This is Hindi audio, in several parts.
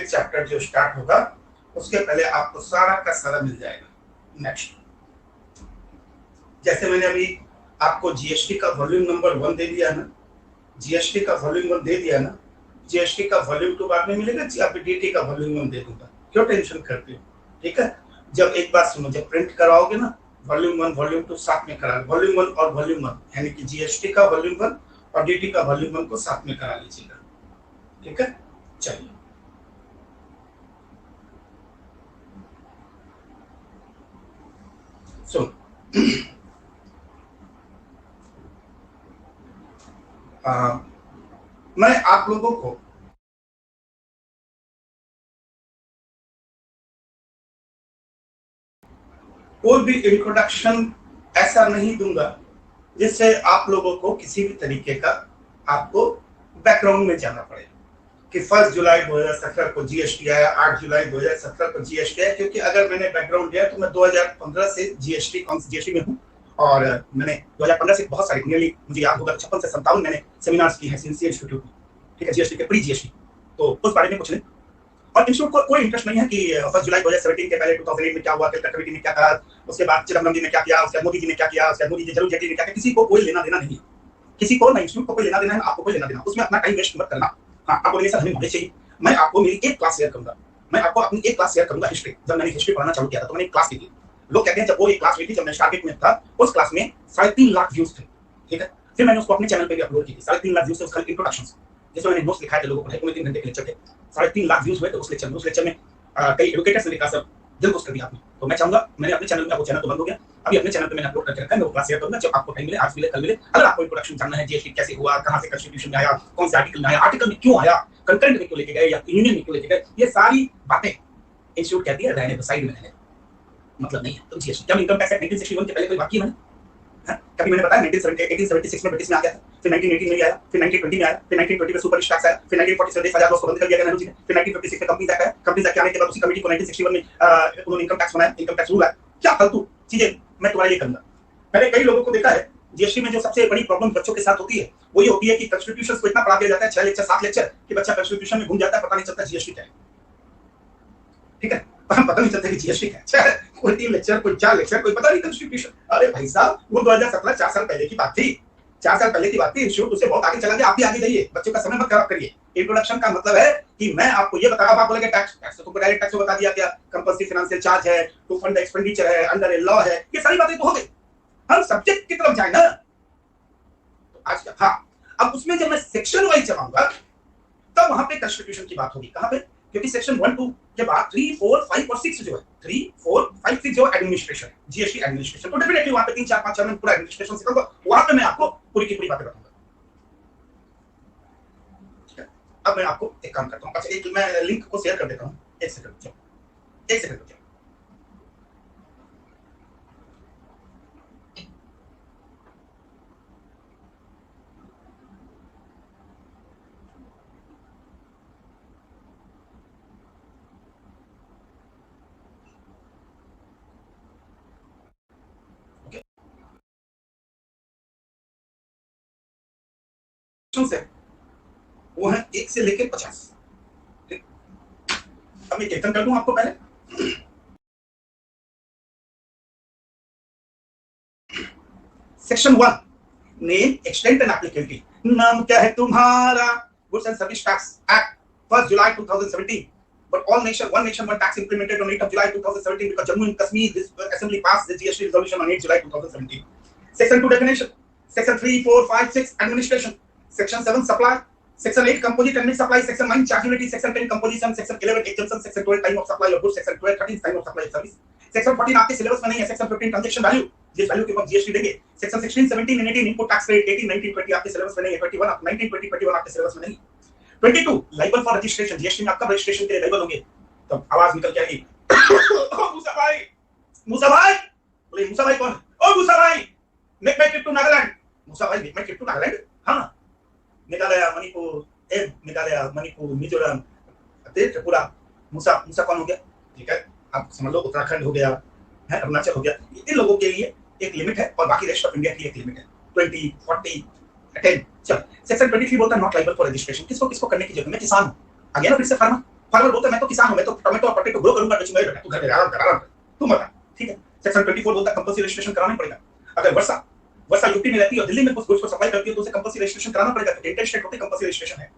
चैप्टर जो स्टार्ट होगा उसके पहले आपको सारा का सारा मिल जाएगा। नेक्स्ट, जैसे मैंने अभी आपको जीएसटी का वॉल्यूम नंबर 1 दे दिया ना, जीएसटी का वॉल्यूम 1 दे दिया ना, जीएसटी का वॉल्यूम 2 बाद में मिलेगा, डीटी का वॉल्यूम 1 दे दूंगा। क्यों टेंशन करते हो? ठीक है, जब एक बात सुनो, जब प्रिंट कराओगे ना वॉल्यूम 1 वॉल्यूम 2 साथ में करा, वॉल्यूम 1 और वॉल्यूम 1 यानी कि जीएसटी का वॉल्यूम 1 और डीटी का वॉल्यूम 1 को साथ में करा लीजिएगा। ठीक है, चलिए सुन मैं आप लोगों को कोई भी इंट्रोडक्शन ऐसा नहीं दूंगा जिससे आप लोगों को किसी भी तरीके का आपको बैकग्राउंड में जाना पड़े कि 1 जुलाई 2017 को जीएसटी आया, 8 जुलाई 2017 को जीएसटी आया, क्योंकि अगर मैंने बैकग्राउंड दिया तो मैं 2015 से जीएसटी में हूँ और मैंने 2015 से बहुत सारी, नियरली मुझे याद होगा 56 से 57 मैंने सेमिनार्स की है सीएनसी इंस्टीट्यूट में। ठीक है, जीएसटी के प्री जीएसटी, तो उस बारे में कुछ नहीं। और इंस्टीट्यूट को कोई इंटरेस्ट नहीं है कि 1 जुलाई 2017 के पहले 2008 में क्या हुआ, कैलकटा कमेटी ने क्या कहा, उसके बाद चिदम्बरम जी ने क्या किया, उसके बाद मोदी जी ने क्या किया, उसके बाद मोदी जी जरूर जेटली ने क्या किया, किसी को कोई लेना देना नहीं है, किसी को ना इंस्टीट्यूट को कोई लेना देना है, आपको कोई लेना देना, उसमें अपना टाइम वेस्ट मत करना। हाँ, आपको मेरे साथ हमें नॉलेज चाहिए, मैं आपको मेरी एक क्लास शेयर करूंगा, मैं आपको अपनी एक क्लास शेयर करूंगा हिस्ट्री। जब मैंने हिस्ट्री पढ़ाना चालू किया था तो मैंने एक क्लास ली थी, लोग कहते हैं जब वो एक क्लास ली थी, जब मैं टारगेट में था, उस क्लास में 3.5 लाख व्यूज थे। ठीक है, फिर मैंने उसको अपने चैनल पे भी अपलोड की थी, 3.5 लाख व्यूज थे उसका इंट्रोडक्शन, जिसमें मैंने नोट्स लिखाए थे लोगों को, 2.5-3 घंटे के लेक्चर थे, 3.5 लाख व्यूज हुए थे उस लेक्चर में कई एडवोकेटर्स ने लिखा सब दिल खुश कर दिया आपने। तो मैं चाहूंगा, मैंने अपने चैनल में, वो चैनल तो बंद हो गया, अभी अपने चैनल पे मैंने अपलोड करके रखा है, मैं वो क्लास शेयर करूंगा जब आपको टाइम मिले, आज मिले कल मिले। अगर आपको इंट्रोडक्शन जानना है, जीएसटी कैसे हुआ, कहां से कॉन्स्टिट्यूशन में आया, कौन से आर्टिकल में आया, आर्टिकल में क्यों आया, कंटेंट में क्यों लेके गए या यूनियन में क्यों लेके गए, ये सारी बातें इंस्टीट्यूट कहती है रहने दो, साइड में रहने, मतलब नहीं है। तो जीएसटी क्या इनकम टैक्स एक्ट 1961 के पहले कोई बाकी है? कभी मैंने बताया 1876 में ब्रिटिश में आ गया था, फिर 1918 में आया, फिर 1920 में आया, फिर 1920 में सुपर टैक्स आया, फिर 1940 से 10,000 को बंद कर दिया गया नेहरू जी ने, फिर 1956 में कंपनीज एक्ट आया, कंपनीज एक्ट आने के बाद उसी कमेटी को 1961 में उन्होंने इनकम टैक्स बनाया, इनकम टैक्स रूल आया। क्या फालतू चीजें मैं तुम्हारे लिए करूंगा। मैंने कई लोगों को देखा है जीएसटी में जो सबसे बड़ी प्रॉब्लम बच्चों के साथ होती है वो ये होती है कि कॉन्स्टिट्यूशन को इतना पढ़ा दिया जाता है, 6 लेक्चर 7 लेक्चर, कि बच्चा कॉन्स्टिट्यूशन में घुस जाता है, पता नहीं चलता जीएसटी क्या है। ठीक है, पता नहीं चलता कि जीएसटी क्या है, कोई 3 लेक्चर, कोई 4 लेक्चर, कोई पता नहीं कॉन्स्टिट्यूशन। अरे भाई साहब, वो 2017 4 साल पहले की बात थी, 4 साल पहले की बात थी, इंस्टीट्यूट उससे बहुत आगे चला गया। आप भी आगे जाइए, बच्चों का समय मत खराब करिए। इंट्रोडक्शन का मतलब है कि मैं आपको ये बताऊंगा, आप बोलेंगे टैक्स तो डायरेक्ट टैक्स बता दिया, क्या कंपल्सरी फाइनेंशियल चार्ज है, टू फंड एक्सपेंडिचर है, अंडर ए लॉ है, ये सारी बातें तो हो गई। हम सब्जेक्ट की तरफ जाए ना तो आज हाँ, अब उसमें जब मैं सेक्शन वाइज चलाऊंगा तब वहां पे कॉन्स्टिट्यूशन की बात होगी। कहां पे? क्योंकि सेक्शन 1, 2 के बाद 3, 4, 5 और 6 जो है, 3, 4, 5, 6 जो एडमिनिस्ट्रेशन, जीएसटी एडमिनिस्ट्रेशन, तो डेफिनेटली वहां पे 3, 4, 5, 6 में पूरा एडमिनिस्ट्रेशन सिखाऊंगा, वहां पे मैं आपको पूरी की पूरी बातें बताऊंगा। ठीक है, अब मैं आपको एक काम करता हूं, अच्छा एक मैं लिंक को शेयर कर देता हूं, एक सेकंड, एक सेकंड। से वो है 1 से लेकर 50। अब मैं कीर्तन कर दूं आपको पहले। Section 1, name, extent and applicability. नाम क्या है तुम्हारा? Goods and service tax act 1 July 2017, but all nation one tax implemented on 8 of July 2017 because Jammu and Kashmir this assembly passed the GST resolution on 8 July 2017. Section 2 definition, section 3, 4, 5, 6 administration, section 7 supply, section 8 composite and mixed supply, section 9 chargeability, section 10 composition, section 11 exemption, section 12 time of supply of goods, section 12 13 time of supply of service, section 14 आपके सिलेबस में नहीं है, section 15 ट्रांजैक्शन वैल्यू, जिस वैल्यू के ऊपर जीएसटी देंगे, section 16 17 and 18 input tax rate, 18 19 20 आपके सिलेबस में नहीं है, 21 19 20 21 आपके सिलेबस में नहीं, 22 लाइबल फॉर रजिस्ट्रेशन, जीएसटी में आपका रजिस्ट्रेशन के लिए लाइबल होंगे, तब आवाज निकल के आएगी मूसा भाई, मूसा भाई, बोले मूसा भाई कौन? ओ मूसा भाई, make my trip to Nagaland. Musa भाई make my trip to Nagaland? हां, मेघालय, मणिपुर, मेघालय, मणिपुर, मिजोरम, त्रिपुरा। मूसा कौन हो गया? ठीक है, आप समझ लो उत्तराखंड हो गया है, अरुणाचल हो गया, इन लोगों के लिए एक लिमिट है और बाकी रेस्ट ऑफ इंडिया की एक लिमिट है 20 40 10। चल, सेक्शन 23 बोलता है नॉट लायबल फॉर रजिस्ट्रेशन। किसको करने की जरूरत है? मैं किसान हूं, आ गया ना फिर से फार्मर, फार्मर बोलता है मैं तो किसान हूं, मैं तो टोमेटो और पोटैटो ग्रो करूंगा, बेचूंगा, बेटा तू घर में आराम कर, तू मत, ठीक है। सेक्शन 24 बोलता है कंपल्सरी रजिस्ट्रेशन कराना पड़ेगा। अगर वर्षा वर्षा यूपी में रहती है और दिल्ली में कुछ गुड्स को सप्लाई करती है तो उसे कंपल्सरी रजिस्ट्रेशन कराना पड़ेगा, इंटर स्टेट होते कंपल्सरी रजिस्ट्रेशन है।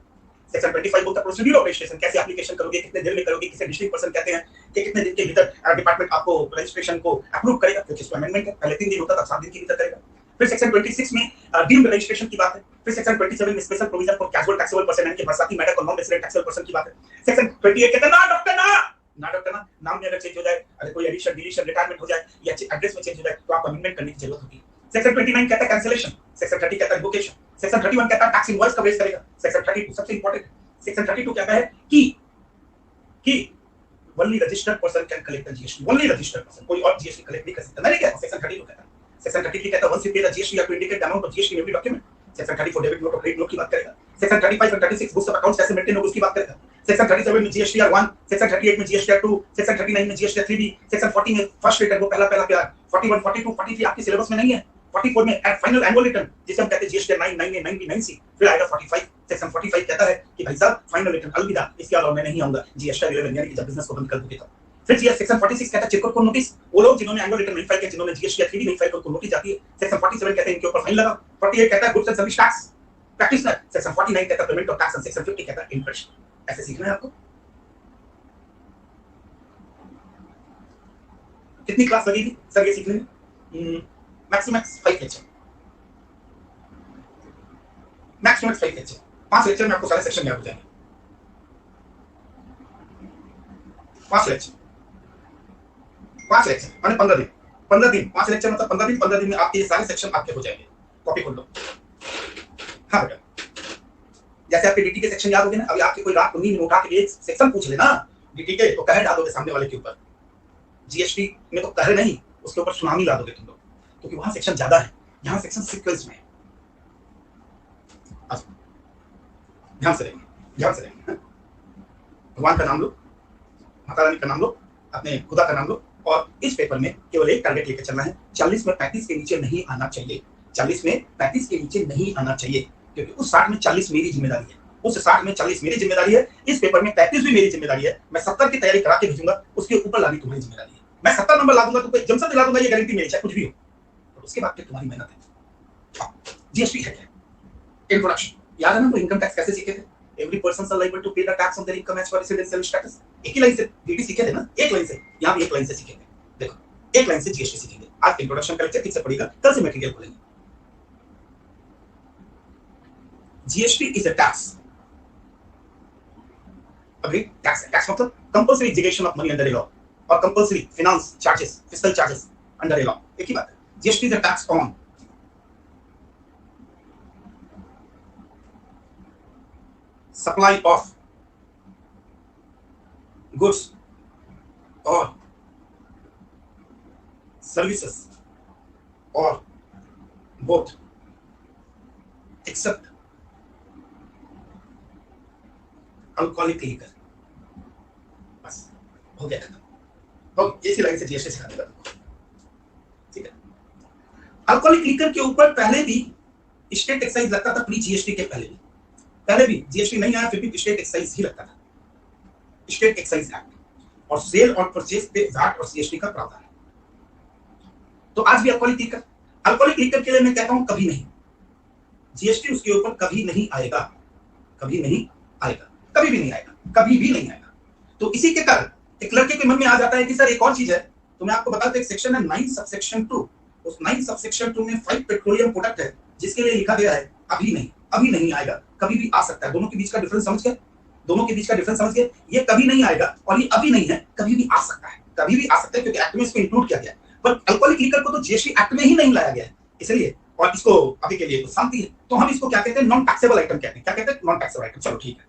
सेक्शन 25 बोलता है प्रोसीड्यूर ऑफ रजिस्ट्रेशन, कैसे एप्लीकेशन करोगे, कितने दिन में करोगे, किसे डिस्ट्रिक्ट पर्सन कहते हैं कि कितने दिन के भीतर डिपार्टमेंट आपको रजिस्ट्रेशन को अप्रूव करेगा, क्योंकि इसमें अमेंडमेंट है, पहले 3 दिन होता था, 7 दिन के भीतर करेगा। फिर सेक्शन 26 में डीम्ड रजिस्ट्रेशन की बात है। फिर सेक्शन 27 में special provision for casual taxable person यानी कि बरसाती मेढक और नॉन रेजिडेंट टैक्सेबल पर्सन की बात है। सेक्शन 28 कहता है ना डॉक्टर ना नाम में अगर चेंज हो जाए, अगर कोई एडिशन डिलीशन रिटायरमेंट हो जाए या एड्रेस में चेंज हो जाए तो आप अमेंडमेंट करने की जरूरत होगी। सेक्शन 29 कहता है कैंसिलेशन, सेक्शन 30 कहता है रिवोकेशन, सेक्शन 31 कहता है टैक्स इनवॉइस कवरेज करेगा, सेक्शन 32 सबसे इंपॉर्टेंट है, सेक्शन 32 कहता है कि only registered person can collect the GST, only registered person, कोई और GST कलेक्ट नहीं कर सकता। मैंने क्या सेक्शन 32 कहता है। सेक्शन 33 कहता है once you pay the GST you have to indicate the amount of GST in every document। Section 34 debit note और क्रेडिट नोट की बात करेगा। सेक्शन 35 और 36 बुक्स ऑफ अकाउंट्स कैसे मेंटेन होगा उसकी बात करेगा। सेक्शन 37 में GSTR 1, सेक्शन 38 में GSTR 2, सेक्शन 39 में GSTR 3B, सेक्शन 40 में फर्स्ट रिटर्न वो पहला प्यार, 41, 42, 43 आपके सिलेबस में नहीं है। 44 में फाइनल एनुअल रिटर्न जिसे हम कहते हैं GSTR 9, 9A, 9B, 9C, फिर आएगा 45। सेक्शन 45 कहता है कि भाई साहब फाइनल रिटर्न अलविदा, इसके अलावा मैं नहीं आऊंगा GSTR 11 यानी कि जब बिजनेस को बंद कर दोगे तब। फिर सेक्शन 46 कहता है चिरकुट को नोटिस, वो लोग जिन्होंने एनुअल रिटर्न नहीं फाइल किया, जिन्होंने GSTR 3B नहीं फाइल किया उनको नोटिस जाती है। सेक्शन 47 कहता है इनके ऊपर फाइन लगा। 48 कहता है goods and service tax practitioner. Section 49 कहता है payment of tax and section 50 कहता है इंटरेस्ट। ऐसे सीखना है आपको। कितनी क्लास लगेगी सर ये सीखने में? Maximum 5 lecture, maximum 5 lecture. 5 lecture में आपको सारे सेक्शन याद हो जाएंगे। 5 लेक्चर माने 15 दिन, 15 दिन 5 लेक्चर मतलब 15 दिन में आपके ये सारे सेक्शन आपके हो जाएंगे। कॉपी खोल लो। हाँ बेटा, जैसे आपके डीटी के सेक्शन याद हो गए ना, अभी आपके कोई रात को नींद में उठा के एक सेक्शन पूछ लेना डीटी के तो कह डालोगे सामने वाले के ऊपर। जीएसटी में तो कह नहीं, उसके ऊपर सुनामी ला दोगे तुम लोग, क्योंकि वहां सेक्शन ज्यादा है, यहाँ सेक्शन सीक्वेंस में है। ध्यान से रहेंगे। भगवान का नाम लो, माता रानी का नाम लो, अपने खुदा का नाम लो, और इस पेपर में केवल एक टारगेट लेकर चलना है, 40 में 35 के नीचे नहीं आना चाहिए। 40 में 35 के नीचे नहीं आना चाहिए, क्योंकि उस 60 में 40 मेरी जिम्मेदारी है, उस 60 में 40 मेरी जिम्मेदारी है, इस पेपर में 35 भी मेरी जिम्मेदारी है। मैं 70 की तैयारी करा के भेजूंगा, उसके ऊपर लानी तुम्हारी जिम्मेदारी है। मैं 70 नंबर ला दूंगा, तुमको जमसन दिला दूंगा, ये गारंटी मेरी, चाहे कुछ भी हो, तो उसके बाद फिर तुम्हारी मेहनत है। जीएसटी है क्या? इंट्रोडक्शन याद है ना, इनकम टैक्स कैसे सीखे थे? Every person is liable to pay the tax on their income as per residential status. एक ही लाइन से डीटी सीखे थे ना, एक लाइन से, यहां भी एक लाइन से सीखेंगे। देखो, एक लाइन से जीएसटी सीखेंगे। आज इंट्रोडक्शन का लेक्चर ठीक से पढ़िएगा, कल से मटेरियल खोलेंगे। GST is a tax. Agree? Tax मतलब compulsory execution of money under a law और compulsory finance charges, fiscal charges under a law, एक ही बात है। GST is a tax on supply of goods or services or both except alcoholic liquor। बस हो गया खत्म। तो इसी लाइन से जीएसटी सिखा देगा, ठीक है। अल्कोहलिक लिकर के ऊपर पहले भी स्टेट एक्साइज लगता था, प्री जीएसटी के पहले भी जीएसटी नहीं आया फिर भी स्टेट एक्साइज ही लगता था, स्टेट एक्साइज एक्ट। और सेल और परचेज पे वैट और सीएसटी का प्रावधान है। तो आज भी अल्कोहलिक लिकर के लिए मैं कहता हूं कभी नहीं, जीएसटी उसके ऊपर कभी नहीं आएगा, कभी नहीं आएगा, कभी भी नहीं आएगा, कभी भी नहीं आएगा। तो इसी के कारण एक लड़के के मन में आ जाता है कि सर एक और चीज है, तो मैं आपको बता दूं, एक सेक्शन है 9 सबसेक्शन 2, उस 9 सबसेक्शन 2 में 5 पेट्रोलियम प्रोडक्ट है, जिसके लिए लिखा गया है अभी नहीं आएगा, कभी भी आ सकता है। दोनों के बीच का डिफरेंस समझ गए? दोनों के बीच का डिफरेंस समझ गए? ये कभी नहीं आएगा और ये अभी नहीं है, कभी भी आ सकता है, कभी भी आ सकता है, क्योंकि एक्ट में इसको इंक्लूड किया गया है। पर अल्कोहलिक लिकर को तो जीएसटी एक्ट में ही नहीं लाया गया है, इसलिए, और इसको अभी के लिए तो शांति है, तो हम इसको क्या कहते हैं, नॉन टैक्सेबल आइटम कहते हैं। क्या कहते हैं? Non taxable item. चलो ठीक है।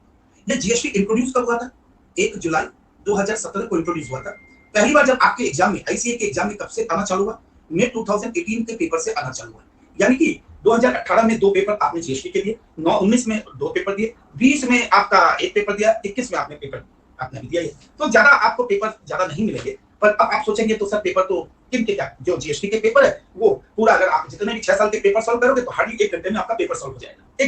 ये जीएसटी इंट्रोड्यूस कब हुआ था? 1 जुलाई 2017 को इंट्रोड्यूस हुआ था। पहली बार जब आपके एग्जाम में, आईसीए के एग्जाम में कब से आना चालू हुआ? मई 2018 के पेपर से आना चालू हुआ। यानी कि 2018 में 2 पेपर आपने जीएसटी के लिए, 19 में 2 पेपर दिए, 20 में आपका 1 पेपर दिया, 21 में आपने पेपर आपने भी दिया है। तो ज्यादा आपको पेपर ज्यादा नहीं मिलेंगे। पर अब आप सोचेंगे तो सर पेपर तो किनके क्या, जो जीएसटी के पेपर है वो पूरा, अगर आप जितने भी 6 साल के पेपर सॉल्व करोगे तो हार्डली 1 घंटे में आपका पेपर सॉल्व हो जाएगा।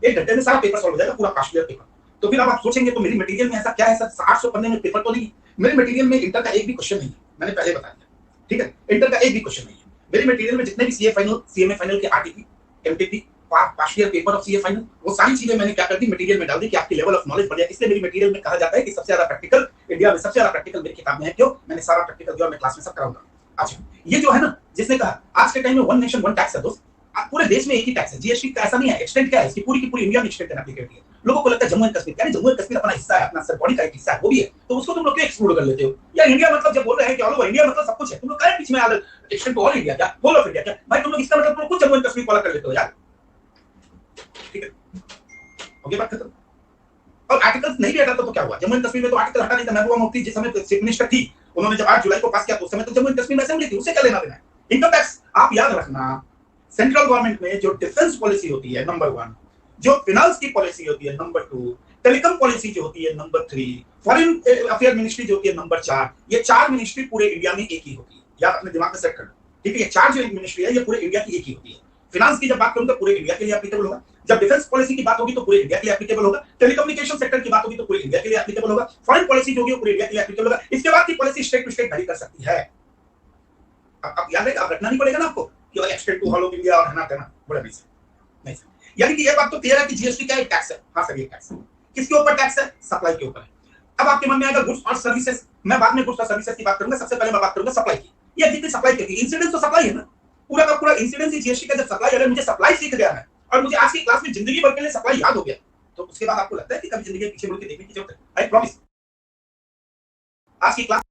1 घंटे में सारा पेपर सॉल्व हो जाएगा, पूरा पास्ट ईयर पेपर। तो फिर अब आप सोचेंगे तो मेरी मटेरियल में ऐसा क्या है सर, 800 पन्ने में पेपर तो नहीं। मेरे मटेरियल में इंटर का एक भी क्वेश्चन नहीं है, मैंने पहले बता दिया, ठीक है, इंटर का एक भी क्वेश्चन नहीं है मेरे मटेरियल में। जितने भी सीए फाइनल, सीएमए फाइनल के RTP, MTP, past year paper of CA final, वो सारी चीजें मैंने क्या कर दी, मटेरियल में डाल दी कि आपकी लेवल ऑफ नॉलेज बढ़ जाए। इसलिए मेरी मटेरियल में कहा जाता है कि सबसे ज्यादा प्रैक्टिकल इंडिया में, सबसे ज्यादा प्रैक्टिकल मेरी किताब में है। क्यों? मैंने सारा प्रैक्टिकल दिया और मैं क्लास में सब कराऊंगा। अच्छा, ये जो है ना, जिसने कहा आज के टाइम में वन नेशन वन टैक्स है दोस्त, पूरे देश में एक ही टैक्स है। जीएसटी का ऐसा नहीं है, एक्सटेंट क्या है इसकी, पूरी की पूरी इंडिया में एक्सटेंट एप्लीकेट है। लोगों को लगता है जम्मू एंड कश्मीर, यानी जम्मू एंड कश्मीर अपना हिस्सा है, अपना सर बॉडी का एक हिस्सा है, वो भी है, तो उसको तुम लोग क्यों एक्सक्लूड कर लेते हो? या इंडिया मतलब जब बोल रहे हैं कि ऑल ओवर इंडिया मतलब सब कुछ है, तुम लोग क्या बीच में आ एक्सटेंट टू ऑल इंडिया, क्या होल ऑफ इंडिया क्या? भाई तुम लोग इसका मतलब तुम कुछ जम्मू एंड कश्मीर वाला कर लेते हो यार, ठीक है, ओके, बात खत्म। और आर्टिकल्स नहीं भी हटाता तो क्या हुआ? जम्मू एंड कश्मीर में तो आर्टिकल हटा नहीं था। महबूबा मुफ्ती जिस समय चीफ मिनिस्टर थी, उन्होंने जब 8 जुलाई को पास किया तो उस समय तो जम्मू एंड कश्मीर में असेंबली थी, उससे क्या लेना देना है? इनकम टैक्स आप याद रखना, सेंट्रल गवर्नमेंट में जो डिफेंस पॉलिसी होती है नंबर 1, जो फिनांस की पॉलिसी होती है नंबर 2, टेलीकॉम पॉलिसी जो होती है नंबर 3, फॉरेन अफेयर मिनिस्ट्री जो होती है नंबर 4, ये 4 मिनिस्ट्री पूरे इंडिया में एक ही होती है। याद अपने दिमाग में सेट कर लो, ठीक है, ये 4 जो मिनिस्ट्री है ये पूरे इंडिया की एक ही होती है। फिनांस की जब बात करूं तो पूरे इंडिया के लिए एप्लीकेबल होगा, जब डिफेंस पॉलिसी की बात होगी तो पूरे इंडिया के लिए एप्लीकेबल होगा, टेलीकम्युनिकेशन सेक्टर की बात होगी तो पूरे इंडिया के लिए एप्लीकेबल होगा, फॉरेन पॉलिसी जो होगी पूरे इंडिया के लिए एप्लीकेबल होगा। इसके बाद की policy state to state vary कर सकती है। अब याद है, अब रखना नहीं पड़ेगा ना आपको कि भाई extend to all of India और हना तेना, बड़ा नहीं सर। यानी कि ये बात तो क्लियर है कि जीएसटी क्या एक टैक्स है। हाँ सर, ये टैक्स है। किसके ऊपर टैक्स है? सप्लाई के ऊपर है। अब आपके मन में आएगा गुड्स और सर्विसेज, मैं बाद में गुड्स और सर्विसेज की बात करूंगा, सबसे पहले मैं बात करूंगा सप्लाई की। ये जितनी सप्लाई की इंसिडेंस तो सप्लाई है ना, पूरा का पूरा इंसिडेंस ही जीएसटी का। जब सप्लाई, अगर मुझे सप्लाई सीख गया है और मुझे आज की क्लास में जिंदगी भर के लिए सप्लाई याद हो गया, तो उसके बाद आपको लगता है कि कभी जिंदगी के पीछे मुड़ के देखने की जरूरत है? आई प्रॉमिस, आज की क्लास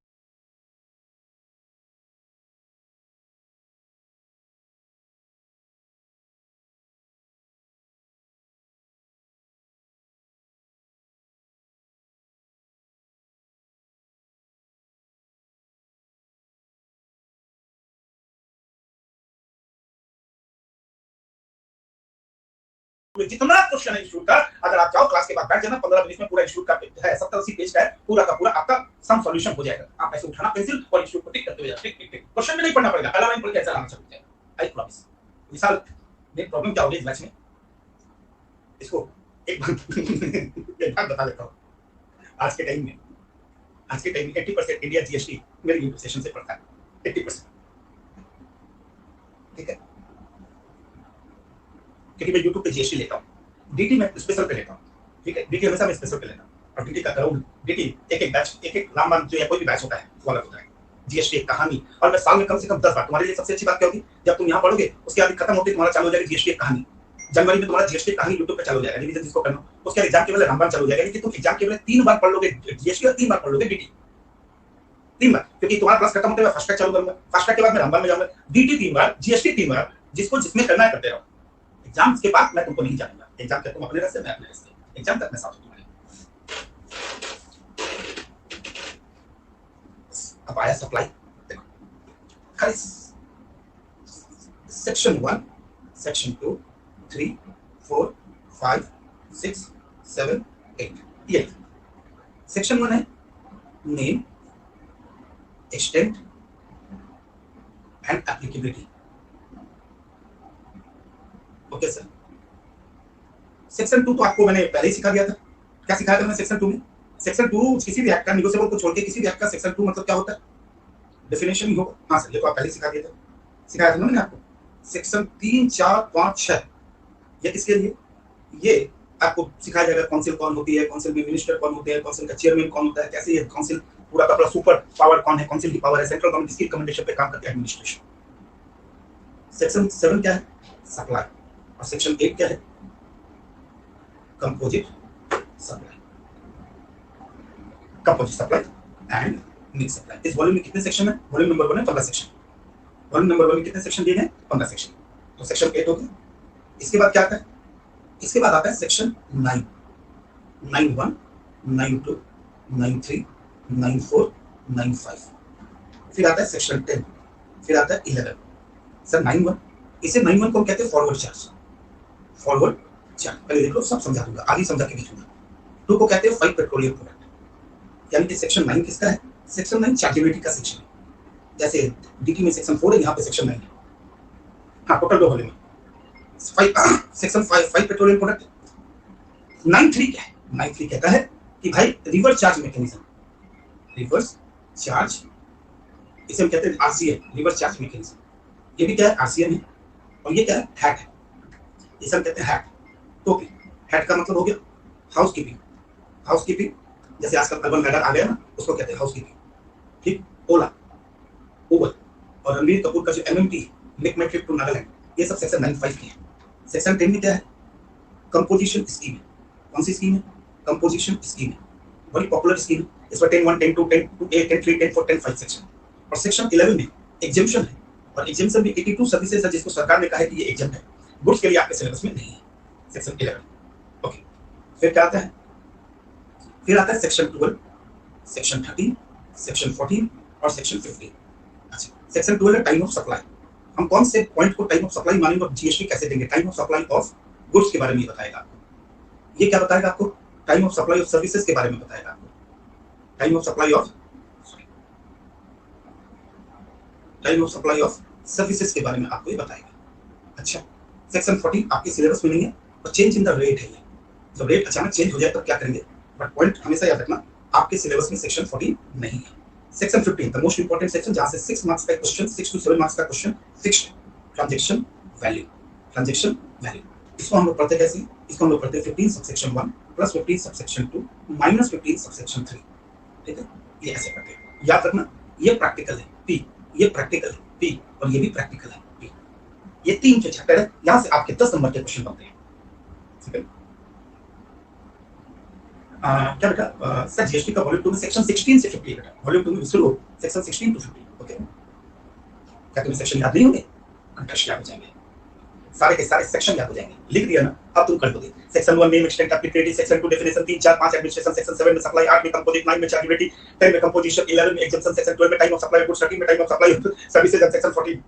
जितना क्वेश्चन है इंस्टीट्यूट का, अगर आप चाहो क्लास के बाद बैठ जाना, 15 मिनट में पूरा इंस्टीट्यूट का है 70-80 पेज का है, पूरा का पूरा आपका सम सॉल्यूशन हो जाएगा। आप ऐसे उठाना पेंसिल और इंस्टीट्यूट को टिक करते हुए जाना, टिक टिक टिक, क्वेश्चन में नहीं पढ़ना पड़ेगा, पहला लाइन पढ़ के ऐसा आना चाहिए। I promise. विशाल, मेरी प्रॉब्लम क्या हो गई इस बैच में, इसको एक बात बता देता हूं। आज के टाइम में 80% इंडिया जीएसटी मेरे यूट्यूब सेशन से पढ़ता है, 80%, ठीक है, क्योंकि मैं यूट्यूब पे जीएसटी लेता हूँ, डीटी मैं स्पेशल पे लेता हूँ, ठीक है, डीटी हमेशा मैं स्पेशल पे लेता हूँ, और डीटी का कराऊं, डीटी एक बैच, एक रामबान जो या कोई भी बैच होता है वो अलग होता है, जीएसटी एक कहानी, और मैं साल में कम से कम 10 बार। तुम्हारे लिए सबसे अच्छी बात क्या होगी, जब तुम यहाँ पढ़ोगे उसके बाद खत्म होते तुम्हारा चालू हो जाएगा जीएसटी एक कहानी। जनवरी में तुम्हारा जीएसटी कहानी यूट्यूब पे चालू हो जाएगा, रिवीजन जिसको करना, उसके बाद एग्जाम के पहले रामबान चालू हो जाएगा, लेकिन तुम एग्जाम के पहले 3 बार पढ़ लोगे जीएसटी और 3 बार पढ़ लोगे डीटी, 3 बार, क्योंकि तुम्हारा क्लास खत्म होते हुए फास्ट ट्रैक चालू करूंगा, फास्ट ट्रैक के बाद मैं रामबान में जाऊंगा, डीटी 3 बार, जीएसटी 3 बार, जिसको जिसमें करना है करते रहो। एग्जाम के बाद मैं तुमको नहीं जानूंगा, एग्जाम तक तुम अपने रास्ते, मैं अपने रास्ते, एग्जाम तक मैं साथ हूं तुम्हारे। अब आया सप्लाई, देखो खाली सेक्शन 1, सेक्शन 2, 3, 4, 5, 6, 7, 8, ये सेक्शन 1 है name, extent and applicability. Okay sir, section 2 तो आपको मैंने पहले ही सिखा दिया था। क्या सिखाया था मैंने सेक्शन 2 में? सेक्शन 2 किसी भी एक्ट का, नेगोशिएबल को छोड़ के किसी भी एक्ट का सेक्शन 2 मतलब क्या होता है, डेफिनेशन ही होगा। हाँ सर, ये तो आप पहले सिखा दिया था, सिखाया था ना मैंने आपको। सेक्शन 3, 4, 5, 6 ये किसके लिए? ये आपको सिखाया जाएगा काउंसिल कौन होती है, काउंसिल में मिनिस्टर कौन होते हैं, काउंसिल का चेयरमैन कौन होता है, कैसे ये काउंसिल पूरा का पूरा सुपर पावर कौन है, काउंसिल की पावर है, सेंट्रल गवर्नमेंट इसकी रिकमेंडेशन पे काम करती है, एडमिनिस्ट्रेशन। सेक्शन 7 क्या है? सप्लाई। और सेक्शन 8 क्या है? Composite supply, composite supply and mix supply. इस वॉल्यूम में कितने सेक्शन है? वॉल्यूम नंबर 1 है 15 सेक्शन। वॉल्यूम नंबर 1 में कितने सेक्शन दिए हैं? 15 सेक्शन। तो सेक्शन 8 हो गया। इसके बाद क्या आता है? इसके बाद आता है सेक्शन 9, 9(1), 9(2), 9(3), 9(4), 9(5। फिर आता है सेक्शन 10, फिर आता है 11। सर 9(1), इसे 9(1) को कहते हैं फॉरवर्ड चार्ज। फॉरवर्ड चार्ज पहले देख लो, सब समझा दूंगा, आगे समझा के भेजूंगा। 2 को कहते हैं 5 पेट्रोलियम प्रोडक्ट। यानी कि सेक्शन 9 किसका है? सेक्शन 9 चार्जेबिलिटी का सेक्शन है। जैसे डीटी में सेक्शन 4 है, यहाँ पे सेक्शन 9 है। हाँ, टोटल 2 वॉल्यूम में 5 सेक्शन 5 पेट्रोलियम प्रोडक्ट। 9(3) क्या है? 93 कहता है कि भाई reverse charge mechanism, reverse charge, इसे हम कहते हैं आरसीएम, रिवर्स चार्ज मैकेनिज्म। ये भी क्या है, आरसीएम है, और ये क्या है, हैट है, इसे हम कहते हैं हैट, टोपी। हैट का मतलब हो गया हाउस कीपिंग, हाउस कीपिंग, जैसे आजकल अर्बन लैडर आ गया ना, उसको कहते हैं हाउस कीपिंग। ठीक, ओला, उबर, और रणबीर कपूर का जो MMT, make my trip to Nagaland, ये सब सेक्शन 95 की है। सेक्शन 10 में क्या है, कंपोजिशन स्कीम है। कौन सी स्कीम है, कंपोजिशन स्कीम है, बड़ी पॉपुलर स्कीम है। इसमें 10(1), 10(2), 10(2), 10(3), 10(4), 10(5) सेक्शन। और सेक्शन 11 में एग्जेम्पशन है, और एग्जेम्पशन भी 82 सर्विसेज है जिसको सरकार ने कहा है कि ये एग्जेम्प्ट है, गुड्स के लिए आपके सिलेबस में नहीं है। Section 11, okay. फिर क्या आता है, फिर आता है सेक्शन 12, सेक्शन 13, सेक्शन 14 और सेक्शन 15। अच्छा, सेक्शन 12 है टाइम ऑफ सप्लाई। हम कौन से पॉइंट को टाइम ऑफ सप्लाई मानेंगे और जीएसटी कैसे देंगे, time of supply of goods के बारे में बताएगा आपको। ये क्या बताएगा आपको, time of supply of services के बारे में बताएगा आपको, time of supply of services के बारे में आपको ये बताएगा। अच्छा, सेक्शन 14 आपके सिलेबस में नहीं है, और चेंज इन द रेट है। जब रेट अचानक चेंज हो जाए तब क्या करेंगे, बट पॉइंट हमेशा याद रखना, आपके सिलेबस में सेक्शन 14 नहीं है। Section 15 the most important section, जहां से 6 मार्क्स का क्वेश्चन, 6 to 7 मार्क्स का question fixed, transaction value, transaction value. इसको हम लोग पढ़ते कैसे, इसको हम लोग पढ़ते 15 subsection 1 plus 15 subsection 2 minus 15 subsection 3। ठीक है, ये ऐसे पढ़ते हैं, याद रखना। ये प्रैक्टिकल है पी, ये प्रैक्टिकल है पी, और ये भी प्रैक्टिकल है पी। ये 3 जो चैप्टर है, यहां से आपके 10 नंबर के क्वेश्चन बनते हैं। ठीक है, क्या बेटा, सर जीएसटी का वॉल्यूम 2 में सेक्शन 16 से 50 बेटा, वॉल्यूम 2 में शुरू सेक्शन 16 to 50। ओके, क्या तुम्हें सेक्शन याद नहीं होंगे, कंटेक्स्ट याद हो जाएंगे, सारे के सारे सेक्शन याद हो जाएंगे, लिख दिया ना, अब तुम कर दोगे। Section 1 name extent applicability, section 2 definition, 3 4 5 administration, section 7 में सप्लाई, 8 में कंपोजिट, 9 में चार्जेबिलिटी, 10 में कंपोजिशन, 11 में एग्जेम्पशन, सेक्शन 12 में टाइम ऑफ सप्लाई गुड्स, 13 में time of supply services, and section 14।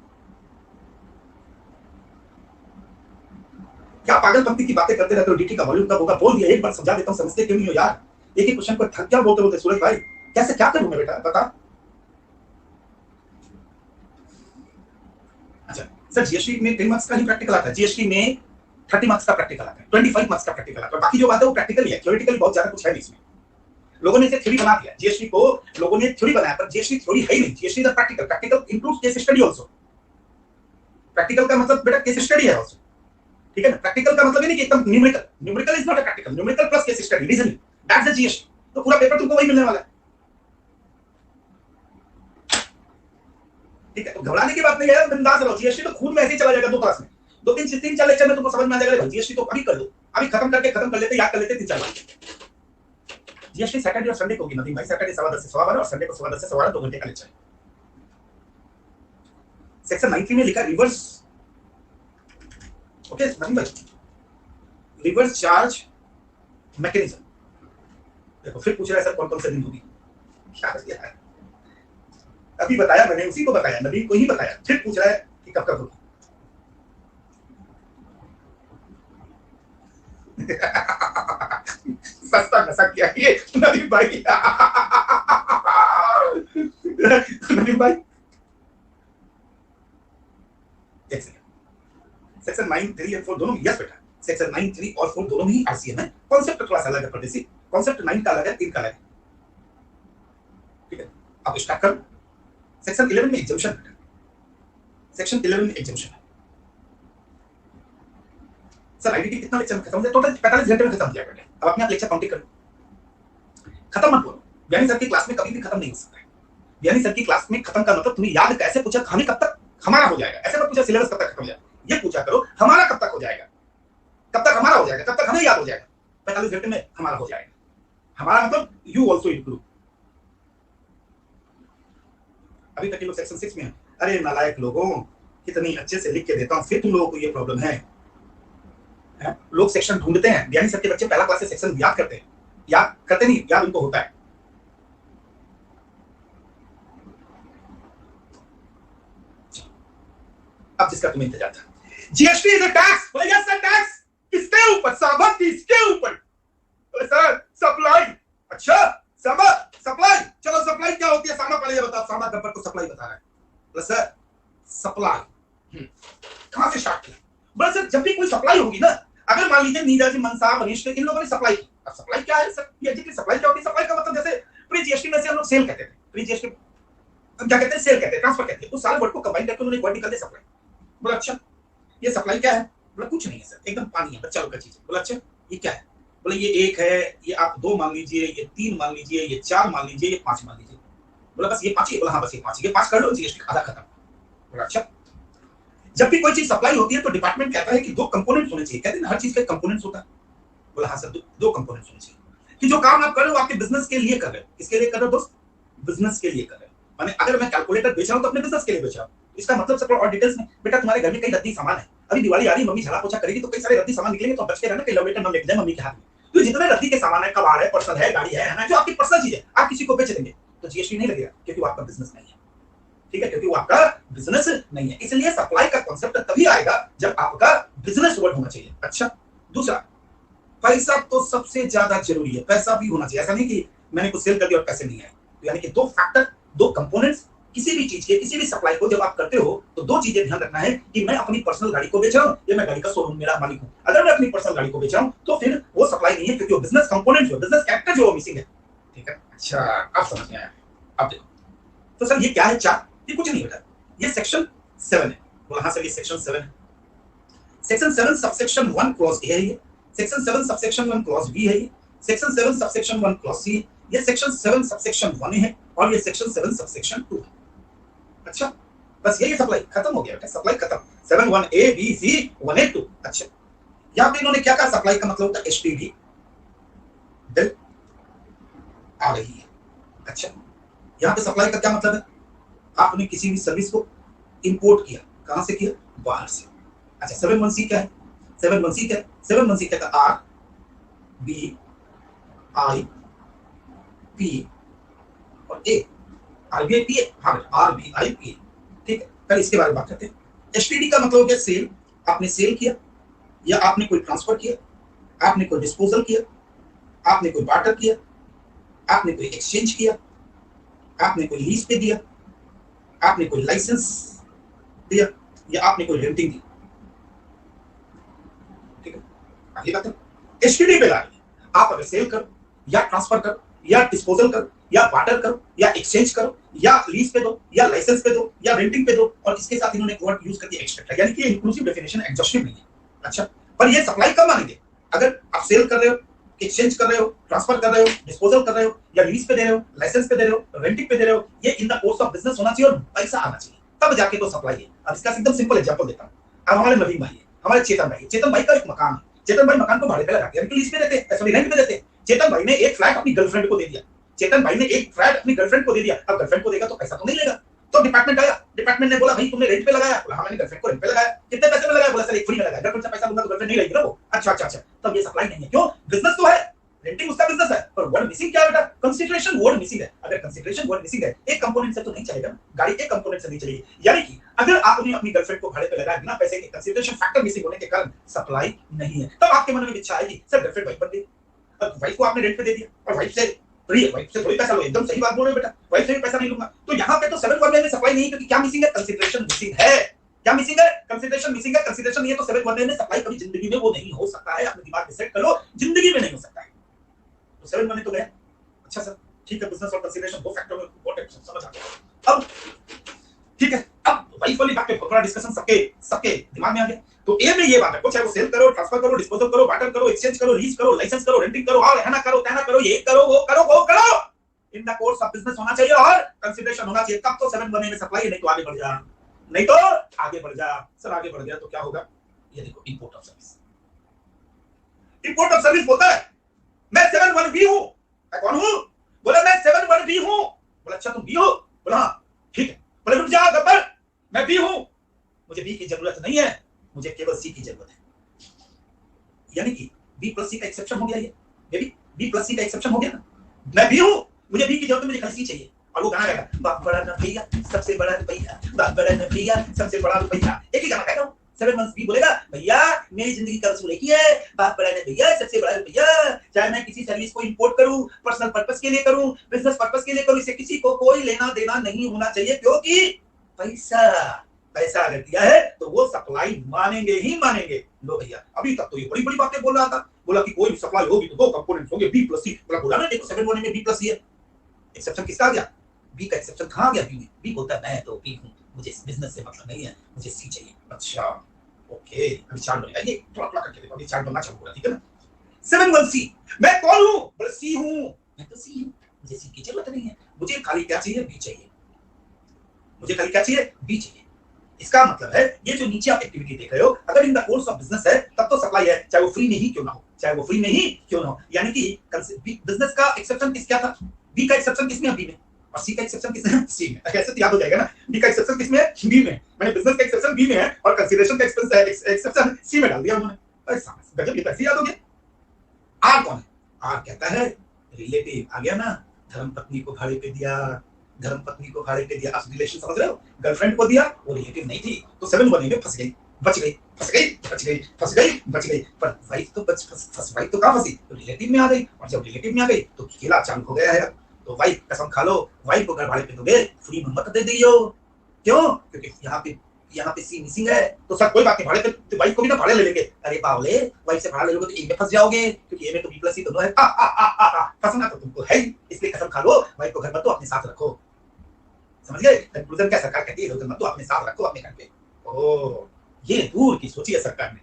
क्या पागलपंती की बातें करते रहते हो, डीटी का वॉल्यूम कब होगा, बोल दिया, एक बार समझा देता हूं, समझते क्यों नहीं हो यार। एक ही क्वेश्चन को थक क्या बोलते बोलते सूरज भाई, कैसे क्या करूं मैं बेटा, बता। अच्छा सर, जीएसटी में 10 मार्क्स का ही प्रैक्टिकल आता है, जीएसटी में 30 मार्क्स का प्रैक्टिकल आता है, 25 मार्क्स का प्रैक्टिकल आता है, बाकी जो बात है वो प्रैक्टिकल ही है, थ्योरेटिकल बहुत ज्यादा कुछ है नहीं इसमें। लोगों ने इसे थ्योरी बना दिया, जीएसटी को लोगों ने थ्योरी बनाया, पर जीएसटी थ्योरी है ही नहीं, GST is practical, practical includes case study also. Practical का मतलब बेटा केस स्टडी है आल्सो, ठीक है ना। प्रैक्टिकल का मतलब ये नहीं कि एकदम numerical, numerical is not a practical, numerical plus case study, reasoning, that's the GST. तो पूरा पेपर तुमको वही मिलने वाला है, ठीक है। तो घबराने की बात नहीं है, बिंदास रहो, जीएसटी तो खून में ऐसे ही चला जाएगा 2 क्लास में, 2 3 लेक्चर में तुमको समझ में आ जाएगा। जीएसटी तो अभी कर लो, अभी खत्म कर लेते, याद कर लेते 3 4 बार। जीएसटी सैटरडे और संडे को होगी नदीम भाई, सैटरडे 10:15 से 12:15 और संडे को 10:15 से 12:15, 2 घंटे का लेक्चर। सेक्शन 93 में लिखा रिवर्स, ओके नदीम भाई, रिवर्स चार्ज मैकेनिज्म। देखो फिर पूछ रहा है सर कौन कौन से दिन होगी, क्या यार, अभी बताया मैंने, उसी को बताया, नबी को ही बताया, फिर पूछ रहा है कि कब कब होगी। सस्ता नशा क्या ये नबी भाई, नबी भाई सेक्शन 9, 3 और 4 दोनों, यस बेटा, सेक्शन 9, 3 और 4 दोनों ही आरसीएम है। कॉन्सेप्ट थोड़ा सा अलग है, परदेसी कॉन्सेप्ट 9 का अलग है, 3 का अलग है, ठीक है। अब स्टार्ट करो। सेक्शन 11 में एग्जेम्पशन है, सेक्शन 11 में एग्जेम्पशन है। सर आईडीटी कितना लेक्चर में खत्म हो गया, टोटल 45 घंटे में खत्म किया बेटा। अब अपने आप लेक्चर काउंटिंग करो, खत्म मत बोलो, ज्ञानी सर की क्लास में कभी भी खत्म नहीं हो सकता है। ज्ञानी सर की क्लास में खत्म का मतलब तुम्हें याद कैसे पूछा, हमें कब तक हमारा हो जाएगा, ऐसे मत पूछा सिलेबस कब तक खत्म हो जाएगा, ये पूछा करो हमारा कब तक हो जाएगा, कब तक हमारा हो जाएगा, कब तक हमें याद हो जाएगा। 45 घंटे में हमारा हो जाएगा, हमारा मतलब यू आल्सो इंक्लूड। अभी तक ये लोग सेक्शन 6 में है, अरे नालायक लोगों, कितनी अच्छे से लिख के देता हूं, फिर तुम लोगों को ये प्रॉब्लम है। लोग सेक्शन ढूंढते हैं, ज्ञानी सर के बच्चे पहला क्लास से सेक्शन याद करते हैं, याद करते नहीं, याद उनको होता है। अब जिसका तुम्हें इंतजार था, जीएसटी इज अ टैक्स, भैया सर टैक्स किसके ऊपर, सामान किसके ऊपर, सर सप्लाई, अच्छा सप्लाई, चलो सप्लाई क्या होती है, सामा पहले ये बताओ, सामा गब्बर को सप्लाई बता रहा है सर, सप्लाई कहां से स्टार्ट किया, बोले सर जब भी कोई सप्लाई होगी ना, अगर मान लीजिए नीरज मनसा मनीष इन लोगों ने सप्लाई की, अब सप्लाई क्या है सर? ये एग्जैक्टली सप्लाई क्या होती है? सप्लाई का मतलब जैसे प्री जीएसटी में से हम लोग सेल कहते थे, प्री जीएसटी हम क्या कहते हैं? सेल कहते हैं, ट्रांसफर कहते हैं। उस सारे वर्ड को कंबाइन करके उन्होंने एक वर्ड निकाल दिया सप्लाई। बोला अच्छा ये सप्लाई क्या है? बोला कुछ नहीं है सर, एकदम पानी है, बच्चा लोग का चीज है। बोला अच्छा ये क्या है? बोले ये एक है, ये आप 2 मान लीजिए, ये 3 मान लीजिए, ये 4 मान लीजिए, ये 5 मान लीजिए। बोला बस ये 5 ही? बोला हाँ बस ये 5 ही, ये 5 कर लो, जीएसटी आधा खत्म। बोला अच्छा जब भी कोई चीज सप्लाई होती है तो डिपार्टमेंट कहता है कि 2 कंपोनेंट्स होने चाहिए। कहते हैं ना हर चीज का कंपोनेंट्स होता है। बोला हाँ सर 2 कंपोनेंट्स होने चाहिए कि जो काम आप कर रहे हो आपके बिजनेस के लिए कर रहे हो। किसके लिए कर रहे हो दोस्त? बिजनेस के लिए कर रहे हो। माने अगर मैं कैलकुलेटर बेच रहा हूं तो अपने बिजनेस के लिए बेच रहा हूं। इसका मतलब सब और डिटेल्स में बेटा तुम्हारे घर में कई रद्दी सामान है, अभी दिवाली आ रही है, मम्मी झाड़ा पोछा करेगी तो कई सारे रद्दी सामान निकलेंगे, तो बचते रहना, कई लव लेटर हम लेके जाए मम्मी के हाथ में। तो जितने रद्दी के सामान है, कबाड़ है, पर्सनल है, गाड़ी है ना, जो आपकी पर्सनल चीज है, आप किसी को बेच देंगे तो जीएसटी नहीं लगेगा, क्योंकि वो आपका बिजनेस नहीं है। ठीक है, क्योंकि वो आपका बिजनेस नहीं है। इसलिए सप्लाई का कॉन्सेप्ट तभी आएगा जब आपका बिजनेस वर्ड होना चाहिए। अच्छा दूसरा, पैसा तो सबसे ज्यादा जरूरी है, पैसा भी होना चाहिए। ऐसा नहीं कि मैंने कुछ सेल कर दिया और पैसे नहीं आए। तो यानी कि 2 फैक्टर, 2 कंपोनेंट्स किसी भी चीज के, किसी भी सप्लाई को जब आप करते हो तो 2 चीजें ध्यान रखना है कि मैं अपनी पर्सनल गाड़ी को बेच रहा हूं या मैं गाड़ी का शोरूम मेरा मालिक हूं। अगर मैं अपनी पर्सनल गाड़ी को बेच रहा हूं तो फिर वो सप्लाई नहीं है, क्योंकि वो बिजनेस कंपोनेंट जो, बिजनेस कैरेक्टर जो मिसिंग है। ठीक है, अच्छा आप समझ में आया? अब देखो तो सर ये क्या है? 4 ये कुछ नहीं बेटा, ये सेक्शन 7 है। बोला हाँ सर ये सेक्शन 7 है। सेक्शन 7 सबसेक्शन 1 क्लॉज ए है ये, सेक्शन 7 सबसेक्शन 1 क्लॉज बी है ये, सेक्शन 7 सबसेक्शन 1 क्लॉज सी है, ये सेक्शन 7 सबसेक्शन 1 है और ये सेक्शन 7 सबसेक्शन 2 है। अच्छा बस यही सप्लाई खत्म हो गया बेटा, सप्लाई खत्म। 7 1 ए बी सी 1 ए 2। अच्छा यहां पे इन्होंने क्या कहा? सप्लाई का मतलब होता है एसटीडी, बिल आ रही है। अच्छा यहां पे सप्लाई का क्या मतलब है? आपने किसी भी सर्विस को इंपोर्ट किया, कहां से किया? बाहर से। अच्छा 7 1 सी क्या है? 7 1 सी क्या है? 7 1 सी क्या है? आर बी आई पी और ए, आरबीआई पी ए। हाँ आरबीआई पी ए। ठीक है, पहले इसके बारे में बात करते हैं। एसटीडी का मतलब हो गया सेल। आपने सेल किया या आपने कोई ट्रांसफर किया, आपने कोई डिस्पोजल किया, आपने कोई बार्टर किया, आपने कोई एक्सचेंज किया, आपने कोई लीज पे दिया, आपने कोई लाइसेंस दिया या आपने कोई रेंटिंग दी। ठीक है, आगे बात है एसटीडी पे ला रही है। आप अगर सेल करो या ट्रांसफर करो या डिस्पोजल करो या बार्टर करो या एक्सचेंज करो या लीज पे दो या लाइसेंस पे दो या रेंटिंग पे दो, और इसके साथ इन्होंने वर्ड यूज कर दिया एक्सट्रैक्ट, यानी कि इंक्लूसिव डेफिनेशन एग्जॉस्टिव नहीं है। अच्छा पर ये सप्लाई कब मानेंगे? अगर आप सेल कर रहे हो, एक्सचेंज कर रहे हो, ट्रांसफर कर रहे हो, डिस्पोजल कर रहे हो या लीज पे दे रहे हो, लाइसेंस पे दे रहे हो, रेंटिंग पे दे रहे हो, ये in the course of business होना चाहिए और पैसा आना चाहिए, तब जाके तो सप्लाई है। अब इसका एकदम सिंपल एग्जांपल देता हूं। अब हमारे नवीन भाई है, हमारे चेतन भाई का एक मकान है। चेतन भाई मकान को भाड़े पे लगा के लीज पे देते हैं, सॉरी रेंट पे देते हैं। चेतन भाई ने एक फ्लैट अपनी गर्लफ्रेंड को दे दिया। चेतन भाई ने एक फ्लैट अपनी गर्लफ्रेंड को दे दिया। अब गर्लफ्रेंड को देगा तो पैसा तो नहीं लेगा, तो डिपार्टमेंट आया, डिपार्टमेंट ने बोला भाई तुमने रेंट पे लगाया। बोला हाँ मैंने गर्लफ्रेंड को रेंट पे लगाया। कितने पैसे में लगाया? बोला सर एक फ्री में लगाया। गर्लफ्रेंड से पैसा लूंगा तो गर्लफ्रेंड नहीं रहेगी ना वो। अच्छा अच्छा अच्छा, तब ये सप्लाई नहीं है। क्यों? बिजनेस तो है, रेंटिंग उसका बिजनेस है, पर वर्ड मिसिंग क्या है बेटा? कंसीडरेशन वर्ड मिसिंग है। अगर कंसीडरेशन वर्ड मिसिंग है, एक कंपोनेंट से तो नहीं चलेगा, गाड़ी एक कंपोनेंट से नहीं चलेगी। यानी कि अगर आपने अपनी गर्लफ्रेंड को भाड़े पे लगाया बिना पैसे के, कंसीडरेशन फैक्टर मिसिंग होने के कारण सप्लाई नहीं है। तब आपके मन में इच्छा आएगी सर गर्लफ्रेंड वाइफ बन गई, अब वाइफ को आपने रेंट पे दे दिया और वाइफ से वाइफ से थोड़ी पैसा लो, एकदम सही बात बोल रहे हो बेटा, वाइफ से भी पैसा नहीं लूंगा। तो यहाँ पे तो 7 1 में सप्लाई नहीं है, क्योंकि क्या मिसिंग है? कंसीडरेशन मिसिंग है। क्या मिसिंग है? कंसीडरेशन मिसिंग है। कंसीडरेशन नहीं है तो 7 1 में सप्लाई कभी जिंदगी में वो नहीं हो सकता है। अपने दिमाग में सेट कर लो, जिंदगी में नहीं हो सकता है। तो 7 1 तो गया। अच्छा सर ठीक है, बिजनेस और कंसीडरेशन 2 फैक्टर में इंपॉर्टेंट समझ आ गया। अब ठीक है, अब वाइफ वाली बात पे थोड़ा डिस्कशन सबके दिमाग में आ गया। तो ए में ये बात है, चाहे वो सेल करो, ट्रांसफर करो, डिस्पोजल करो, बार्टर करो, एक्सचेंज करो, लीज करो, लाइसेंस करो, रेंटिंग करो, और रहना करो, तहना करो, ये करो, वो करो, वो करो, in the course of business होना चाहिए और कंसीडरेशन होना चाहिए। तब तो 7 1 में सप्लाई, नहीं तो आगे बढ़ जा, नहीं तो आगे बढ़ जा। सर आगे बढ़ गया तो क्या होगा? ये देखो import of service. Import of service बोलता है मैं 7 1 बी हूं। मैं कौन हूं? बोला मैं 7 1 बी हूं। बोला अच्छा तुम बी हो? बोला हां ठीक है। बोले रुक जा गब्बर, मैं बी हूं, मुझे बी की जरूरत नहीं है, मुझे केवल सी की जरूरत है। यानी कि बी प्लस सी का एक्सेप्शन हो गया। ये बेबी बी प्लस सी का एक्सेप्शन हो गया ना। मैं बी हूं, मुझे बी की जरूरत, मुझे खाली सी चाहिए। और वो गाना गाएगा बाप बड़ा न भैया सबसे बड़ा रुपया, बाप बड़ा न भैया सबसे बड़ा रुपया। एक ही गाना गाएगा वो। 7 1 बी बोलेगा भैया मेरी जिंदगी का वसूल एक ही है, बाप बड़ा न भैया सबसे बड़ा रुपया। चाहे मैं किसी सर्विस को इंपोर्ट करूं, पर्सनल पर्पस के लिए करूं, बिजनेस पर्पस के लिए करूं, इससे किसी को कोई लेना देना नहीं होना चाहिए, क्योंकि पैसा अगर दिया है तो वो सप्लाई मानेंगे ही मानेंगे। लो भैया अभी तक तो ये बड़ी बड़ी बातें बोल रहा था, बोला कि कोई भी सप्लाई होगी तो दो कंपोनेंट्स होंगे बी प्लस सी, बोला ना देखो 7 में बी प्लस सी है, एक्सेप्शन किसका आ गया, बी का एक्सेप्शन कहां आ गया, बी में, बी बोलता है मैं तो बी हूं, मुझे इस बिजनेस से मतलब नहीं है, मुझे सी चाहिए। अच्छा ओके, अभी चार्ट बनेगा, ये थोड़ा थोड़ा करके देखो, अभी चार्ट बनना चालू हो रहा है, ठीक है ना। 7 सी, मैं कौन हूं, बोले सी हूं, मैं तो सी हूं, मुझे सी की जरूरत नहीं है, मुझे खाली क्या चाहिए, बी चाहिए, मुझे खाली क्या चाहिए, बी चाहिए। इसका मतलब है ये जो नीचे आप एक्टिविटी देख रहे हो, अगर in the course of business है तब तो सप्लाई है, चाहे वो फ्री में ही क्यों ना हो, चाहे वो फ्री में ही क्यों ना हो, यानी कि बिजनेस का एक्सेप्शन किस क्या था, बी का एक्सेप्शन किसमें है, बी में, और सी का एक्सेप्शन किसमें है, सी में। ऐसे तो याद हो जाएगा ना, बी का एक्सेप्शन किसमें है, बी में, मैंने बिजनेस का एक्सेप्शन बी में है और कंसीडरेशन का एक्सेप्शन सी में डाल दिया उन्होंने, अरे समझ गजब, ये कैसे याद हो गया। आर कौन है, आर कहता है रिलेटिव, आ गया ना, धर्म पत्नी को भाड़े पे दिया, धर्म पत्नी को भाड़े पे दिया, आप रिलेशन समझ रहे हो, गर्लफ्रेंड को दिया, वो रिलेटिव नहीं थी, तो 7 बनेंगे, फंस गई, बच गई, फंस गई, बच गई, फंस गई, बच गई, पर वाइफ तो वाइफ तो कहां फंसी, तो रिलेटिव में आ गई, और जब रिलेटिव में आ गई तो खेला चालू हो गया है। तो वाइफ कसम खा लो, वाइफ को घर भाड़े पे दोगे, फ्री में मत दे दियो, क्यों, क्योंकि यहाँ पे सी मिसिंग है, तो सर कोई बात नहीं, भाड़े पे तो वाइफ को भी ना भाड़े ले लेंगे, अरे बावले, वाइफ से भाड़ा ले लोगे तो ए में फंस जाओगे, क्योंकि ए में तो बी प्लस सी दोनों है, फंसना तो तुमको है ही, इसलिए कसम खा लो, वाइफ को घर मत दो, अपने साथ रखो, समझ गए, कंक्लूजन क्या सरकार कहती है, इधर मत दो, अपने साथ रखो अपने घर पे। ओ ये दूर की सोची है सरकार ने,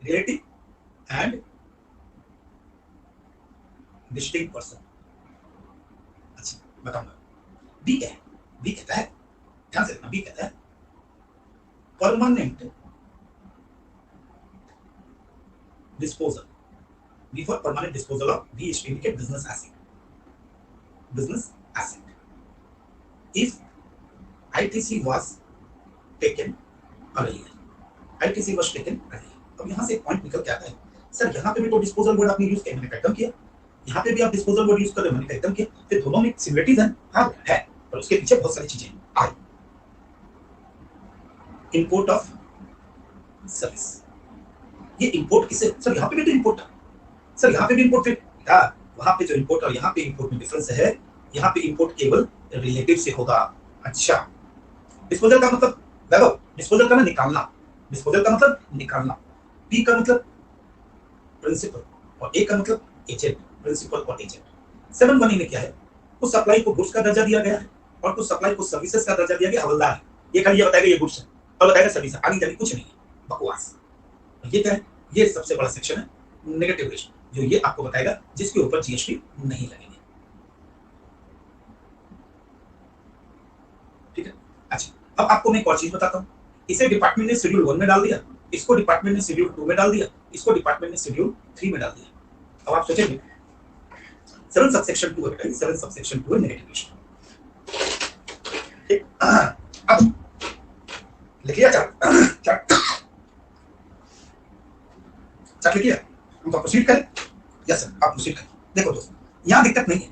रिलेटिव एंड डिस्टिंक्ट पर्सन। अच्छा बताऊंगा, बी क्या है, बी कहता है, ध्यान से देखना, बी कहता है permanent disposal, B for permanent disposal of, B is indicate business asset, business asset if ITC was taken earlier, ITC was taken earlier। अब यहाँ से एक पॉइंट निकल के आता है, सर यहाँ पे भी तो डिस्पोजल वर्ड आपने यूज किया, मैंने खत्म किया, यहाँ पे भी आप डिस्पोजल वर्ड यूज कर रहे हो, मैंने खत्म किया, फिर दोनों में सिमिलरिटीज हैं, हाँ है, पर उसके पीछे बहुत सारी चीजें आई, इंपोर्ट ऑफ सर्विस, ये इंपोर्ट किसे, सर यहाँ पे भी तो इंपोर्ट था, सर यहाँ पे भी इंपोर्ट, फिर वहां पे जो इंपोर्ट और यहाँ पे इंपोर्ट में डिफरेंस है, यहाँ पे इंपोर्ट केवल रिलेटिव से होगा। अच्छा डिस्पोजल का मतलब वैभव, डिस्पोजल का ना निकालना, डिस्पोजल का मतलब निकालना, पी का मतलब प्रिंसिपल और ए का मतलब एजेंट, प्रिंसिपल और एजेंट। 7 बनी में क्या है, कुछ सप्लाई को गुड्स का दर्जा दिया गया है और कुछ सप्लाई को सर्विसेज का दर्जा दिया गया, हवलदार ये खाली ये बताएगा ये गुड्स है और बताएगा सर्विस है, आगे जाके कुछ नहीं है, बकवास। ये क्या है, ये सबसे बड़ा सेक्शन है नेगेटिव रेशो, जो ये आपको बताएगा जिसके ऊपर जीएसटी नहीं लगेगी, ठीक है। अच्छा अब आपको मैं एक और चीज बताता हूँ, इसे डिपार्टमेंट ने शेड्यूल 1 में डाल दिया, इसको डिपार्टमेंट ने शेड्यूल 2 में डाल दिया, इसको डिपार्टमेंट ने शेड्यूल 3 में डाल दिया। अब आप सोचेंगे 7 सबसेक्शन 2 है, 7 सबसेक्शन 2 है नेगेटिव रेशो, ठीक। अब लिख लिया चार्ट लिख लिया, हम तो प्रोसीड करें, यस सर आप प्रोसीड करें। देखो दोस्तों यहाँ दिक्कत नहीं है,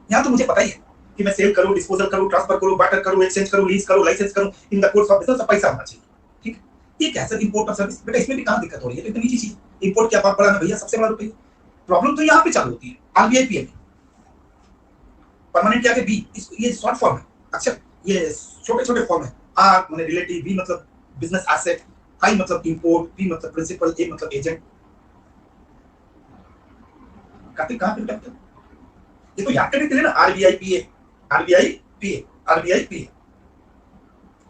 यहाँ तो मुझे पता ही है कि मैं सेल करूं, डिस्पोजल करूं, ट्रांसफर करूं, बार्टर करूं, एक्सचेंज करूं, लीज करूं, लाइसेंस करूं, in the course of business पैसा होना चाहिए, ठीक है। ये क्या सर इंपोर्ट ऑफ सर्विस, बेटा इसमें भी कहां दिक्कत हो रही है, इतनी ईजी चीज, इंपोर्ट क्या बात बड़ा ना भैया, सबसे बड़ा रुपये, प्रॉब्लम तो यहाँ पे चालू होती है, आरबीआई पीए में परमानेंट क्या है, बी, ये शॉर्ट फॉर्म है, अच्छा ये छोटे छोटे फॉर्म है, आर माने रिलेटिव, बी मतलब बिजनेस एसेट, आई मतलब इंपोर्ट, पी मतलब प्रिंसिपल, ए मतलब एजेंट, काफी कहां पे लगता है, ये तो याद करने के लिए ना, आरबीआई पीए, आरबीआई पीए, आरबीआई पीए।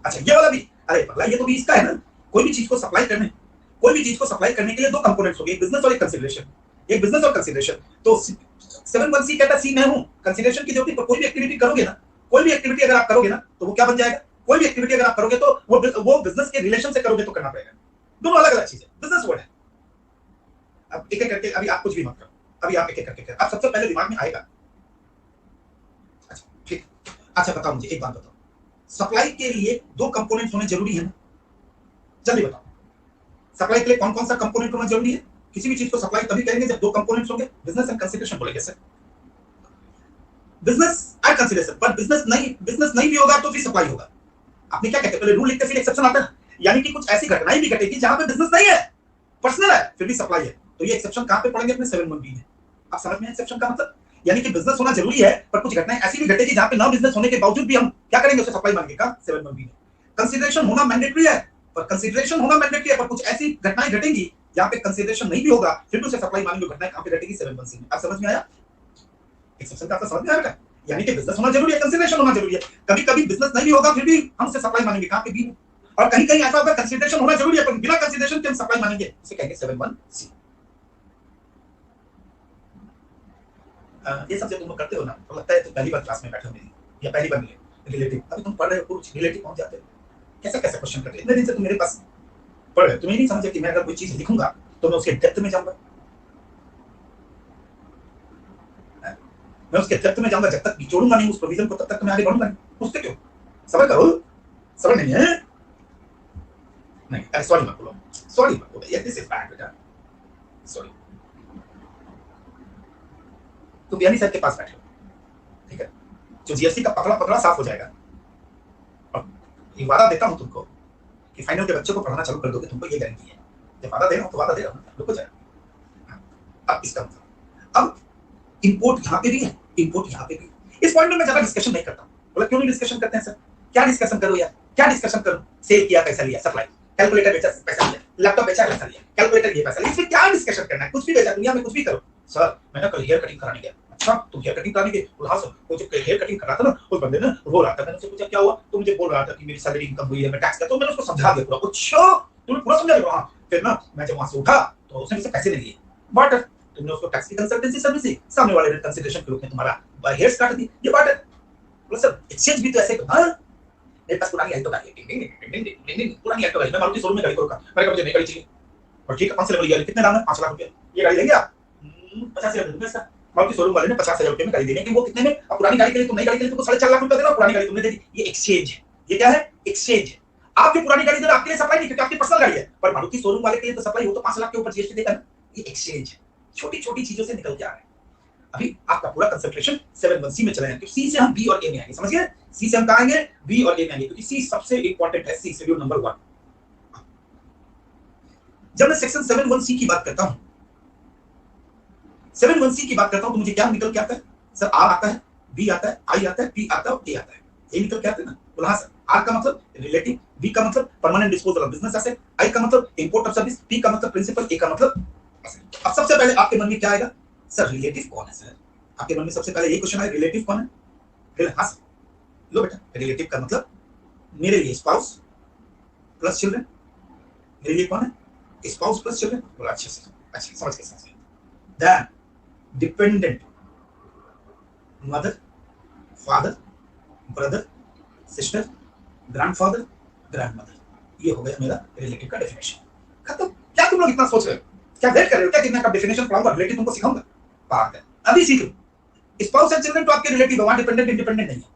अच्छा ये वाला भी, अरे पगला ये तो भी इसका है ना, कोई भी चीज को सप्लाई करने, कोई भी चीज को सप्लाई करने के लिए दो कंपोनेंट्स होंगे, एक बिजनेस और एक कंसीडरेशन, एक बिजनेस और कंसीडरेशन। तो 7(1)(c) कहता है सी मैं हूं, कंसीडरेशन की जरूरत, कोई भी एक्टिविटी करोगे ना, कोई भी एक्टिविटी अगर आप करोगे ना तो वो क्या बन जाएगा, कोई भी एक्टिविटी अगर आप करोगे तो वो बिजनेस के रिलेशन से करोगे तो करना पड़ेगा, दोनों अलग अलग चीजें, बिजनेस वर्ड है। अब एक एक करके, अभी आप कुछ भी मत करो, अभी आप एक एक करके आप सबसे पहले दिमाग में आएगा, अच्छा ठीक। अच्छा बताओ मुझे एक बात बताओ, सप्लाई के लिए दो कंपोनेंट्स होने जरूरी है ना, जल्दी बताओ, सप्लाई के लिए कौन कौन सा कंपोनेंट होना जरूरी है, किसी भी चीज को सप्लाई तभी करेंगे जब दो कंपोनेंट्स होंगे, बिजनेस एंड कंसीडरेशन बोलेंगे सर, बिजनेस एंड कंसीडरेशन, पर बिजनेस नहीं भी होगा तो फिर सप्लाई होगा। आपने क्या कहते हैं, पहले रूल लिखते फिर एक्सेप्शन आता है, यानी कि कुछ ऐसी घटनाएं भी घटेगी जहां पे बिजनेस नहीं है, पर्सनल है, फिर भी सप्लाई है, तो ये एक्सेप्शन कहां पे पड़ेंगे, अपने 7(1)(b) में। आप समझ में एक्सेप्शन का मतलब, यानी कि बिजनेस होना जरूरी है पर कुछ घटनाएं ऐसी भी घटेगी जहां पे ना बिजनेस होने के बावजूद भी हम क्या करेंगे, उसे सप्लाई मानेंगे, का 7(1)(b) में। कंसीडरेशन होना मैंडेटरी है, पर कंसीडरेशन होना मैंडेटरी है, पर कुछ ऐसी घटनाएं घटेंगी यहाँ पे कंसिडरेशन नहीं भी होगा फिर भी उसे सप्लाई मानेंगे, घटना कहां पे घटेगी 7(1)(c में। अब समझ में आया एक्सेप्शन का, आपका समझ में आया? यानी कि बिजनेस होना जरूरी है, कंसिडरेशन होना जरूरी है। कभी कभी बिजनेस नहीं भी होगा फिर भी हम उसे सप्लाई मानेंगे, कहां पे बी में। और कहीं कहीं ऐसा होगा कंसिडरेशन होना जरूरी है पर बिना कंसिडरेशन के हम सप्लाई मानेंगे, उसे कहेंगे 7(1)(c। ये सब जब तुम करते हो ना तो लगता है तो पहली बार क्लास में बैठे हो मेरी, या पहली बार मिले रिलेटिव, अभी तुम पढ़ रहे हो कुछ रिलेटिव पहुंच जाते हो, कैसे कैसे क्वेश्चन करते हो। इतने दिन से तुम मेरे पास पढ़ रहे हो, तुम्हें नहीं समझे कि मैं अगर कोई चीज लिखूंगा तो मैं उसके डेप्थ में जाऊंगा, मैं उसके डेप्थ में जाऊंगा, जब तक जोड़ूंगा नहीं उस प्रोविजन को तब तक मैं आगे बढ़ूंगा नहीं। पूछते क्यों? सबर करो, सबर नहीं है, नहीं अरे सॉरी मत बोलो, सॉरी मत बोलो, दिस इज बैड बेटा, सॉरी। तुम बियानी साहब के पास बैठे हो, ठीक है, जो जीएसटी का पकड़ा पकड़ा साफ हो जाएगा, और ये वादा देता हूं तुमको कि फाइनल के बच्चों को पढ़ाना चालू कर दोगे, तुमको ये गारंटी है। जब वादा दे रहा हूं तो वादा दे रहा हूं, रुको जरा। अब इसका मतलब अब इंपोर्ट यहाँ पे भी है, इंपोर्ट यहाँ पे भी। इस पॉइंट में मैं ज्यादा डिस्कशन नहीं करता हूं। बोला क्यों नहीं डिस्कशन करते हैं सर? क्या डिस्कशन करो यार, क्या डिस्कशन करो? सेल किया पैसा लिया, सप्लाई, कैलकुलेटर बेचा पैसा लिया, लैपटॉप बेचा पैसा लिया, कैलकुलेटर ये पैसा लिया, इसमें क्या डिस्कशन करना है? कुछ भी बेचा, दुनिया में कुछ भी करो। सर मैंने कल हेयर कटिंग कराने गया। अच्छा तुम हेयर कटिंग कराने गए? बोला सर वो जब हेयर कटिंग कर रहा था ना उस बंदे ने रो रहा था, मैंने उससे पूछा क्या हुआ? तो मुझे बोल रहा था कि मेरी सैलरी इनकम हुई है, मैं टैक्स करता हूं। मैंने उसको समझा दिया पूरा। अच्छा तुमने पूरा समझा दिया? हां। फिर ना मैं जब वहां से उठा तो उसने मुझसे पैसे नहीं लिए, बट तुमने उसको टैक्स की कंसल्टेंसी सर्विस दी, सामने वाले ने कंसिडरेशन के रूप में तुम्हारा हेयर्स काट दी, ये बात है। बोला सर एक्सचेंज भी तो ऐसे करना है। मेरे पास पुरानी अल्टो गाड़ी है, टिंग टिंग टिंग टिंग टिंग, पुरानी अल्टो गाड़ी, मैं मारुति शोरूम में गाड़ी को रुका, मैंने कहा मुझे नई गाड़ी चाहिए। और ठीक है 5 लेवल गाड़ी, कितने दाम है? 5 लाख रुपए। ये गाड़ी लेंगे आप? 50,000 दे दूंगा इसका। मारुति शोरूम वाले ने 50,000 रुपए में गाड़ी देने की, वो कितने में? अब पुरानी गाड़ी के लिए तुम नई गाड़ी के लिए तुमको 4.5 लाख रुपए देना, पुरानी गाड़ी तुमने दे दी, ये एक्सचेंज है। ये क्या है? एक्सचेंज है। आप जो पुरानी गाड़ी दे रहे हो आपके लिए सप्लाई नहीं, क्योंकि आपकी पर्सनल गाड़ी है, पर मारुति शोरूम वाले के लिए तो सप्लाई हो, तो 5 लाख के ऊपर जीएसटी देगा ना, ये एक्सचेंज है। छोटी छोटी चीजों से निकल के आ रहे हैं। अभी आपका पूरा कंसंट्रेशन 7(1)(c में चला है, क्योंकि सी से हम बी और ए में आएंगे, समझ गए? सी से हम कहां आएंगे? बी और ए में आएंगे, क्योंकि सी सबसे इंपॉर्टेंट है, सी शेड्यूल नंबर 1। जब मैं सेक्शन 7(1)(c की बात करता हूं, 7(1)(c की बात करता हूं तो मुझे क्या निकल के आता है? सर आर आता है, बी आता है, आई आता है, पी आता है और ए आता है, ये निकल के आते हैं ना। बोला हां सर। आर का मतलब रिलेटिव, बी का मतलब permanent disposal of business asset, I का मतलब इंपोर्ट ऑफ सर्विस, पी का मतलब प्रिंसिपल, ए का मतलब असेट। अब सबसे पहले आपके मन में क्या आएगा? सर रिलेटिव कौन है सर? आपके मन में सबसे पहले ये क्वेश्चन आए, रिलेटिव कौन है? फिर हाँ सर। लो बेटा, रिलेटिव का मतलब मेरे लिए स्पाउस प्लस चिल्ड्रन। मेरे लिए कौन है? Spouse plus children. बोला अच्छे से, अच्छा समझ गए। Then dependent mother, father, brother, sister, grandfather, grandmother, ये हो गया मेरा रिलेटिव का डेफिनेशन। खत्म। क्या तुम लोग इतना सोच रहे हो? क्या वेट कर रहे हो क्या कि मैं डेफिनेशन पढ़ाऊंगा, रिलेटिव तुमको सिखाऊंगा? बात है अभी सीख लो। स्पाउस एंड चिल्ड्रन तो आपके रिलेटिव है, वहां डिपेंडेंट इंडिपेंडेंट नहीं है,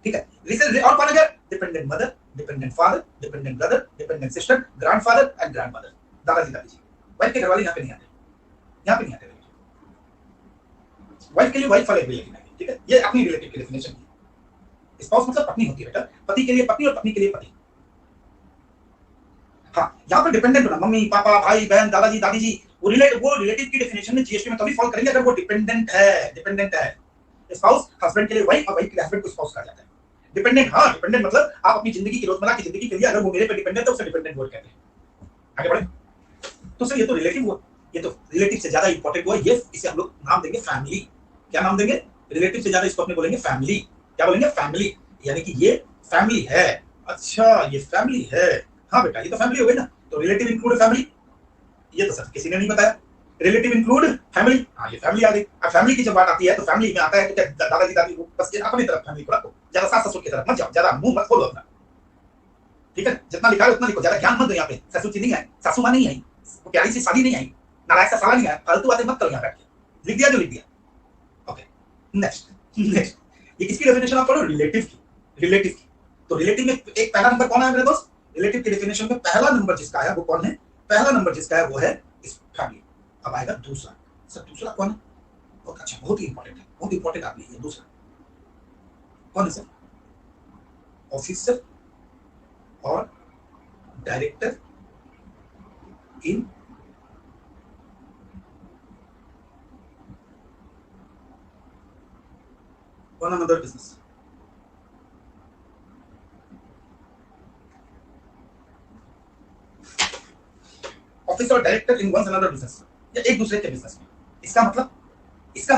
ठीक है? रिसेंट और कौन है? Dependent mother, dependent father, dependent brother, dependent sister, grandfather and grandmother, दादाजी दादी जी। वाइफ के घर वाले यहाँ पे नहीं आते, यहाँ पे नहीं आते। वाइफ के लिए वाइफ वाले रिलेटिव है, ठीक है? ये अपनी रिलेटिव की डेफिनेशन है। स्पाउस मतलब पत्नी होती है बेटा, पति के लिए पत्नी और पत्नी के लिए पति। हाँ यहाँ पर डिपेंडेंट होना, मम्मी पापा भाई बहन दादाजी दादी जी, वो रिलेटिव की डेफिनेशन में जीएसटी में तभी फॉल करेंगे अगर वो डिपेंडेंट है, डिपेंडेंट है। स्पाउस हस्बैंड के लिए वाइफ और वाइफ के लिए हस्बैंड को स्पाउस कहा जाता है। डिपेंडेंट, हाँ डिपेंडेंट मतलब आप अपनी जिंदगी की रोजमर्रा की जिंदगी के लिए अगर वो मेरे पे डिपेंडेंट है उसे डिपेंडेंट वर्ड कहते हैं। आगे बढ़े तो सर ये तो रिलेटिव हुआ, ये तो रिलेटिव से ज्यादा इंपॉर्टेंट हुआ, ये इसे हम लोग नाम देंगे फैमिली। क्या नाम देंगे? रिलेटिव से ज्यादा इसको अपने बोलेंगे फैमिली। क्या बोलेंगे? फैमिली, यानी कि ये फैमिली है। अच्छा ये फैमिली है, हाँ बेटा ये तो फैमिली हो गई ना, तो रिलेटिव इंक्लूड फैमिली, ये तो सर किसी ने नहीं बताया। रिलेटिव इंक्लूड फैमिली, हाँ ये फैमिली आ गई। अब फैमिली की जब बात आती है तो फैमिली में आता है तो दादाजी दादी को बस अपनी तरफ फैमिली को रखो, ज्यादा सास ससुर की तरफ मत जाओ, ज्यादा मुंह मत खोलो अपना, ठीक है? जितना लिखा है उतना लिखो, ज्यादा ज्ञान मत दो। यहाँ पे ससुर जी नहीं आए, सासू मां नहीं आई, प्यारी सी शादी नहीं आई, नालायक सा साला नहीं आया, फालतू बातें मत करो यहाँ बैठ के। लिख दिया जो लिख दिया। ओके नेक्स्ट ये किसकी डेफिनेशन आप पढ़ो? रिलेटिव की, रिलेटिव की। तो रिलेटिव में एक पहला नंबर कौन है मेरे दोस्त? रिलेटिव की डेफिनेशन में पहला नंबर जिसका है वो कौन है? पहला नंबर जिसका है वो है इस फैमिली। अब आएगा दूसरा। सर दूसरा कौन है? बहुत अच्छा, बहुत ही इंपॉर्टेंट है, बहुत इंपॉर्टेंट आदमी है दूसरा। कौन है सर? ऑफिसर और director in one another business. Officer director in one another business, या एक दूसरे के बिजनेस में। इसका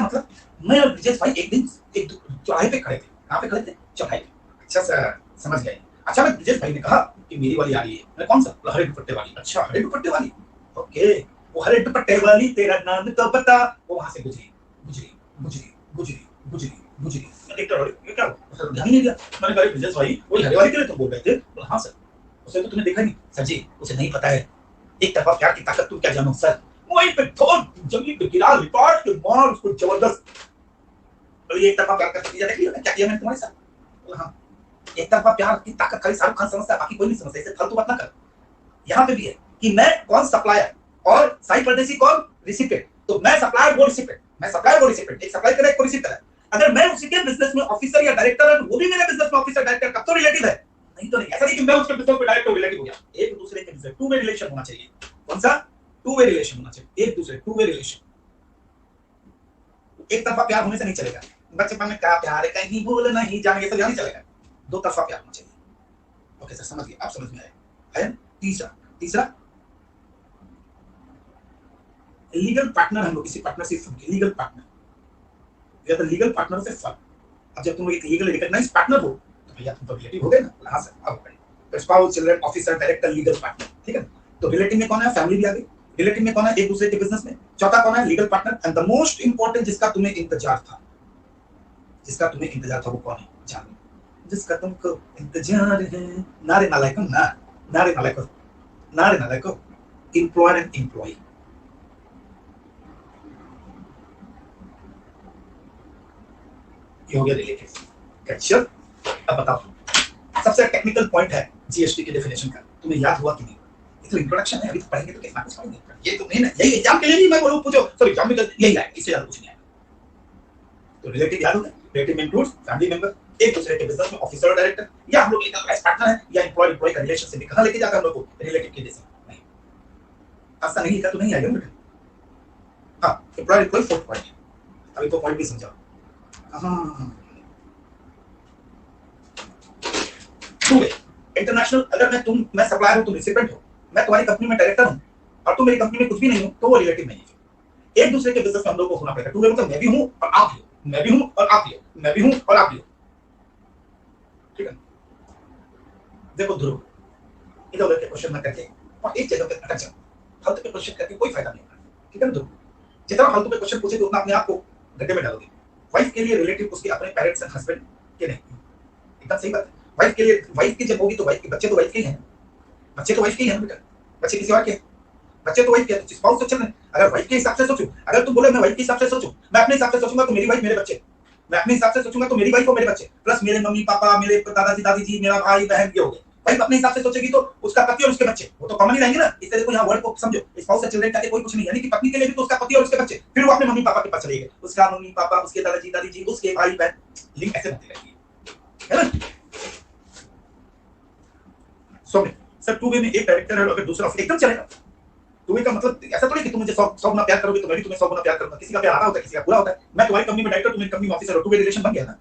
मतलब मैं और ब्रिजेश भाई एक दिन एक चौराहे पे खड़े थे। कहाँ पे खड़े थे? चौराहे पे। अच्छा सर, समझ गए। अच्छा, मैं ब्रिजेश भाई ने कहा कि मेरी वाली आ रही है। मैं कौन सा? हरे दुपट्टे वाली। अच्छा, हरे दुपट्टे वाली, ओके। वो हरे दुपट्टे वाली तेरा नाम तो बता। वो वहां से गुजरी गुजरी गुजरी गुजरी गुजरी गुजरी। मैं देखता रहा, ये क्या हुआ? सर ध्यान नहीं दिया। मैंने कहा ब्रिजेश भाई, वही हरे वाली के लिए तुम बोल रहे थे? बोला हाँ सर। उसे तो तुमने देखा नहीं। सर जी, उसे नहीं पता है एक तरफा प्यार की ताकत तुम क्या जानो सर। वहीं पे थोड़ जमीन पे गिरा, लिपाट के मार उसको जबरदस्त। तो ये एक तरफा प्यार का नतीजा देख लिया क्या किया मैंने तुम्हारे साथ? बोला हाँ। एक तरफा प्यार की ताकत खाली शाहरुख खान समझता है, बाकी कोई नहीं समझता। इसे फालतू बात ना कर। यहाँ पे भी है कि मैं कौन सप्लायर और साई परदेसी कौन रिसिपेंट। तो मैं सप्लायर, वो रिसिपेंट। मैं सप्लायर, वो रिसिपेंट। एक सप्लाई करे, एक को रिसीव करे। अगर मैं उसी के बिजनेस में ऑफिसर या डायरेक्टर है, वो भी मेरे बिजनेस में ऑफिसर डायरेक्टर, कब तो रिलेटिव है। नहीं तो नहीं, ऐसा नहीं कि मैं उसके बिजनेस में डायरेक्टर रिलेटिव हो गया। एक दूसरे के बिजनेस टू वे रिलेशन होना चाहिए। कौन सा? टू वे रिलेशन होना चाहिए। एक दूसरे टू वे रिलेशन। एक तरफा प्यार होने से नहीं चलेगा। बचपन में क्या प्यार है, कहीं भूल नहीं जाएंगे, तो नहीं चलेगा। दो तरफा प्यार होना चाहिए। ओके सर, समझ गए आप, समझ में आया। तीसरा लीगल पार्टनर। हम लोग किसी पार्टनरशिप, लीगल पार्टनर या तो लीगल पार्टनर से फर्क। अब जब तुम एक लीगल रिकॉग्नाइज पार्टनर हो तो भैया तुम तो रिलेटिव हो गए ना। हाँ सर, अब तो spouse, children, officer, director, legal partner, ठीक है। तो रिलेटिव में कौन है? फैमिली भी आ गई। रिलेटिव में कौन है? एक दूसरे के बिजनेस में। चौथा कौन है? Legal partner. And the most important, जिसका तुम्हें इंतजार था, वो कौन है? जान लो। जिसका तुमको इंतजार है। नारे नालायको, नारे नालायको, एम्प्लॉयर एंड एम्प्लॉई। हो गया रिलेटिव। कैचर। अब बताओ, सबसे टेक्निकल पॉइंट है जीएसटी के डेफिनेशन का। तुम्हें याद हुआ कि नहीं? ये तो इंट्रोडक्शन है, अभी तो पढ़ेंगे तो कितना कुछ पढ़ेंगे। ये तो नहीं ना, यही एग्जाम के लिए नहीं मैं बोलूं, पूछो सर एग्जाम में यही आएगा, इससे ज्यादा कुछ नहीं आएगा। तो रिलेटिव याद होगा। रिलेटिव में इंक्लूड्स फैमिली मेंबर, एक दूसरे के बिजनेस में ऑफिसर और डायरेक्टर, या हम लोग लीगल पार्टनर है, या एम्प्लॉय का रिलेशनशिप भी कहां लेके जाता है हम लोग को? रिलेटिव के जैसे। नहीं, ऐसा नहीं लिखा तो नहीं आएगा बेटा। हां, एम्प्लॉय फोर्थ पॉइंट। अभी तो पॉइंट भी समझाओ। इंटरनेशनल, अगर मैं सप्लायर हूं, तुम रिसिपेंट हो, मैं तुम्हारी कंपनी में डायरेक्टर हूं और तुम मेरी कंपनी में कुछ भी नहीं हो, तो वो रिलेटिव नहीं है। एक दूसरे के बिजनेस में हम लोग को होना पड़ेगा। टू वे मतलब मैं भी हूं और आप भी हो, मैं भी हूं और आप भी हो, मैं भी हूं और आप भी हो, ठीक है। देखो ध्रुव, इधर उधर के क्वेश्चन मत करके और एक जगह पे अटक जाओ। फालतू के क्वेश्चन करके कोई फायदा नहीं होगा, ठीक है ना ध्रुव? जितना फालतू के क्वेश्चन पूछे तो उतना अपने आप को गड्ढे में डालोगे। वाइफ के लिए रिलेटिव उसके अपने पेरेंट्स एंड हस्बैंड के नहीं। एकदम सही बात है। वाइफ के लिए, वाइफ की जब होगी तो वाइफ के बच्चे तो वाइफ के ही हैं। बच्चे तो वाइफ के ही हैं बेटा। बच्चे किसी और के? बच्चे तो वाइफ के, तो स्पाउस तो चल रहे हैं। अगर वाइफ के हिसाब से सोचूं, अगर तुम बोले मैं वाइफ के हिसाब से सोचूं, मैं अपने हिसाब से सोचूंगा तो मेरी वाइफ मेरे बच्चे, मैं अपने हिसाब से सोचूंगा तो मेरी वाइफ और मेरे बच्चे, प्लस मेरे मम्मी पापा, मेरे दादाजी दादी जी, मेरा भाई बहन, ये हो गए। वाइफ अपने हिसाब से सोचेगी तो उसका पति और उसके बच्चे, वो तो कॉमन ही रहेंगे ना। इससे देखो यहाँ वर्ड को समझो, स्पाउस से चिल्ड्रन का कोई कुछ नहीं, यानी कि पत्नी के लिए भी तो उसका पति और उसके बच्चे, फिर वो अपने मम्मी पापा के पास चले गए, उसका मम्मी पापा, उसके दादाजी दादी जी, उसके भाई बहन, लिंक ऐसे बनती रहेगी, है ना। सर टू वे में एक डायरेक्टर है, अगर दूसरा एकदम चलेगा। टू वे का मतलब ऐसा थोड़ी कि तुम मुझे 100 गुना प्यार करोगे तो मैं भी तुम्हें 100 गुना प्यार करूंगा। किसी का प्यार आधा होता है, किसी का बुरा होता है। मैं तुम्हारी कंपनी में डायरेक्टर, तुम मेरी कंपनी में ऑफिसर हो, टू वे रिलेशन बन गया ना।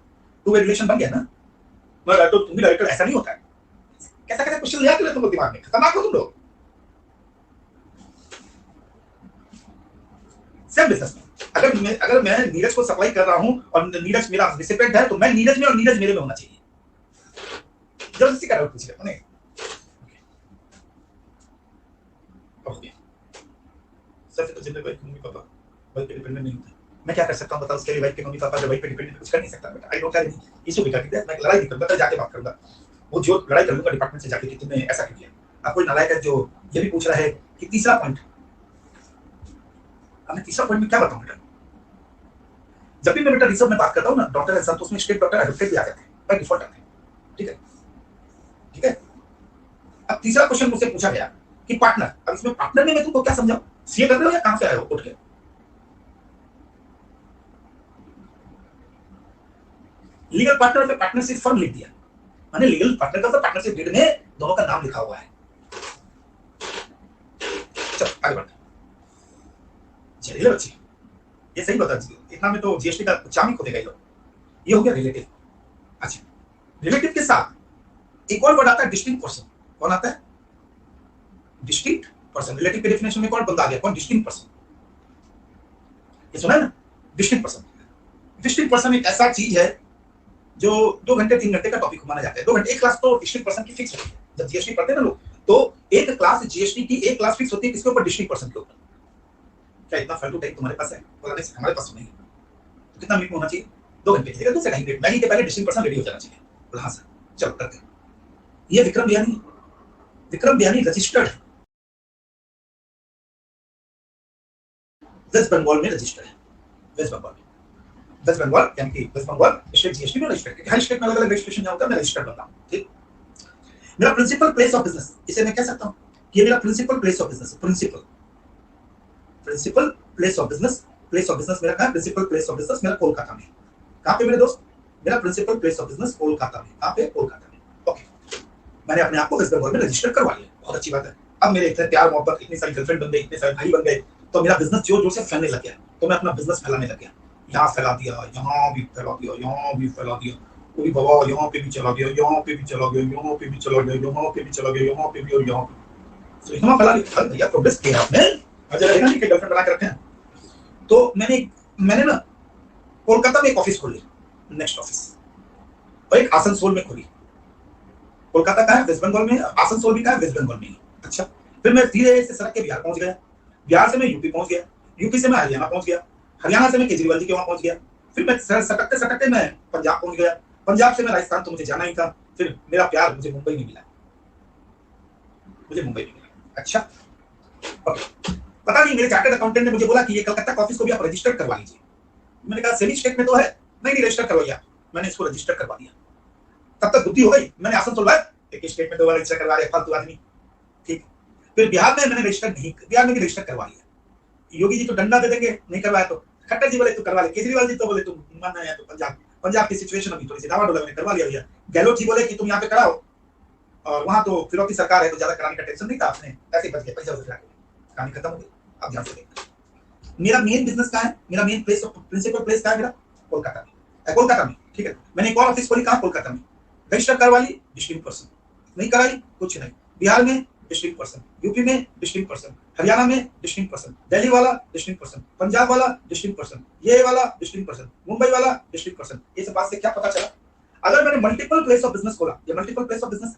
टू वे रिलेशन बन गया ना। मैं डायरेक्टर, तुम भी डायरेक्टर, ऐसा नहीं होता है। कैसा कैसा क्वेश्चन ले आते हो तुम लोग दिमाग में, खतरनाक हो तुम लोग। सेम बिजनेस में अगर मैं नीरज को सप्लाई कर रहा हूं और नीरज मेरा रिसिपेंट है, तो मैं नीरज में और नीरज मेरे में होना चाहिए। जबरदस्ती कर रहा हूं कुछ नहीं। सर फिर तो जिम्मेदारी वाइफ मम्मी पापा, वाइफ पे डिपेंडेंट नहीं होता। मैं क्या कर सकता हूं बताओ उसके लिए? वाइफ के मम्मी पापा जब वाइफ पे डिपेंडेंट कुछ कर नहीं सकता बेटा। I don't care any issue बेटा। ठीक है, मैं लड़ाई नहीं करूंगा, कल जाके बात करूंगा। वो जो लड़ाई कर लूंगा डिपार्टमेंट से जाके कि तुमने ऐसा क्यों किया। अब कोई नालायक है जो ये भी पूछ रहा है कि तीसरा पॉइंट, अब मैं तीसरा पॉइंट में क्या बताऊं बेटा? जब भी मैं बेटा रिसर्च में बात करता हूं ना, डॉक्टर एंड संतोष में स्टेट डॉक्टर एडवोकेट भी आ जाते हैं बाय डिफॉल्ट आते हैं, ठीक है, ठीक है। अब तीसरा क्वेश्चन मुझसे पूछा गया कि पार्टनर, अब इसमें पार्टनर में मैं तुमको क्या समझाऊं? सीए कर रहे हो या कहां से आए हो उठ के? लीगल पार्टनर पे पार्टनरशिप फर्म लिख दिया, मैंने लीगल पार्टनर का पार्टनरशिप डीड में दोनों का नाम लिखा हुआ है। चलो आगे बढ़ते हैं। चलिए बच्चे, ये सही बता दीजिए, इतना में तो जीएसटी का चाम ही खोदेगा ये लोग। ये हो गया रिलेटिव। अच्छा, रिलेटिव के साथ एक और वर्ड आता है डिस्टिंक्ट पर्सन। कौन आता है? Distinct person. रिलेटिव के डेफिनेशन में कौन बंदा आ गया, कौन, डिस्टिंक्ट पर्सन। ये सुना है ना, डिस्टिंक्ट पर्सन। डिस्टिंक्ट पर्सन एक ऐसा चीज है जो 2 घंटे 3 घंटे का टॉपिक माना जाता है। 2 घंटे एक क्लास तो डिस्टिंक्ट पर्सन की फिक्स होती है। जब जीएसटी पढ़ते हैं ना लोग, तो एक क्लास जीएसटी की एक क्लास फिक्स होती है किसके ऊपर, डिस्टिंक्ट पर्सन के ऊपर। क्या इतना फालतू टाइम तुम्हारे पास है? बोला नहीं, हमारे पास नहीं है। तो कितना मिनट में होना चाहिए? 2 घंटे की जगह 2 से ढाई मिनट, मैगी के पहले डिस्टिंक्ट पर्सन रेडी हो जाना चाहिए। बोला हाँ सर, चलो करते हैं। ये विक्रम बियानी, विक्रम बियानी रजिस्टर्ड है, वेस्ट बंगाल में रजिस्टर्ड है। वेस्ट बंगाल में, वेस्ट बंगाल यानी कि वेस्ट बंगाल स्टेट जीएसटी में रजिस्टर्ड है। हर स्टेट में अलग अलग रजिस्ट्रेशन होता है, मैं रजिस्टर्ड बनता हूं। ठीक, मेरा प्रिंसिपल प्लेस ऑफ बिजनेस, इसे मैं कह सकता हूं ये मेरा प्रिंसिपल प्लेस ऑफ बिजनेस है। Principal place of business, place of business मेरा कहां है? प्रिंसिपल प्लेस ऑफ बिजनेस मेरा कोलकाता में। कहां पे मेरे दोस्त? मेरा principal place of business Kolkata में। कहां पे? कोलकाता में। ओके, मैंने अपने आप को वेस्ट बंगाल में रजिस्टर करवा लिया, बहुत अच्छी बात है। अब मेरे इतने प्यार मोहब्बत, इतनी सारी गर्लफ्रेंड बन गई, इतने सारे भाई बन गए, तो मेरा बिजनेस जोर जोर से फैलने लग गया। तो मैं अपना बिजनेस फैलाने लग गया, यहाँ फैला दिया, यहाँ भी फैला दिया, यहाँ भी फैला दिया, कोई बाबा यहाँ पे भी चला गया, यहाँ पे भी चला गया, यहाँ पे भी चला गया, यहाँ पे भी चला गया, यहाँ पे भी और यहाँ पे। तो इतना फैला लिया भैया, प्रोग्रेस किया आपने। अजय रहेगा नहीं कि गर्लफ्रेंड बना के रखे हैं। तो मैंने ना कोलकाता में एक ऑफिस खोली, नेक्स्ट ऑफिस, और एक आसनसोल में खोली। कोलकाता का है, वेस्ट बंगाल में, आसनसोल भी का है, वेस्ट बंगाल में। अच्छा, फिर मैं धीरे से सड़क के बिहार पहुंच गया, बिहार से मैं यूपी पहुंच गया, यूपी से मैं हरियाणा पहुंच गया, हरियाणा से मैं केजरीवाल जी के वहां पहुंच गया, फिर मैं सटकते सटकते मैं पंजाब पहुंच गया, पंजाब से मैं राजस्थान, तो मुझे जाना ही था। फिर मेरा प्यार मुझे मुंबई में मिला, मुझे मुंबई में मिला। अच्छा, पता नहीं मेरे चार्टर्ड अकाउंटेंट ने मुझे बोला कि ये कलकत्ता का ऑफिस को भी आप रजिस्टर करवा लीजिए। मैंने कहा सेमी स्टेट में तो है, नहीं रजिस्टर करवाइए। मैंने इसको रजिस्टर करवा दिया। तब तक बुद्धि हो गई, मैंने आसनसोल एक स्टेट में 2 बार रजिस्टर करवा लिया, फालतू आदमी। ठीक, फिर बिहार में मैंने रजिस्टर नहीं, बिहार में भी रजिस्टर करवा लिया। योगी जी तो डंडा दे देंगे नहीं करवाया तो, खट्टर जी बोले तो करवा ले, केजरीवाल जी तो बोले तुम मानना है तो पंजाब की सिचुएशन अभी थोड़ी सी डावाडोला, मैंने करवा लिया भैया। गहलोत जी बोले कि तुम यहाँ पे कराओ, और वहां तो फिरौती सरकार है तो ज्यादा कराने का टेंशन नहीं था, आपने पैसे बच गए, पैसा बचा के कहानी खत्म हो गई। अब ध्यान से देखना, मेरा मेन बिजनेस कहाँ है, मेरा main place of principal place कहाँ है? मेरा कोलकाता में, कोलकाता में। ठीक है, मैंने एक और ऑफिस खोली, कहाँ? कोलकाता में। रजिस्टर करवा ली, डिस्ट्रिक्ट पर्सन नहीं कराई, कुछ नहीं। बिहार में डिस्ट्रिक्ट पर्सन, यूपी में डिस्ट्रिक्ट पर्सन, हरियाणा में डिस्ट्रिक्ट पर्सन, दिल्ली वाला डिस्ट्रिक्ट पर्सन, पंजाब वाला डिस्ट्रिक्ट पर्सन, ये वाला डिस्ट्रिक्ट पर्सन, मुंबई वाला डिस्ट्रिक्ट पर्सन। इस बात से क्या पता चला? अगर मैंने मल्टीपल प्लेस ऑफ बिजनेस खोला, ये multiple place of business,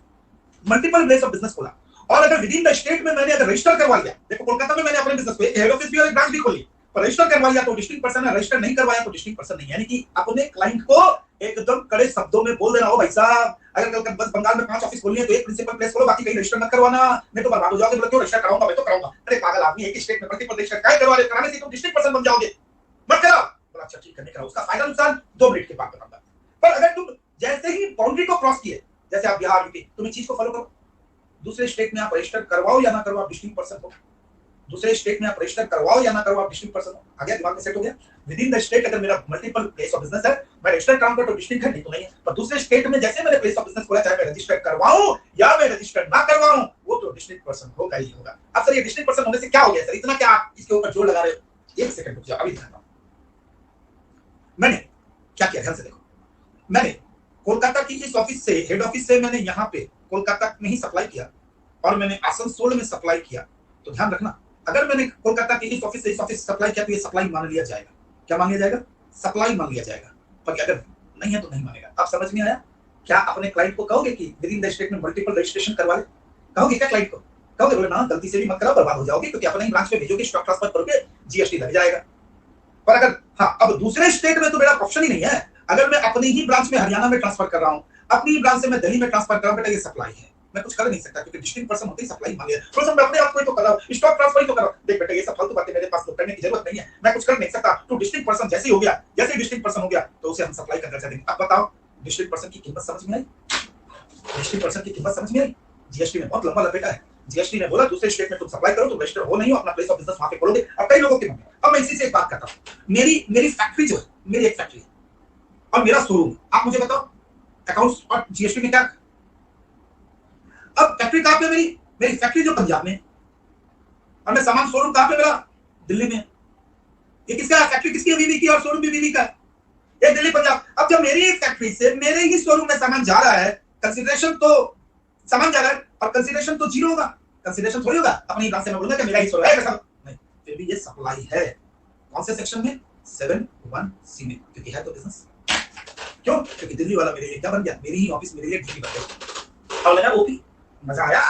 multiple place of business खोला, और अगर विद इन द स्टेट में मैंने अगर रजिस्टर करवा लिया, देखो कोलकाता में मैंने अपने बिजनेस को एक हेड ऑफिस भी और एक ब्रांच भी खोली, पर रजिस्टर करवा लिया तो डिस्ट्रिक्ट पर्सन है, रजिस्टर नहीं करवाया तो डिस्ट्रिक्ट पर्सन नहीं। यानी कि अपने क्लाइंट को एकदम कड़े शब्दों में बोल देना, हो भाई साहब अगर कल बस बंगाल में 5 ऑफिस खोलनी है तो एक प्रिंसिपल प्लेस खोलो, बाकी कहीं रजिस्टर मत करवाना, नहीं तो बर्बाद हो जाओगे। बोले क्यों? रजिस्टर कराऊंगा, मैं तो कराऊंगा। अरे पागल आदमी, एक स्टेट में मल्टीपल रजिस्टर काय करवा रहे? कराने से तुम डिस्ट्रिक्ट पर्सन बन जाओगे, मत कराओ। बोला अच्छा ठीक है, नहीं कराओ। उसका फायदा नुकसान 2 मिनट के बाद बताऊंगा। पर अगर तुम जैसे ही बाउंड्री को क्रॉस किए, जैसे आप बिहार यूपी, तुम इस चीज को फॉलो करो, दूसरे स्टेट में आप रजिस्टर करवाओ या ना करवाओ, डिस्ट्रिक्ट पर्सन हो। दूसरे स्टेट में आप रजिस्टर करवाओ या ना करवाओ, डिस्ट्रिक्ट पर्सन हो। आ गया, दिमाग में सेट हो गया। विद इन द स्टेट अगर मेरा मल्टीपल प्लेस ऑफ बिजनेस है, मैं रजिस्टर कराऊंगा तो डिस्ट्रिक्ट है, नहीं तो नहीं है। पर दूसरे स्टेट में जैसे मैंने प्लेस ऑफ बिजनेस खोला, चाहे मैं रजिस्टर करवाऊं या मैं रजिस्टर ना करवाऊं, वो तो डिस्ट्रिक्ट पर्सन होगा ही होगा। अब सर ये डिस्ट्रिक्ट पर्सन होने से क्या हो गया सर, इतना क्या आप इसके ऊपर जोर लगा रहे हो? एक सेकंड रुक जाओ, अभी दिखाता हूं। मैंने क्या किया, ध्यान से देखो। मैंने कोलकाता की इस ऑफिस से, हेड ऑफिस से मैंने यहाँ पे कोलकाता में ही सप्लाई किया, और मैंने आसनसोल में सप्लाई किया। तो ध्यान रखना, अगर मैंने कोलकाता की इस ऑफिस से इस ऑफिस सप्लाई किया तो ये सप्लाई मान लिया जाएगा। क्या मान लिया जाएगा? सप्लाई मान लिया जाएगा। पर अगर नहीं है तो नहीं मानेगा। आप समझ में आया? क्या अपने क्लाइंट को कहोगे कि विद इन द स्टेट में मल्टीपल रजिस्ट्रेशन करवा ले? कहोगे क्या क्लाइंट को? कहोगे? बोले ना, गलती से भी मत कराओ, बर्बाद हो जाओगे, क्योंकि अपने ही ब्रांच में भेजोगे, स्टॉक ट्रांसफर करोगे, जीएसटी लग जाएगा। पर अगर हाँ, अब दूसरे स्टेट में तो मेरा ऑप्शन ही नहीं है। अगर मैं अपनी ही ब्रांच में हरियाणा में ट्रांसफर कर रहा हूँ, अपनी ही ब्रांच से मैं दिल्ली में ट्रांसफर कर रहा हूँ, बेटा ये सप्लाई है, मैं कुछ कर नहीं सकता, क्योंकि डिस्ट्रिक्ट पर्सन होते ही सप्लाई मांगे। तो मैं अपने आप को ही तो कर रहा हूं, स्टॉक ट्रांसफर ही तो कर रहा हूं। देख बेटा ये सब फालतू बातें मेरे पास करने की जरूरत नहीं है, मैं कुछ कर नहीं सकता। तो डिस्ट्रिक्ट पर्सन जैसे ही हो गया, जैसे ही डिस्ट्रिक्ट पर्सन हो गया तो उसे हम सप्लाई का दर्जा देंगे। अब बताओ, डिस्ट्रिक्ट पर्सन की कीमत समझ में आई? डिस्ट्रिक्ट पर्सन की कीमत समझ में आई? जीएसटी में बहुत लंबा लपेटा है। जीएसटी ने बोला दूसरे स्टेट में तुम सप्लाई करो, तुम रजिस्टर हो नहीं हो, अपना प्लेस ऑफ बिजनेस वहां पे खोलोगे। अब कई लोगों के मन में, अब मैं इसी से एक बात करता हूं। मेरी फैक्ट्री जो है, मेरी एक फैक्ट्री है और मेरा शोरूम, आप मुझे बताओ अकाउंट्स और जीएसटी में क्या? अब फैक्ट्री कहां पे? मेरी फैक्ट्री जो पंजाब में, और मैं सामान शोरूम कहां पे? मेरा दिल्ली में। ये किसका है? फैक्ट्री किसकी है? बीवी की, और शोरूम भी बीवी का है, ये दिल्ली पंजाब। अब जब मेरी फैक्ट्री से मेरे ही शोरूम में सामान जा रहा है, कंसीडरेशन तो सामान जा रहा है और कंसीडरेशन तो जीरो होगा। कंसीडरेशन थोड़ी होगा अपनी ब्रांच से मैं बोलूंगा कि मेरा ही सोलर है सब नहीं, फिर भी ये सप्लाई है। कौन से सेक्शन में? 7(1)(c) में, क्योंकि है तो बिजनेस। क्यों? क्योंकि दिल्ली वाला मेरे लिए क्या बन गया, मेरी ही ऑफिस मेरे लिए ड्यूटी बन गई। और लगा ओपी, मजा आया।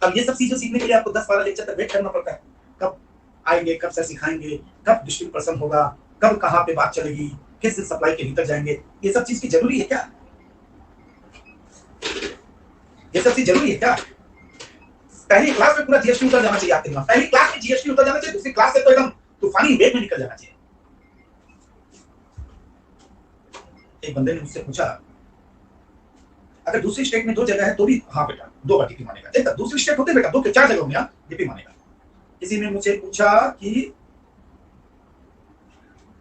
अब ये सब चीजें सीखने के लिए आपको 10-12 लेक्चर तक वेट करना पड़ता है। कब आएंगे, कब सर सिखाएंगे, कब डिस्ट्रिक्ट पर्सन होगा, कब कहां पे बात चलेगी, किस सप्लाई के भीतर जाएंगे, ये सब चीज की जरूरी है क्या? ये सब चीज जरूरी है क्या? पहली क्लास में पूरा जीएसटी उतर जाना चाहिए आपके दिमाग, पहली क्लास में जीएसटी उतर जाना चाहिए, दूसरी क्लास से तो एकदम तूफानी वेग में निकल जाना चाहिए। एक बंदे ने मुझसे पूछा, अगर दूसरी स्टेट में 2 जगह है तो भी, हाँ बेटा 2 बार डीपी मानेगा। देखा, दूसरी स्टेट होते बेटा 2-4 जगह में डीपी मानेगा। किसी ने मुझे पूछा कि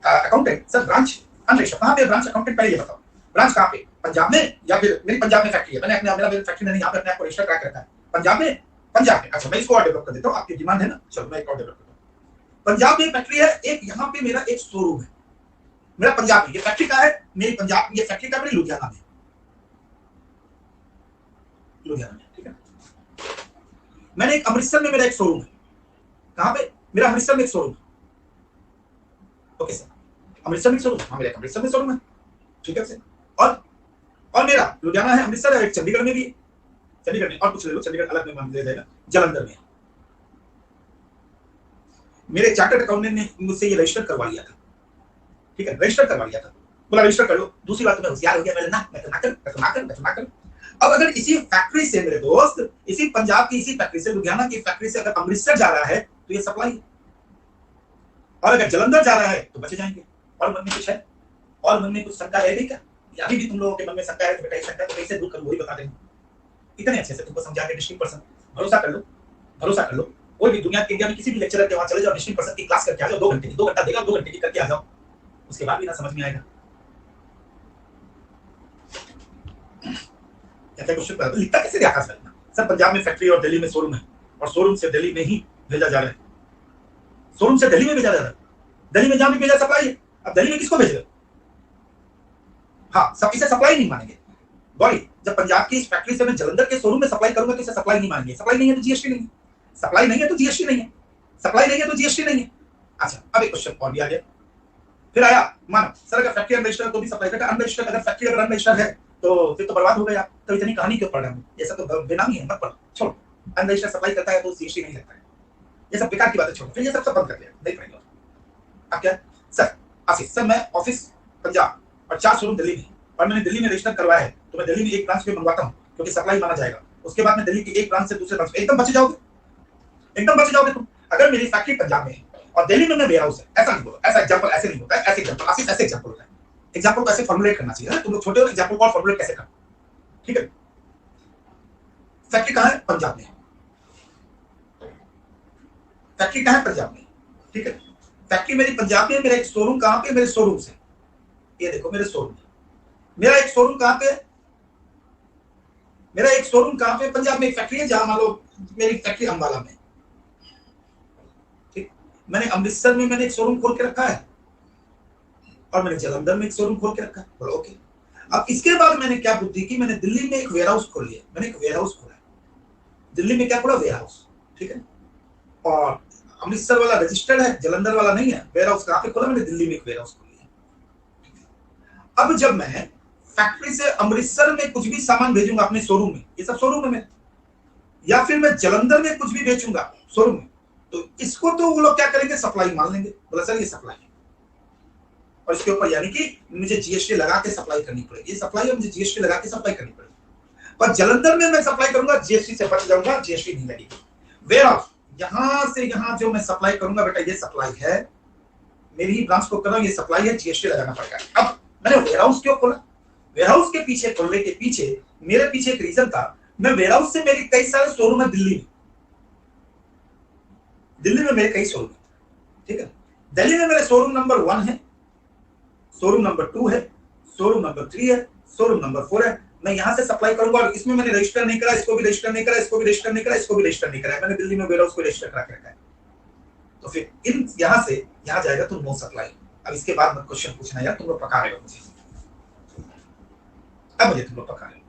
अकाउंटेंट सर ब्रांच अनरजिस्टर्ड कहां पे? ब्रांच अकाउंटेंट पहले ये बताओ, ब्रांच कहां पे? पंजाब में, या फिर मेरी पंजाब में फैक्ट्री है, मैंने अपने मेरा फैक्ट्री मैंने यहां पे अपने आप को रजिस्टर करा के रखा है पंजाब में। पंजाब में, अच्छा मैं इसको और डेवलप कर देता हूं, आपकी डिमांड है ना, चलो मैं एक और डेवलप करता हूं। पंजाब में फैक्ट्री है एक, यहां पे मेरा एक शोरूम है, मेरा पंजाब में। ये फैक्ट्री का है मेरी पंजाब, ये फैक्ट्री का मेरी लुधियाना में, लुधियाना में, ठीक है। मैंने एक अमृतसर में मेरा एक शोरूम है, कहां पे? मेरा अमृतसर में एक शोरूम है। ओके सर, अमृतसर में शोरूम, हाँ मेरा अमृतसर में शोरूम है, ठीक है सर। और मेरा लुधियाना है, अमृतसर है, एक चंडीगढ़ में भी है, चंडीगढ़ में, और कुछ ले लो, चंडीगढ़ अलग में मान ले जाएगा, जलंधर में। मेरे चार्टर्ड अकाउंटेंट ने मुझसे ये रजिस्टर करवा लिया था, ठीक है, रजिस्टर करवा लिया था, बोला रजिस्टर कर लो। दूसरी बात तो मैं होशियार हो गया, मैं ना कर। अब अगर इसी फैक्ट्री से मेरे दोस्त, इसी पंजाब की इसी फैक्ट्री से, लुधियाना की फैक्ट्री से अगर अमृतसर जा रहा है तो ये सप्लाई है, और अगर जलंधर जा रहा है तो बचे जाएंगे। और मन में कुछ है, और मन में कुछ शंका है भी क्या? या अभी भी तुम लोगों के मन में शंका है तो बेटा ये शंका तो कैसे दूर करूं वही बता देंगे। इतने अच्छे से तुमको समझा के डिस्ट्रिक्ट पर्सन, भरोसा कर लो, भरोसा कर लो। कोई भी दुनिया के इंडिया में किसी भी लेक्चरर के वहां चले जाओ, डिस्ट्रिक्ट पर्सन की क्लास करके आ जाओ, 2 घंटे की, 2 घंटा देगा, 2 घंटे की करके आ जाओ, उसके बाद भी ना समझ में आएगा। क्या क्वेश्चन पर लिखता कैसे रे आकाश भाई? सर पंजाब में फैक्ट्री और दिल्ली में शोरूम है, और शोरूम से दिल्ली में ही भेजा जा रहा है, शोरूम से दिल्ली में भेजा जा रहा है, दिल्ली में जहां भी भेजा सप्लाई है। अब दिल्ली में किसको भेज रहे हो? हाँ, सब इसे सप्लाई नहीं मानेंगे। गौरी, जब पंजाब की इस फैक्ट्री से मैं जलंधर के शोरूम में सप्लाई करूंगा तो इसे सप्लाई नहीं मानेंगे। सप्लाई नहीं है तो जीएसटी नहीं है, सप्लाई नहीं है तो जीएसटी नहीं है, सप्लाई नहीं है तो जीएसटी नहीं है। अच्छा, अब एक क्वेश्चन और भी आ गया, फिर आया, मानो सर अगर फैक्ट्री अनरजिस्टर्ड तो भी सप्लाई बेटा अनरजिस्टर्ड, अगर फैक्ट्री अगर अनरजिस्टर्ड है तो फिर तो बर्बाद हो गया। तो इतनी कहानी क्यों पढ़ रहे हैं? ये सब तो बेनामी है, मत पढ़ो, छोड़ो। अनरजिस्टर्ड सप्लाई करता है तो जीएसटी नहीं लगता है, ये सब बेकार की बातें छोड़ो, फिर ये सब बंद कर दिया, नहीं पढ़ेंगे। अब क्या सर? आशीष सर मैं ऑफिस पंजाब और 4 शोरूम दिल्ली में, और मैंने दिल्ली में रजिस्टर करवाया है, तो मैं दिल्ली में एक ब्रांच पे मंगवाता हूँ क्योंकि सप्लाई माना जाएगा। उसके बाद मैं दिल्ली की एक ब्रांच से दूसरे ब्रांच, एकदम बच जाओगे, एकदम बच जाओगे तुम। अगर मेरी फैक्ट्री पंजाब में है और दिल्ली में वेयर हाउस है, ऐसा नहीं बोलो, ऐसा एग्जांपल ऐसे नहीं होता है, ऐसे एग्जांपल आशीष ऐसे एग्जांपल होता है। एग्जांपल को ऐसे फॉर्मुलेट करना चाहिए, तुम लोग छोटे हो, एग्जांपल को फॉर्मुलेट कैसे करना, ठीक है। फैक्ट्री कहां है? पंजाब में। फैक्ट्री कहां है? पंजाब में, ठीक है। फैक्ट्री मेरी पंजाब में, मेरा एक शोरूम कहां पे? मेरे शोरूम से, ये देखो मेरे शोरूम, मेरा एक शोरूम कहां पे? मेरा एक शोरूम कहां पे? पंजाब में एक फैक्ट्री है, जहां मान लो मेरी फैक्ट्री अंबाला में, ठीक। मैंने अमृतसर में मैंने एक शोरूम खोल के रखा है, और मैंने जलंधर में एक शोरूम खोल के रखा है, बोलो ओके। अब इसके बाद मैंने क्या बुद्धि की, मैंने दिल्ली में एक वेयर हाउस खोल लिया, मैंने एक वेयर हाउस खोला, दिल्ली में क्या खोला? वेयर हाउस, ठीक है। और अमृतसर वाला रजिस्टर्ड है, जलंधर वाला नहीं है। वेयर हाउस कहां पे खोला? मैंने दिल्ली में एक वेयर हाउस खोल लिया। अब जब मैं फैक्ट्री से अमृतसर में कुछ भी सामान भेजूंगा अपने शोरूम में, ये सब शोरूम में, या फिर मैं जलंधर में कुछ भी बेचूंगा शोरूम में, तो इसको तो वो लोग क्या करेंगे? सप्लाई मान लेंगे, बोला सर ये सप्लाई है, और इसके ऊपर यानी कि मुझे जीएसटी लगा के सप्लाई करनी पड़ेगी, ये सप्लाई है, मुझे जीएसटी लगा के सप्लाई करनी पड़ेगी। पर जलंधर में मैं सप्लाई करूंगा, जीएसटी से बच जाऊंगा, जीएसटी नहीं लगेगी। वेयर हाउस, यहां से यहां जो मैं सप्लाई करूंगा बेटा ये सप्लाई है, मेरी ही ब्रांच को कर रहा हूं, ये सप्लाई है, जीएसटी लगाना पड़ेगा। अब मैंने वेयर हाउस क्यों खोला? वेयर हाउस के पीछे खोलने के पीछे मेरे पीछे एक रीजन था, मैं वेयर हाउस से मेरी कई सारे शोरूम है दिल्ली में, दिल्ली में मेरे कई शोरूम है, ठीक है। दिल्ली में मेरे शोरूम नंबर 1 है, शोरूम नंबर 2 है, शोरूम नंबर 3 है, शोरूम नंबर 4 है। मैं यहां से सप्लाई करूंगा, और इसमें मैंने रजिस्टर नहीं करा, इसको भी रजिस्टर नहीं करा, इसको भी रजिस्टर नहीं करा, इसको भी रजिस्टर नहीं करा, मैंने दिल्ली में वेयर हाउस को रजिस्टर करा के रखा है। तो फिर इन यहां से यहां जाएगा तो नो सप्लाई। अब इसके बाद मत क्वेश्चन पूछना यार, तुम लोग पका रहे हो मुझे, अब मुझे तुम लोग पका रहे हो।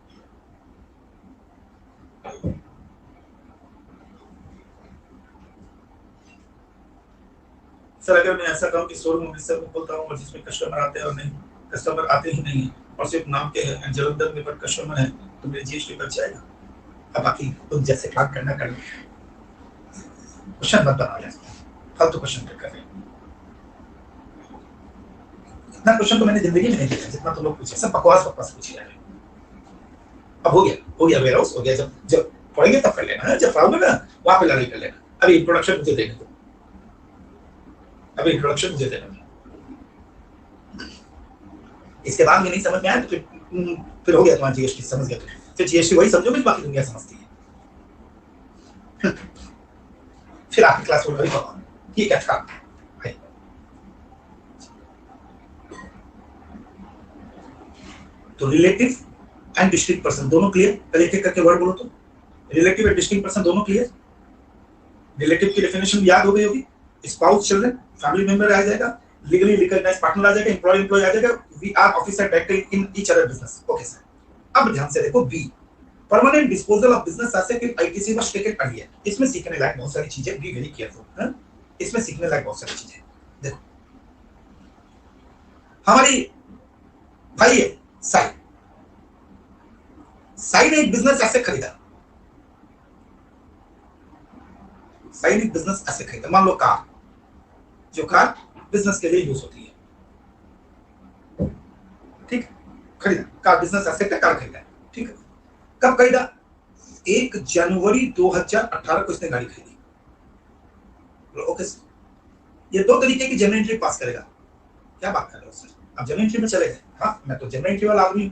सर अगर मैं ऐसा कहूं कि शोरूम अमृतसर में बोलता हूं और जिसमें कस्टमर आते हैं और नहीं कस्टमर आते ही नहीं है और सिर्फ नाम के हैं जलंधर में पर कस्टमर है तो मेरे जीएसटी बच जाएगा। अब बाकी तुम जैसे काम करना कर, क्वेश्चन मत बना यार, फालतू क्वेश्चन कर रहे हैं। इतना क्वेश्चन तो मैंने जिंदगी में नहीं देखा जितना तुम लोग पूछे, सब बकवास बकवास पूछे जा रहे हैं। अब हो गया वेयर हाउस हो गया, जब पढ़ेंगे तब कर लेना है, जब पढ़ोगे ना वहां पे लड़ाई कर लेना। अभी इंट्रोडक्शन मुझे देने दो, अभी इंट्रोडक्शन मुझे देना। इसके बाद में नहीं समझ में आया तो फिर हो गया तुम्हारा जीएसटी, समझ गया फिर जीएसटी वही समझोगे बाकी दुनिया समझती है। फिर आपकी क्लास में वही पढ़ा ये क्या था। तो रिलेटिव एंड डिस्टिंक्ट पर्सन दोनों क्लियर, एक एक करके वर्ड बोलो तो। रिलेटिव एंड डिस्टिंक्ट पर्सन दोनों क्लियर। रिलेटिव की डेफिनेशन याद हो गई होगी, स्पाउस चिल्ड्रन फैमिली मेंबर आ जाएगा, लीगली रिकॉग्नाइज्ड पार्टनर आ जाएगा, एम्प्लॉय आ जाएगा, we are officer director in each other business. Okay sir, अब ध्यान से देखो B permanent disposal of business asset in ITC was taken earlier. इसमें सीखने लायक बहुत सारी चीजें, बी वेरी केयरफुल, इसमें सीखने लायक बहुत सारी चीजें। देखो हमारी भाई है साई ने एक बिजनेस एसेट खरीदा, साई ने बिजनेस एसेट खरीदा, मान लो कार, जो कार बिजनेस के लिए यूज होती है, ठीक, खरीदा कार, बिजनेस एसेट है, कार खरीदा, ठीक है। कब खरीदा? 1 जनवरी 2018 को इसने गाड़ी खरीदी। ओके सर, ये दो तरीके की जनरल एंट्री पास करेगा। क्या बात कर रहे हो सर, अब जनरल एंट्री में चले गए। हाँ, मैं तो जनरल एंट्री वाला आदमी हूं,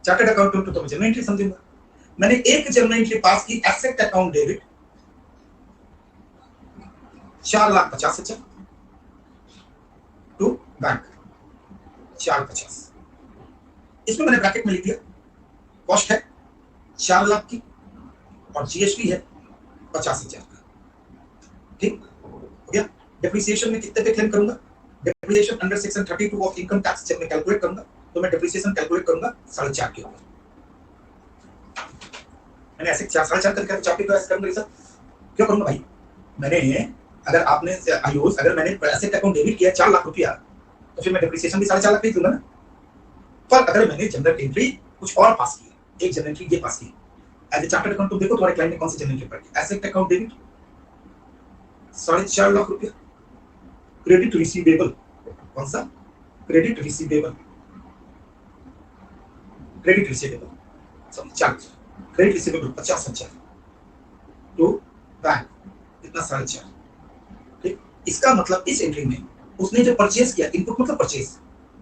चार्टर्ड अकाउंटेंट तो मैं जनरल एंट्री समझूंगा। मैंने एक जनरल एंट्री पास की, asset account debit 4,50,000 to bank 450। इसमें मैंने ब्रैकेट में लिख दिया कॉस्ट है 4 लाख की और जीएसटी है 50,000 का, ठीक हो गया। डेप्रिसिएशन में कितने पे क्लेम करूंगा? Depreciation under section 32 of income tax जब मैं कैलकुलेट करूंगा तो मैं डेप्रिसिएशन कैलकुलेट करूंगा 4.5 के ऊपर। मैंने ऐसे 4.5 करके 4 पे ऐसे करूंगा। सर क्यों करूंगा भाई? मैंने अगर आपने आयुष अगर मैंने एसेट अकाउंट डेबिट किया 4 लाख रुपया तो फिर मैं डेप्रिसिएशन भी 4.5 लाख पे दूंगा ना। पर अगर मैंने जनरल एंट्री कुछ और पास की, एक जनरल एंट्री ये पास की एज ए चार्टर्ड अकाउंट, तो देखो तुम्हारे क्लाइंट ने कौन सी जनरल एंट्री पढ़ी। एसेट अकाउंट डेबिट 4.5 लाख रुपया, क्रेडिट रिसीवेबल, कौन सा? Credit receivable, credit receivable charge, credit receivable 50,000 to bank, इतना 4.5, ठीक। इसका मतलब इस एंट्री में उसने जो परचेज किया, इनपुट मतलब परचेज,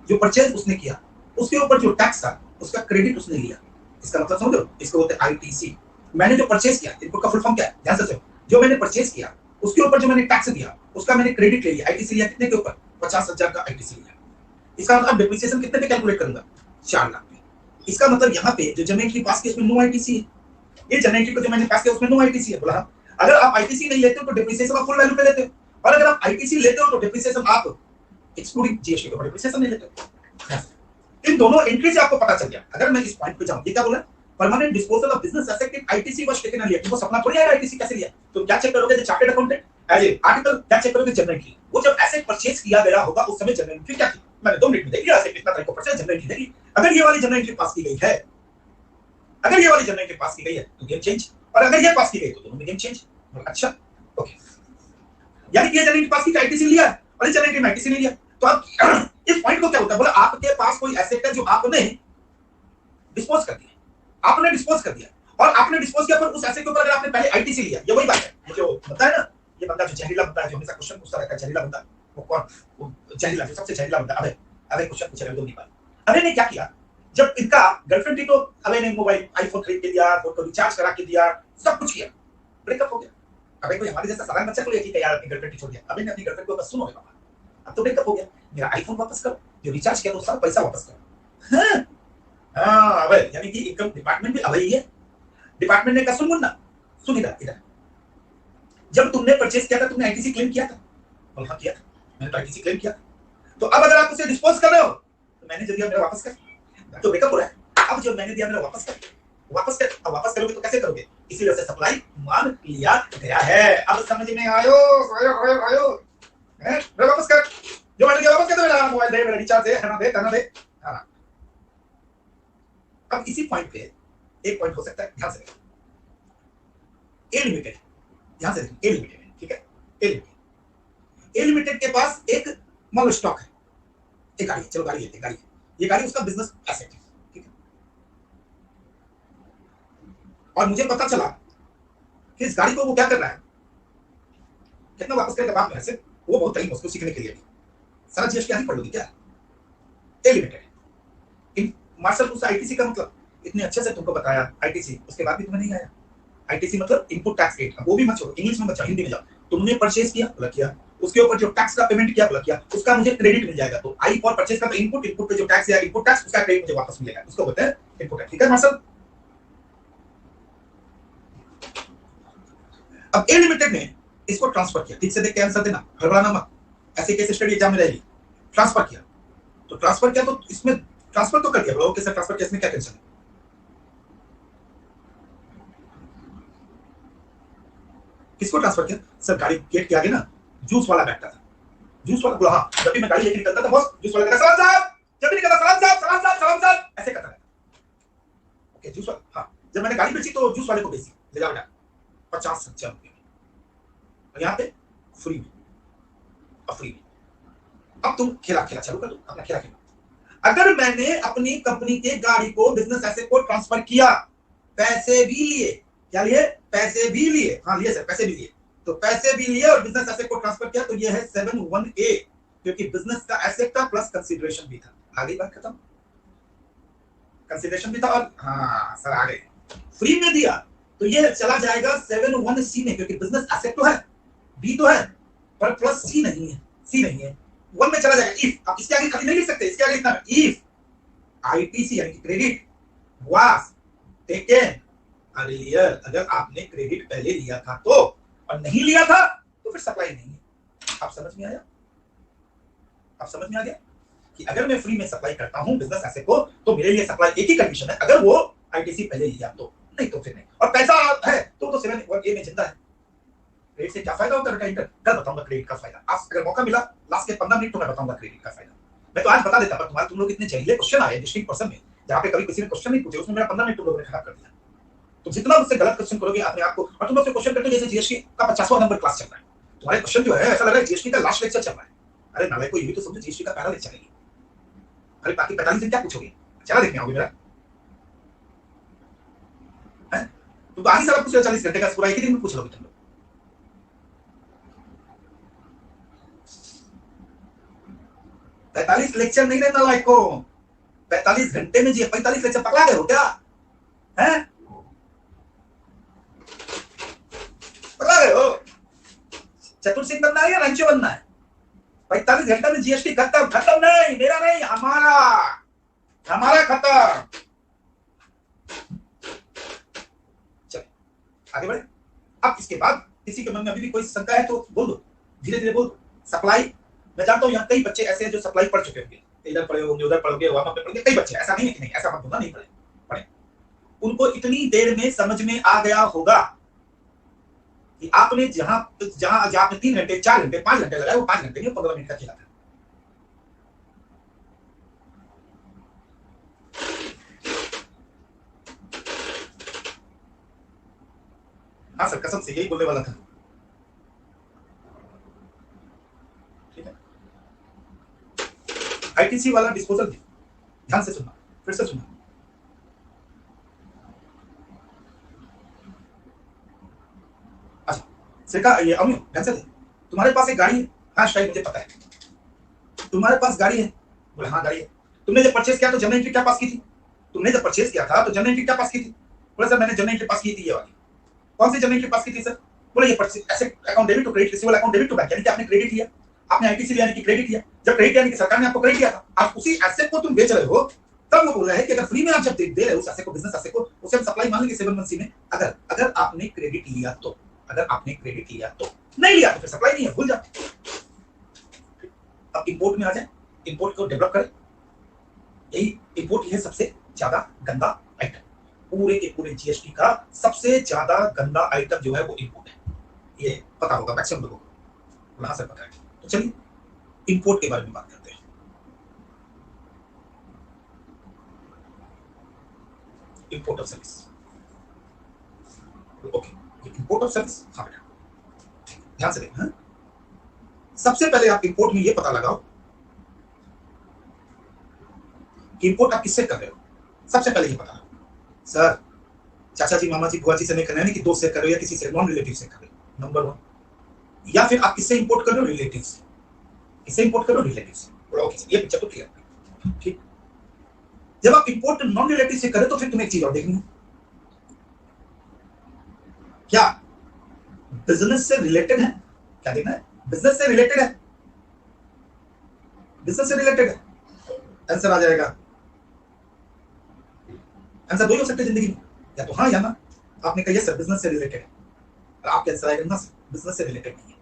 जो परचेज उसने किया उसके ऊपर जो टैक्स था उसका क्रेडिट उसने लिया। इसका मतलब समझ लो, इसको बोलते हैं आईटीसी। मैंने जो परचेज किया, इनपुट का फुल फॉर्म क्या है, ध्यान से सुनो, जो मैंने परचेज किया उसके ऊपर जो मैंने टैक्स दिया उसका मैंने क्रेडिट ले लिया। आईटीसी लिया कितने के ऊपर? 50,000 का आईटीसी लिया। इसका मतलब डेप्रिसिएशन कितने पे कैलकुलेट करूंगा? 4 लाख पे। इसका मतलब यहाँ पे जो जनरल एंट्री पास की उसमें नो आईटीसी है, ये जनरल एंट्री को जो मैंने पास किया उसमें नो आईटीसी है। बोला अगर आप आईटीसी नहीं लेते हो तो डेप्रिसिएशन आप फुल वैल्यू पे लेते हो, और अगर आप आईटीसी लेते हो तो डेप्रिसिएशन आप एक्सक्लूडिंग जीएसटी को डेप्रिसिएशन नहीं लेते हो। इन दोनों एंट्री से आपको पता चल गया। अगर मैं इस पॉइंट पे जाऊं, ये क्या बोला? Permanent disposal of business asset in ITC was taken earlier. तुमको सपना थोड़ी आएगा आईटीसी कैसे लिया। तो क्या चेक करोगे? Chartered accountant as a article क्या चेक करोगे? Journal entry. वो जब एसेट परचेज किया गया होगा उस समय जनरल एंट्री क्या थी? मैंने 2 मिनट में देख लिया, एसेट कितना तारीख को परचेज, जनरल एंट्री देखी। अगर ये वाली जनरल एंट्री पास की गई है, अगर ये वाली जनरल एंट्री पास की गई है तो गेम चेंज, और अगर ये पास की गई तो दोनों में गेम चेंज। अच्छा ओके, यानी कि ये जनरल एंट्री पास की आईटीसी लिया और इस जनरल एंट्री में आईटीसी नहीं लिया। तो आप इस पॉइंट को क्या होता है? बोला आपके पास कोई एसेट है जो आपने डिस्पोज कर दिया, आपने डिस्पोज कर दिया, और आपने डिस्पोज किया, पर उस एसेट के ऊपर अगर आपने पहले आईटीसी लिया, ये वही बात है। ये जो बताया ना, ये बंदा जो जहरीला बंदा है, जो हमेशा क्वेश्चन पूछता रहता है, जहरीला बंदा, वो कौन? वो जहरीला, जो सबसे जहरीला बंदा। अबे क्वेश्चन पूछ रहे हो नहीं पाया। अबे ने क्या किया? जब इनका गर्लफ्रेंड थी तो अबे ने मोबाइल आईफोन खरीद के दिया, फोन को रिचार्ज करा के दिया, सब कुछ किया, ब्रेकअप हो गया। अबे कोई हमारे जैसा साधारण बच्चा को लेके यार अपनी गर्लफ्रेंड छोड़ दिया। अबे ने अपनी गर्लफ्रेंड को बस सुनो बाबा, अब तो ब्रेकअप हो गया, मेरा आईफोन वापस करो, जो रिचार्ज किया तो सारा पैसा वापस करो। हाँ अबे, यानी कि इनकम डिपार्टमेंट भी अबे ही है। डिपार्टमेंट ने कहा सुन मुन्ना, सुन इधर, जब तुमने परचेज किया था तुमने आईटीसी क्लेम किया था? बोला हाँ किया था, मैंने तो आईटीसी क्लेम किया था। तो अब अगर आप उसे डिस्पोज कर रहे हो तो मैंने जो दिया मेरा वापस कर, तो बेकअप हो रहा है। अब जो मैंने दिया मेरा वापस कर, वापस कर। अब वापस करोगे तो कैसे करोगे? इसी वजह से सप्लाई मान लिया गया है। अब समझ में आयो मेरा वापस कर, जो मैंने दिया वापस कर दे, मेरा मोबाइल दे, मेरा रिचार्ज दे, खाना दे, खाना दे। हाँ, अब इसी पॉइंट पे एक पॉइंट हो सकता है, ध्यान से देखो। ए लिमिटेड, ध्यान से देखो, ए लिमिटेड है, ठीक है, ए लिमिटेड के पास एक मान लो स्टॉक है, एक गाड़ी है, चलो गाड़ी लेते हैं, गाड़ी है, ये गाड़ी उसका बिजनेस एसेट है, ठीक है। और मुझे पता चला कि इस गाड़ी को वो क्या कर रहा है, कितना वापस करेगा बाद में ऐसे, वो बहुत टाइम उसको सीखने के लिए भी सारा जीएसटी आदि पढ़ लोगी क्या? ए लिमिटेड इन मार्शल उस आईटीसी का मतलब इतने अच्छे से तुमको बताया आईटीसी, उसके बाद भी तुम्हें नहीं आया। आईटीसी मतलब इनपुट टैक्स रेट, वो भी मत छोड़ो, इंग्लिश में मत जाओ, हिंदी में जाओ। तुमने परचेज किया, बोला किया, उसके ऊपर जो टैक्स का पेमेंट किया, बोला किया, उसका मुझे क्रेडिट मिल जाएगा। तो आई फॉर परचेज का तो इनपुट, इनपुट पे जो टैक्स या इनपुट टैक्स, उसका क्रेडिट मुझे वापस मिलेगा, उसको बोलते हैं इनपुट टैक्स, ठीक है मार्शल। अब ए लिमिटेड ने इसको ट्रांसफर किया, ठीक से देख के आंसर देना, हड़बड़ाना मत, ऐसे केस स्टडी एग्जाम में रहेगी। ट्रांसफर किया, तो ट्रांसफर किया तो इसमें ट्रांसफर तो कर दिया, बोला ओके सर ट्रांसफर केस में क्या टेंशन है? किसको ट्रांसफर किया? सर गाड़ी गेट के आगे ना जूस वाला बैठता था, जूस वाला, बोला हाँ, जब भी मैं गाड़ी लेके निकलता था बॉस, जूस वाला कहता सलाम साहब, जब भी निकलता सलाम साहब, सलाम साहब, सलाम साहब, ऐसे करता रहता। ओके जूस वाला, हाँ, जब मैंने गाड़ी बेची तो जूस वाले को बेची, ले जा बेटा 50-70 रुपये, और यहाँ पे फ्री में, और फ्री में। अब तुम खेला खेला चालू कर दो, अपना खेला खेला। अगर मैंने अपनी कंपनी के गाड़ी को बिजनेस एसेट को ट्रांसफर किया, पैसे भी लिए, क्या लिए? पैसे भी लिए, हाँ लिए सर, पैसे भी लिए, तो पैसे भी लिए और बिजनेस एसेट को ट्रांसफर किया, तो ये है 7(1)(a), क्योंकि बिजनेस का एसेट था प्लस कंसीडरेशन भी था। आगे बात खत्म, कंसीडरेशन भी था और हाँ सर आगे फ्री में दिया, तो ये चला जाएगा 7(1)(c) में, क्योंकि बिजनेस एसेट तो है, बी तो है, पर प्लस सी नहीं है, सी नहीं है, 1 में चला जाएगा। इफ, अब इसके आगे खाली नहीं लिख सकते, इसके आगे लिखना है इफ आईटीसी यानी कि क्रेडिट वाज टेकन अर्लियर, अगर आपने क्रेडिट पहले लिया था तो, और नहीं लिया था तो फिर सप्लाई नहीं है। आप समझ में आया? आप समझ में आ गया कि अगर मैं फ्री में सप्लाई करता हूं बिजनेस एसेट को, तो मेरे लिए सप्लाई एक ही कंडीशन है, अगर वो आईटीसी पहले लिया तो, नहीं तो फिर नहीं। और पैसा है तो 7(1)(a) में जिंदा है। क्रेडिट से क्या फायदा होता है बेटा? कल बताऊंगा क्रेडिट का फायदा। आज अगर मौका मिला लास्ट के 15 मिनट तो मैं बताऊंगा क्रेडिट का फायदा। मैं तो आज बता देता, पर तुम लोग इतने जहरीले क्वेश्चन आए डिस्ट्रिक्ट पर्सन में, जहां पे कभी किसी ने क्वेश्चन नहीं पूछे, उसमें मेरा 15 मिनट तुम लोगों ने खराब कर दिया। तो जितना मुझसे गलत क्वेश्चन करोगे अपने आप को, और तुम लोग से क्वेश्चन करते जैसे जीएसटी का 50वां नंबर क्लास चल रहा है, तुम्हारे क्वेश्चन जो है ऐसा लग रहा है जीएसटी का लास्ट लेक्चर चल रहा है। अरे नाले को ये भी तो समझो जीएसटी का पहला लेक्चर है। अरे बाकी 45 दिन क्या पूछोगे? चला देखने आओगे मेरा है? तो बाकी सारा पूछ 40 घंटे का पूरा एक ही दिन में पूछ लोगे तुम लोग। पैंतालीस लेक्चर नहीं रहना लाइक को, 45 घंटे में जी 45 लेक्चर पकड़ा गए हो क्या? हैं? पकड़ा गए हो? चतुर सिंह बनना है या रंचो बनना है? 45 घंटे में जीएसटी खत्म, खत्म नहीं, मेरा नहीं, हमारा, हमारा खत्म। चलो आगे बढ़े। अब इसके बाद किसी के मन में अभी भी कोई शंका है तो बोल दो, धीरे धीरे बोल दो। सप्लाई, मैं जानता हूं यहाँ कई बच्चे ऐसे हैं जो सप्लाई पढ़ चुके होंगे, इधर पढ़े होंगे, उधर पढ़ोगे, वहां पे पढ़ोगे, कई बच्चे, ऐसा नहीं है कि नहीं, ऐसा मत बोलना, नहीं पढ़े, पढ़े। उनको इतनी देर में समझ में आ गया होगा कि आपने जहां जहां जहां आपने 3 घंटे 4 घंटे 5 घंटे लगाए, वो 5 घंटे में 15 मिनट का खेला था। हाँ सर कसम से यही बोलने वाला था। ठीक है, आईटीसी वाला डिस्पोजल ध्यान से सुनना, फिर से सुनना। अच्छा सिरका ये अम्मी ध्यान से दे, तुम्हारे पास एक गाड़ी है? हाँ शायद मुझे पता है तुम्हारे पास गाड़ी है। बोले हाँ गाड़ी है। तुमने जब परचेज किया तो जनरल एंट्री क्या पास की थी? तुमने जब परचेज किया था तो जनरल एंट्री क्या पास की थी? बोले सर मैंने जनरल एंट्री पास की थी ये वाली। कौन सी जनरल एंट्री पास की थी सर? बोले ये purchase asset account debit to credit, receivable account debit to bank, यानी कि आपने क्रेडिट लिया, आपने आईटीसी लिया यानी कि क्रेडिट लिया। जब क्रेडिट यानी कि सरकार ने आपको क्रेडिट दिया था, आप उसी एसेट को तुम बेच रहे हो, तब वो बोल रहा है कि अगर फ्री में आप जब दे रहे हो उस एसेट को, बिजनेस एसेट को, उसे हम सप्लाई मान लेंगे 7(1)(c) में, अगर आपने क्रेडिट लिया तो। अगर आपने क्रेडिट लिया तो, नहीं लिया तो फिर सप्लाई नहीं है, भूल जाओ। अब इंपोर्ट में आ जाए, इंपोर्ट को डेवलप करें। यही इंपोर्ट है सबसे ज्यादा गंदा आइटम, पूरे के पूरे जीएसटी का सबसे ज्यादा गंदा आइटम जो है वो इंपोर्ट है। ये पता होगा मैक्सिमम लोगों को, वहां से पता है। तो चलिए इंपोर्ट के बारे में बात करते हैं। Import of service, okay, import of service, हाँ बेटा ध्यान से देखना। सबसे पहले आप इंपोर्ट में ये पता लगाओ कि इंपोर्ट आप किससे कर रहे हो। सबसे पहले ये पता लगाओ, सर चाचा जी, मामा जी, बुआ जी से नहीं करना है कि दोस्त से कर रहे हो या किसी से नॉन रिलेटिव से कर रहे हो, नंबर 1। या फिर आप किससे इंपोर्ट कर रहे हो, रिलेटिव से। किससे इंपोर्ट कर रहे हो, रिलेटिव से। ओके, ये पिक्चर तो क्लियर, ठीक। जब आप इंपोर्ट नॉन रिलेटिव से करें तो फिर तुम्हें एक चीज और देखनी है, क्या बिजनेस से रिलेटेड है। क्या देखना है, बिजनेस से रिलेटेड है, बिजनेस से रिलेटेड है। आंसर आ जाएगा, आंसर दो ही हो सकते जिंदगी में, या तो हाँ या ना। आपने कहा यस सर बिजनेस से रिलेटेड है, और आपके आंसर आएगा ना सर बिजनेस से रिलेटेड नहीं है।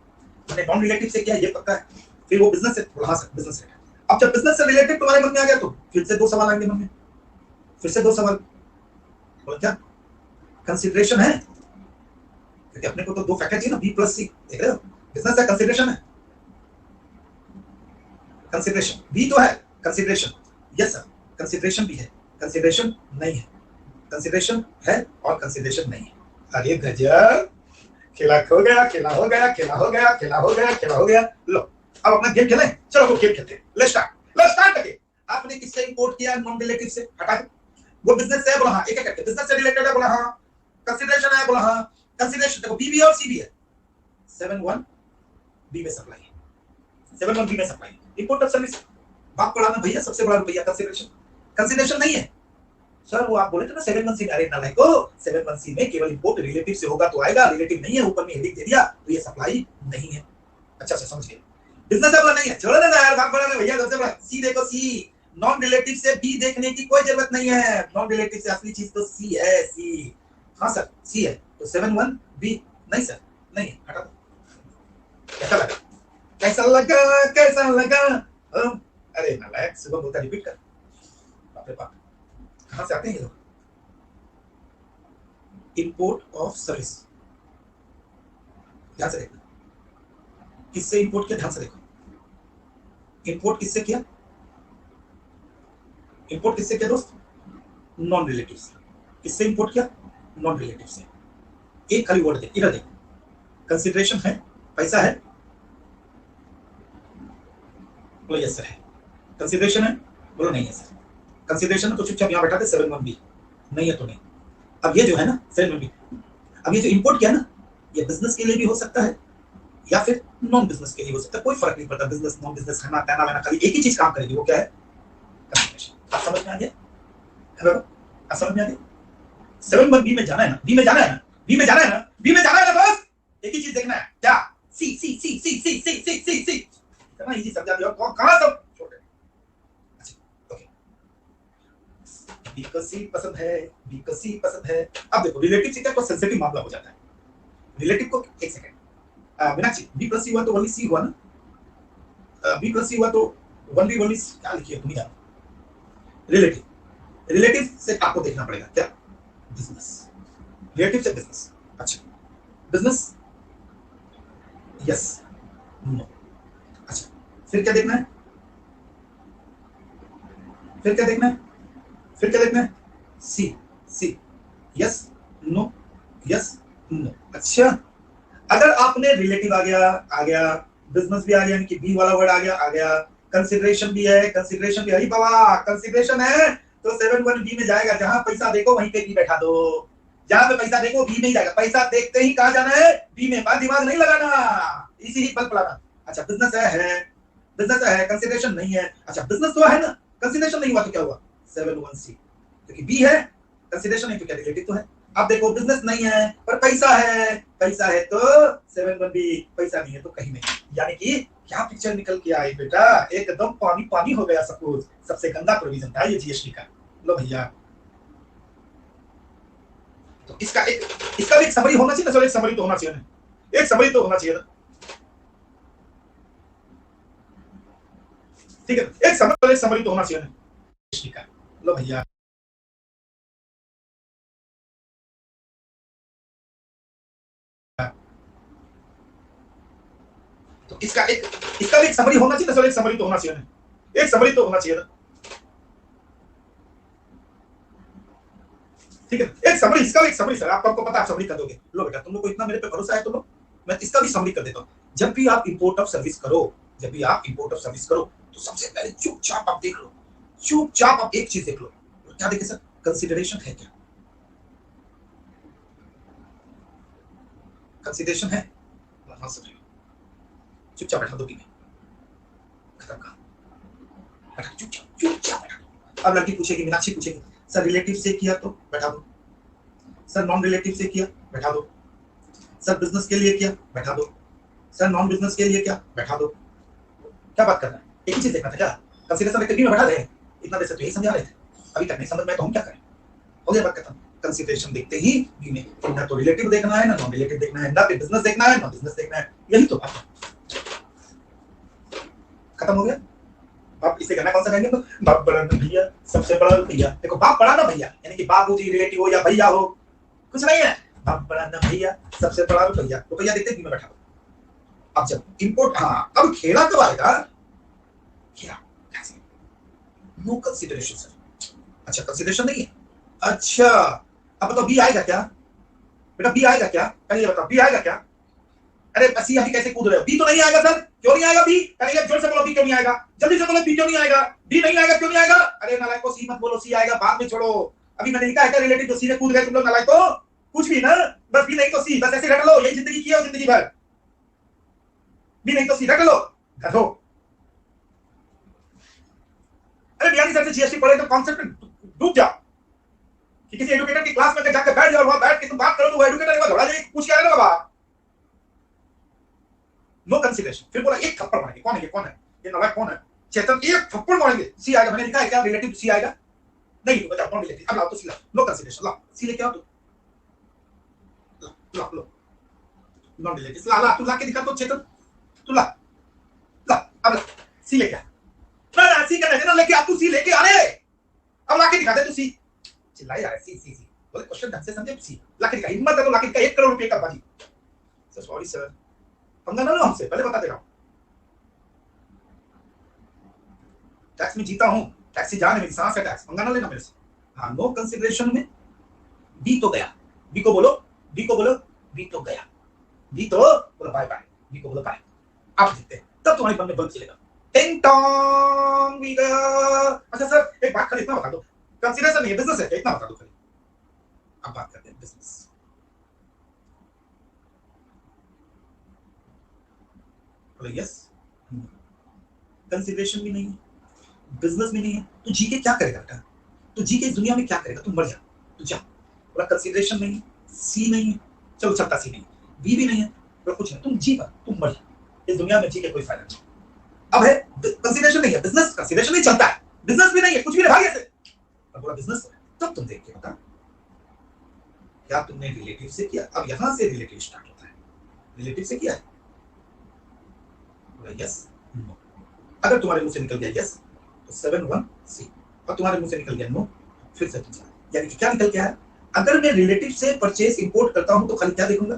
मैंने नॉन रिलेटिव से किया ये पता है, फिर वो बिजनेस से, हाँ सर बिजनेस से। अब जब बिजनेस से रिलेटेड तुम्हारे मन में आ गया तो फिर से 2 सवाल आएंगे मन में, फिर से 2 सवाल। बोलो क्या कंसीडरेशन है, क्योंकि अपने को तो 2 फैक्टर चाहिए ना, बी प्लस सी। देख रहे हो, बिजनेस है, कंसीडरेशन है, कंसीडरेशन बी तो है, कंसीडरेशन यस सर, कंसीडरेशन भी है, कंसीडरेशन नहीं है, कंसीडरेशन है और कंसीडरेशन नहीं है। अरे गजब, खेला हो गया, खेला हो गया, खेला हो गया, खेला हो गया, खेला हो गया। लो अब अपना गेम खेलें, चलो वो गेम खेलते हैं। Let's start again. आपने किससे इंपोर्ट किया, नॉन रिलेटिव से, हटा दो। वो बिजनेस से है, बोला हाँ, एक एक करके बिजनेस से रिलेटेड है, बोला हाँ। कंसीडरेशन है, बोला हाँ। कंसीडरेशन देखो बी भी और सी भी है। 7-1 बी में सप्लाई है, 7-1 बी में सप्लाई। इंपोर्ट ऑफ सर्विस, बाप पढ़ाना भैया, सबसे बड़ा रुपया कंसीडरेशन। कंसीडरेशन नहीं है सर, वो आप बोले थे ना 7-1 सी। अरे नालायक को, 7-1 सी में केवल इंपोर्ट रिलेटिव से होगा तो आएगा, रिलेटिव नहीं है, ऊपर में हेडिंग दे दिया तो ये सप्लाई नहीं है। अच्छा से समझ गए, बिजनेस वाला नहीं है, छोड़ो ना यार, बाप पढ़ाना भैया, सबसे बड़ा सी देखो, सी। नॉन रिलेटिव से बी देखने की कोई जरूरत नहीं है, नॉन रिलेटिव से असली चीज तो सी है, सी। हाँ सर सी है, तो 7-1 बी नहीं सर, नहीं है, हटा दो। कैसा लगा, कैसा लगा, कैसा लगा? अरे नालायक, सुबह बोलता रिपीट कर, बाप रे बाप, कहां से आते हैं ये लोग? इंपोर्ट ऑफ सर्विस, ध्यान से देखना, किससे इंपोर्ट किया, ध्यान से देखो। इंपोर्ट किससे किया, इंपोर्ट किससे किया दोस्त, नॉन रिलेटिव से। किससे इंपोर्ट किया, नॉन रिलेटिव से। एक खाली वर्ड देख, इधर देख, कंसीडरेशन है, पैसा है, बोलो यस सर है। कंसीडरेशन है, बोलो नहीं है सर। कंसीडरेशन है तो चुपचाप यहां बैठा दे, 7-1 बी। नहीं है तो नहीं। अब ये जो है ना 7-1 बी, अब ये जो इंपोर्ट किया ना, ये बिजनेस के लिए भी हो सकता है या फिर नॉन बिजनेस के लिए हो सकता है, कोई फर्क नहीं पड़ता। बिजनेस नॉन बिजनेस खाना कहना लेना, खाली एक ही चीज काम करेगी, वो क्या है, कंसीडरेशन। आप समझ में आ गया, आप समझ में आ गया? 7-1 बी में जाना है ना, बी में जाना है ना, बी में जाना है ना, बी में जाना है ना बस, एक ही चीज देखना है, क्या, सी सी सी सी सी सी सी सी सी। इतना इजी समझा दिया, और कहां सब छोटे। अच्छा ओके, बी को सी पसंद है, बी को सी पसंद है। अब देखो रिलेटिव से क्या तो सेंसिटिव मामला हो जाता है। रिलेटिव को एक सेकंड, मीनाक्षी बी प्लस सी हुआ तो ओनली सी हुआ ना, बी प्लस सी हुआ तो ओनली क्या लिखिए तुम ही जानो। रिलेटिव, रिलेटिव से आपको देखना पड़ेगा क्या, बिजनेस, रिलेटिव से बिजनेस। अच्छा बिजनेस यस नो। अच्छा फिर क्या देखना है, फिर क्या देखना है, फिर क्या देखना है, सी सी यस नो, यस नो। अच्छा अगर आपने रिलेटिव आ गया, बिजनेस भी आ गया, यानी कि बी वाला वर्ड आ गया, कंसीडरेशन भी है, कंसीडरेशन भी है बाबा, कंसीडरेशन है तो 7-1 बी में जाएगा। जहां पैसा देखो वहीं पे बी बैठा दो, जहां पे पैसा देखो बी में ही जाएगा। पैसा देखते ही कहां जाना है, बी में, बात दिमाग नहीं लगाना, इसी ही बल पड़ाना। अच्छा बिजनेस है, बिजनेस है, कंसीडरेशन नहीं है। अच्छा बिजनेस तो है ना, कंसीडरेशन नहीं हुआ तो क्या हुआ, 7-1 सी, क्योंकि बी है, कंसीडरेशन नहीं तो क्या रिलेटिव तो है। अब देखो बिजनेस नहीं है पर पैसा है, पैसा है तो 7-1 बी, पैसा नहीं है तो कहीं नहीं। यानी कि क्या पिक्चर निकल के आई बेटा, एकदम पानी पानी हो गया सब कुछ। सबसे गंदा प्रोविजन था ये जीएसटी का। लो भैया, तो इसका भी एक समरी होना चाहिए ना, एक समरी तो होना चाहिए ना। एक समरी तो होना चाहिए ना, ठीक है, एक समरी तो होना चाहिए ना। ठीक है, लो भैया, तो इसका भी एक समरी होना चाहिए ना सर, एक समरी तो होना चाहिए ना, एक समरी तो होना चाहिए ना, ठीक है, एक समरी, इसका भी एक समरी सर, आपको पता है आप समरी कर दोगे। लो बेटा, तुम लोग को इतना मेरे पे भरोसा है, तुम लोग, मैं इसका भी समरी कर देता हूँ। जब भी आप इंपोर्ट ऑफ सर्विस करो, जब भी आप इंपोर्ट ऑफ सर्विस करो, तो सबसे पहले चुपचाप आप देख लो, चुपचाप आप एक चीज देख लो, क्या देखे सर, कंसिडरेशन है क्या, कंसिडरेशन है, हाँ सर, चुपचाप बैठा दो, खत्म का, बैठा चुपचाप चुपचाप बैठा दो। अब लड़की पूछेगी, मीनाक्षी पूछेगी, सर रिलेटिव से किया तो बैठा दो, सर नॉन रिलेटिव से किया बैठा दो, सर बिजनेस के लिए किया बैठा दो, सर नॉन बिजनेस के लिए क्या बैठा दो। क्या बात करना है, एक ही चीज देखना था क्या, कंसीडरेशन एक में बैठा रहे, इतना देर से तो यही समझा रहे थे, अभी तक नहीं समझ में, तो हम क्या करें, हो गया बात खत्म। कंसीडरेशन देखते ही बी में ना तो रिलेटिव देखना है, ना नॉन रिलेटिव देखना है, ना बिजनेस देखना है, ना बिजनेस देखना है, यही तो बात है, खत्म हो गया। आप इसे करना कौन सा कहेंगे, तो बाप बड़ा ना भैया, सबसे बड़ा भैया, देखो बाप बड़ा ना भैया, यानी कि बाबू जी रिलेटिव हो या भैया हो, कुछ नहीं है, बाप बड़ा ना भैया, सबसे बड़ा भैया, तो भैया देखते बी में बैठा। अब जब इंपोर्ट, हाँ अब खेला कब आएगा, क्या नो कंसीडरेशन सर, अच्छा कंसीडरेशन नहीं है, अच्छा अब बताओ बी आएगा क्या, बेटा बी आएगा क्या, पहले बताओ बी आएगा क्या, अरे सी अभी कैसे कूद रहे हो, बी तो नहीं आएगा सर, क्यों नहीं आएगा बी, पहले जोर से बोलो बी क्यों नहीं आएगा, जल्दी से बोलो बी क्यों नहीं आएगा, बी नहीं आएगा, क्यों नहीं आएगा, अरे नालायक को सी मत बोलो, सी आएगा बाद में, छोड़ो, अभी मैंने लिखा है रिलेटिव तो सी में कूद गए तुम लोग नालायक को, कुछ भी ना, बस बी नहीं तो सी, बस ऐसे रट लो, यही जिंदगी की है जिंदगी भर, बी नहीं तो सी रट लो, गधो। अरे बिहारी सर से जीएसटी पढ़े तो कॉन्सेप्ट डूब जाओ, कि किसी एडुकेटर की क्लास में जाकर बैठ जाओ, वहां बैठ के तुम बात करो तो वो एडुकेटर एक बार घोड़ा जाएगी, पूछ के आएगा बाबा, नो कंसीडरेशन, फिर बोला एक थप्पड़ मारेंगे, कौन है ये, कौन है ये नालायक, कौन है चेतन, एक थप्पड़ मारेंगे, सी आएगा, मैंने लिखा है क्या रिलेटिव सी आएगा, नहीं तो बता कौन रिलेटिव, अब लाओ तो सी लाओ, नो कंसीडरेशन लाओ, सी लेके आओ, ला लो, नॉन रिलेटिव ला ला, तू ला के दिखा तो चेतन, तू ला ला, अब सी लेके आ, ना सी का ना लेके आ, तू सी लेके आ रे, अब ला के दिखा दे, तू सी चिल्लाए यार, सी सी सी बोले, क्वेश्चन ढंग से समझे, सी ला के दिखा, हिम्मत है तो ला के दिखा, 1 करोड़ रुपए का बाजी, सर सॉरी सर, पंगा ना लो हमसे, पहले बता दे रहा हूं, टैक्स में जीता हूं, टैक्स से जान है, मेरी सांस है टैक्स, पंगा ना लेना मेरे से, हाँ नो कंसीडरेशन में बी तो गया, बी को बोलो, बी को बोलो, बी तो गया, बी तो बोलो बाय बाय, बी को बोलो बाय, आप जीतते हैं, तब तुम्हारे मन में बल्ब चलेगा, टिंग टोंग बी गया। अच्छा सर एक बात खाली इतना बता दो, कंसीडरेशन नहीं है, बिजनेस है, इतना बता दो खाली, अब बात करते हैं बिजनेस, बोले यस, कंसीडरेशन भी नहीं है, बिजनेस भी नहीं है, तो जी के क्या करेगा बेटा, तो जी के इस दुनिया में क्या करेगा, तुम मर जा, तू जा, बोला कंसीडरेशन नहीं है, सी नहीं है, चलो चलता सी नहीं, बी भी नहीं है, बोला कुछ नहीं, तुम जी पर तुम मर जा, इस दुनिया में जी के कोई फायदा नहीं, अब है कंसीडरेशन नहीं है, बिजनेस कंसीडरेशन नहीं चलता है, बिजनेस भी नहीं है, कुछ भी नहीं, भाग ऐसे, अब बोला बिजनेस, तब तुम देख के बता, क्या तुमने रिलेटिव से किया, अब यहां से रिलेटिव स्टार्ट होता है, रिलेटिव से किया है, बोला यस, अगर तुम्हारे मुंह से निकल गया यस तो 7-1 सी, और तुम्हारे मुंह से निकल गया नो, फिर से तुम, यानी कि क्या निकल गया है, अगर मैं रिलेटिव से परचेज इंपोर्ट करता हूं तो खाली क्या देखूंगा,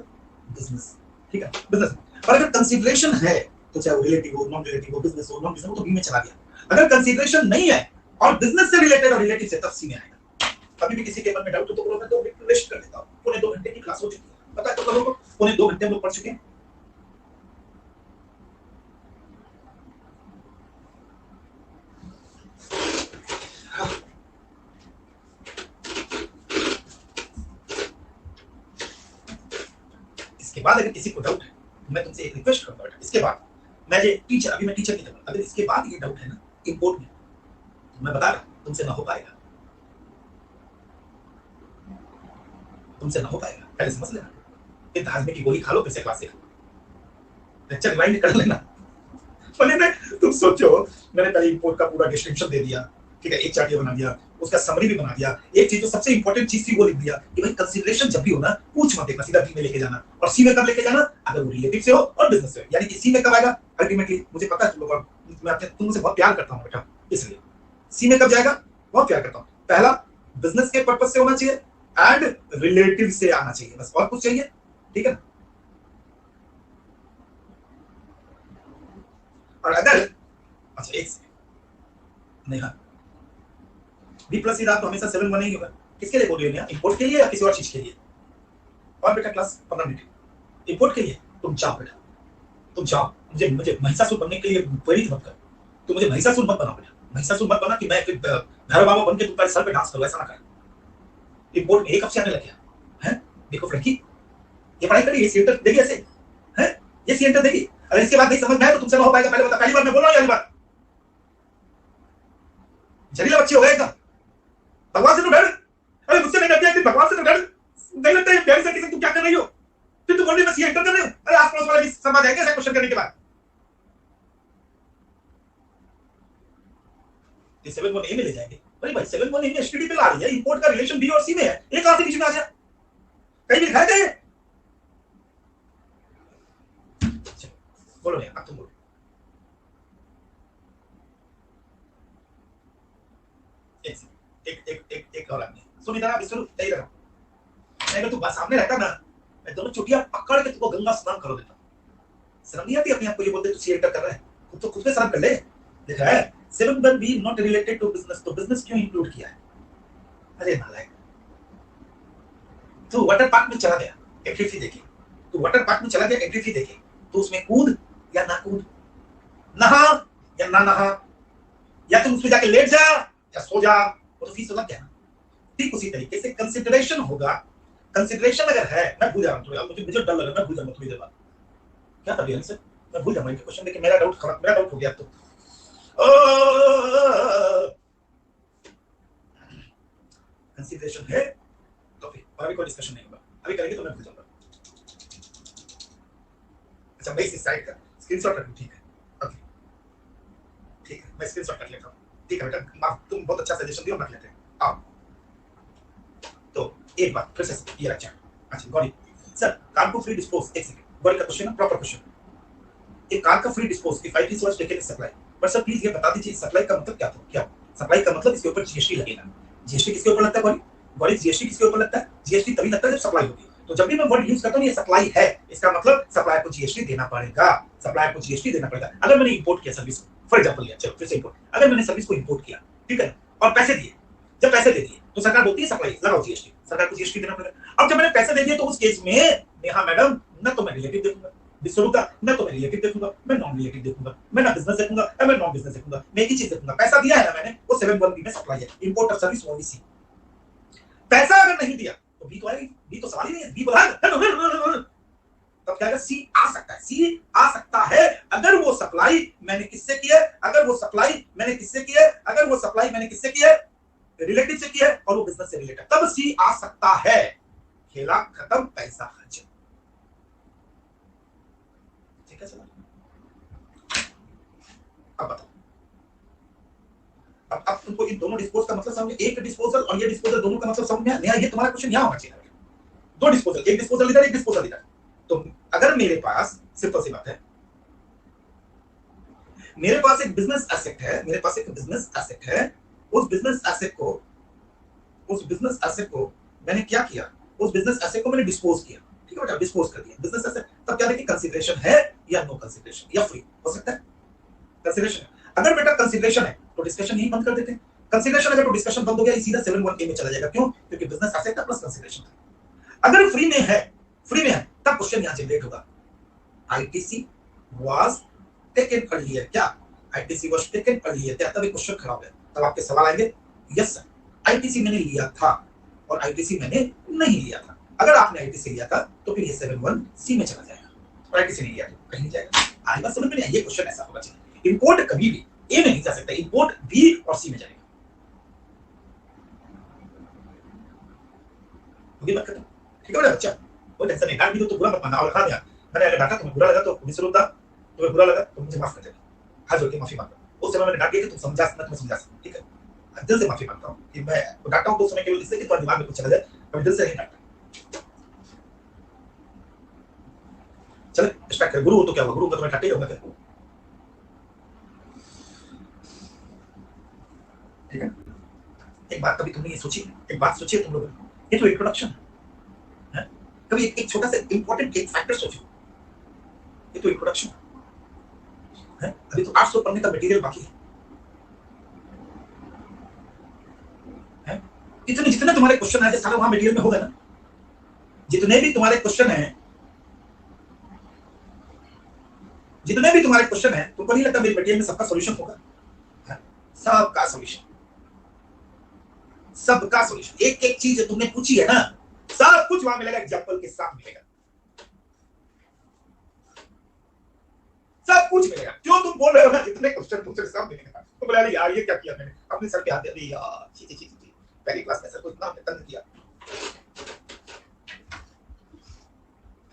बिजनेस, ठीक है बिजनेस, और अगर कंसीडरेशन है तो चाहे वो रिलेटिव हो, नॉन रिलेटिव हो, बिजनेस हो, नॉन बिजनेस हो, तो बी में चला गया, अगर कंसीडरेशन नहीं है और बिजनेस से रिलेटेड और रिलेटिव से, तब सी में आएगा। अभी भी किसी के मन में डाउट हो तो मैं 2 मिनट वेस्ट कर देता हूं, पौने 2 घंटे की क्लास हो चुकी है, पता है तो लोगों को, पौने 2 घंटे हम लोग पढ़ चुके हैं, इसके बाद अगर किसी को डाउट है, मैं तुमसे एक रिक्वेस्ट करूंगा बेटा, इसके बाद मैं ये टीचर, अभी मैं टीचर की जगह, अगर इसके बाद ये डाउट है ना इंपोर्ट में, तो मैं बता रहा हूं तुमसे ना हो पाएगा, तुमसे ना हो पाएगा, पहले समझ लेना, फिर धाजमे की गोली खा लो, फिर से क्लास से लेक्चर रिवाइंड कर लेना, बोले तुम सोचो मैंने पहले इंपोर्ट का पूरा डिस्क्रिप्शन दे दिया, ठीक है, एक चार्ट ये बना दिया, उसका समरी भी बना दिया। एक चीज जो सबसे इंपॉर्टेंट चीज थी वो लिख दिया कि भाई कंसीडरेशन जब भी हो ना, पूछ मत देखना, सीधा बी में लेके जाना। और सी में कब लेके जाना? अगर वो रिलेटिव से हो और बिजनेस से हो। यानी कि सी में कब आएगा? अल्टीमेटली मुझे पता है तुम लोग, मैं अपने तुमसे बहुत प्यार करता हूं बेटा, इसलिए सी में कब जाएगा? बहुत प्यार करता हूं। पहला बिजनेस के पर्पस से होना चाहिए एंड रिलेटिव से आना चाहिए, बस और कुछ चाहिए, ठीक है। और अगर अच्छा एक सेकंड, नहीं हाँ, बी प्लस सी तो हमेशा 7 1 ही होगा। किसके लिए बोल रही हो? इंपोर्ट के लिए या किसी और चीज के लिए? और बेटा क्लास 15 मिनट इंपोर्ट के लिए तुम जाओ बेटा, तुम जाओ। मुझे मुझे महिषासुर बनने के लिए प्रेरित मत कर। तुम मुझे महिषासुर मत बनाओ बेटा, महिषासुर मत बना कि मैं फिर भैरव बाबा बन के तुम्हारे सर पे डांस करूं, ऐसा ना कर। इंपोर्ट में एक हफ्ते आने लग गया है। देखो फ्रेंकी, ये पढ़ाई करी, ये सेंटर देगी ऐसे है, ये सेंटर देगी। अगर इसके बाद नहीं समझ में आए तो तुमसे ना हो पाएगा। पहले बता, पहली बार मैं बोल रहा हूं, अगली बार जलीला बच्ची हो गया एकदम। भगवान से तो डर, अरे मुझसे नहीं डरती, भगवान से तो डर। नहीं लगता है प्यारी सा किसी, तुम क्या कर रही हो? फिर तुम बोल रही बस ये एंटर कर रहे हो। अरे आस पड़ोस वाले भी समझ आएंगे ऐसा क्वेश्चन करने के बाद। ये 7 1 ए में ले जाएंगे। अरे भाई 7 1 ए में एसटीडी पे ला रही है, इंपोर्ट का रिलेशन बी और सी में है, एक कहां से बीच में आ गया? कहीं भी लिखा है क्या? बोलो नहीं, अब तुम बोलो। एक और आदमी सुन, इधर आ विष्णु, इधर आ। अगर तू बस सामने रहता ना, मैं दोनों चुटिया पकड़ के तुमको गंगा स्नान करो देता। शर्म नहीं आती अपने आप को ये बोलते तू सी एंटर कर रहा है? खुद तो खुद पे शर्म कर ले। देखा है 7 1 be not related to business, तो बिजनेस क्यों इंक्लूड किया है? अरे नालायक, तू वाटर पार्क में चला गया, एंट्री फी देखे। तू वाटर पार्क में चला गया, एंट्री फी देखे, तो उसमें कूद या ना कूद, नहा या ना नहा, या तुम उसमें जाके लेट जा या सो जा, वो तो फीस लग गया। ठीक उसी तरीके से कंसिडरेशन होगा। कंसिडरेशन अगर है, मैं भूल जा रहा हूं, मुझे मुझे डर लग रहा है, मैं भूल जाऊंगा थोड़ी देर बाद। क्या था सर? मैं भूल जाऊंगा इनके क्वेश्चन देख के, मेरा डाउट हो गया। तो कंसिडरेशन है तो फिर अभी कोई डिस्कशन नहीं होगा, अभी करेंगे तो मैं भूल जाऊंगा। अच्छा मैं इस साइड का स्क्रीनशॉट रखूं, ठीक है? ओके ठीक है, मैं स्क्रीनशॉट रख लेता हूं। ठीक है बेटा, तुम बहुत अच्छा सजेशन दिया, रख लेते हैं। आओ तो एक बात फिर से ये रखा। अच्छा गॉट इट सर, कार को फ्री डिस्पोज, एक सेकंड, गॉट का क्वेश्चन है, प्रॉपर क्वेश्चन। एक कार का free dispose if I was taken in supply, पर सर प्लीज ये बता दीजिए सप्लाई का मतलब क्या था? क्या सप्लाई का मतलब इसके ऊपर जीएसटी लगेगा। जीएसटी किसके ऊपर लगता है? गॉट जीएसटी किसके ऊपर लगता है? जीएसटी तभी लगता है जब सप्लाई होगी। तो जब भी मैं वर्ड यूज करता हूं ये सप्लाई है, इसका मतलब सप्लाई को जीएसटी देना पड़ेगा। सप्लाई को जीएसटी देना पड़ेगा। अगर मैंने इंपोर्ट किया सर्विस को, फॉर एग्जांपल लिया, चलो फिर से इंपोर्ट, अगर मैंने सर्विस को इंपोर्ट किया, ठीक है, और पैसे दिए, जब पैसे दे दिए तो सरकार बोलती है सप्लाई लगाओ जीएसटी, सरकार को जीएसटी देना पड़ेगा। अब जब मैंने पैसे दे दिए तो उस केस में नेहा मैडम न तो मैं रिलेटिव देखूंगा, विश्वरूपा न तो मैं रिलेटिव देखूंगा, मैं नॉन रिलेटिव देखूंगा, मैं ना बिजनेस देखूंगा, मैं नॉन बिजनेस देखूंगा, मैं एक ही चीज देखूंगा, पैसा दिया है ना मैंने, वो 7 1 बी में सप्लाई है, इंपोर्ट ऑफ सर्विस ओनली सी। पैसा अगर नहीं दिया तो बी तो आएगी, बी तो सवाल ही नहीं है, बी बोला तब क्या सी आ सकता है, सी आ सकता है अगर वो सप्लाई मैंने किससे की है, अगर वो सप्लाई मैंने किससे की है, अगर वो सप्लाई मैंने किससे की है, रिलेटिव से की है और वो बिजनेस से रिलेटेड, तब सी आ सकता है। खेला खत्म, पैसा खर्च। ठीक है चला, अब बताओ, अब तुमको इन दोनों डिस्पोज का मतलब समझ, एक डिस्पोजल और ये डिस्पोजल दोनों का मतलब समझ में आया? ये तुम्हारा क्वेश्चन यहां होना चाहिए। दो डिस्पोजल, एक डिस्पोजल इधर, एक डिस्पोजल इधर। तो अगर मेरे पास सिंपल सी बात है, मेरे पास एक बिजनेस एसेट है, मेरे पास एक बिजनेस एसेट है, उस बिजनेस एसेट को मैंने क्या किया, उस बिजनेस एसेट को मैंने डिस्पोज किया, ठीक है बेटा, डिस्पोज कर दिया बिजनेस एसेट। तब क्या देखिए कंसीडरेशन है या नो कंसीडरेशन या फ्री हो सकता है कंसीडरेशन। अगर बेटा कंसीडरेशन है तो डिस्कशन यही बंद कर देते हैं। कंसीडरेशन अगर तो डिस्कशन बंद हो गया, सीधा 7 1 ए में चला जाएगा। क्यों? क्योंकि बिजनेस एसेट प्लस कंसीडरेशन था। अगर फ्री में है, तब क्वेश्चन यहां जनरेट होगा, आईटीसी वाज टेकन अर्लियर, क्या आईटीसी वाज टेकन अर्लियर, तब एक क्वेश्चन खड़ा हो गया। तब आपके सवाल आएंगे, यस सर आईटीसी मैंने लिया था और आईटीसी मैंने नहीं लिया था। अगर आपने आईटीसी लिया था तो फिर ये 7 1 सी में चला जाएगा, और आईटीसी नहीं लिया तो कहीं नहीं जाएगा। आज बात समझ में नहीं आई? ये क्वेश्चन ऐसा होगा चाहिए। इंपोर्ट कभी भी ए में नहीं जा सकता, इंपोर्ट बी और सी में जाएगा। होगी बात खत्म, ठीक है बेटा बच्चा, कोई टेंशन नहीं। डांट भी तो बुरा मत मानना, और हाँ यार मैंने अगर डांटा तुम्हें बुरा लगा तो विश्वरूपा तुम्हें बुरा लगा तो मुझे माफ कर देना, हाथ जोड़ के माफी मांगो। उस समय मैंने डांट दिया कि तुम समझा, मैं तुम्हें समझा सकता, ठीक है? दिल से माफी मांगता हूँ कि मैं डांटा हूँ तो उस समय केवल इसलिए कि तुम्हारे दिमाग में कुछ चला जाए, मैं दिल से नहीं डांटा। चले स्टार्ट करें। गुरु हो तो क्या हुआ, गुरु का तो मैं डांटे जाऊंगा क्या? ठीक है, एक बात कभी तुमने ये सोची, एक बात सोचिए तुम लोग, ये तो इंट्रोडक्शन है। कभी एक छोटा सा इंपॉर्टेंट एक फैक्टर सोचो, ये तो इंट्रोडक्शन है। अभी तो 800 पढ़ने का मटेरियल बाकी है। इतने जितने तुम्हारे क्वेश्चन आए सारे वहां मटेरियल में होगा ना। जितने भी तुम्हारे क्वेश्चन हैं, जितने भी तुम्हारे क्वेश्चन हैं, तुमको नहीं लगता मेरे मटेरियल में सबका सॉल्यूशन होगा? सबका सॉल्यूशन, सबका सॉल्यूशन। एक एक चीज जो तुमने पूछी है ना, सब कुछ वहां मिलेगा, एग्जांपल के साथ मिलेगा, सब कुछ मिलेगा। क्यों तुम बोल रहे हो ना, जितने क्वेश्चन पूछे सब मिलेगा। तो बोला यार ये क्या किया मैंने, अपने सर पे हाथ दे दिया यार, छी छी छी छी, पहली क्लास में सर को इतना तंग किया।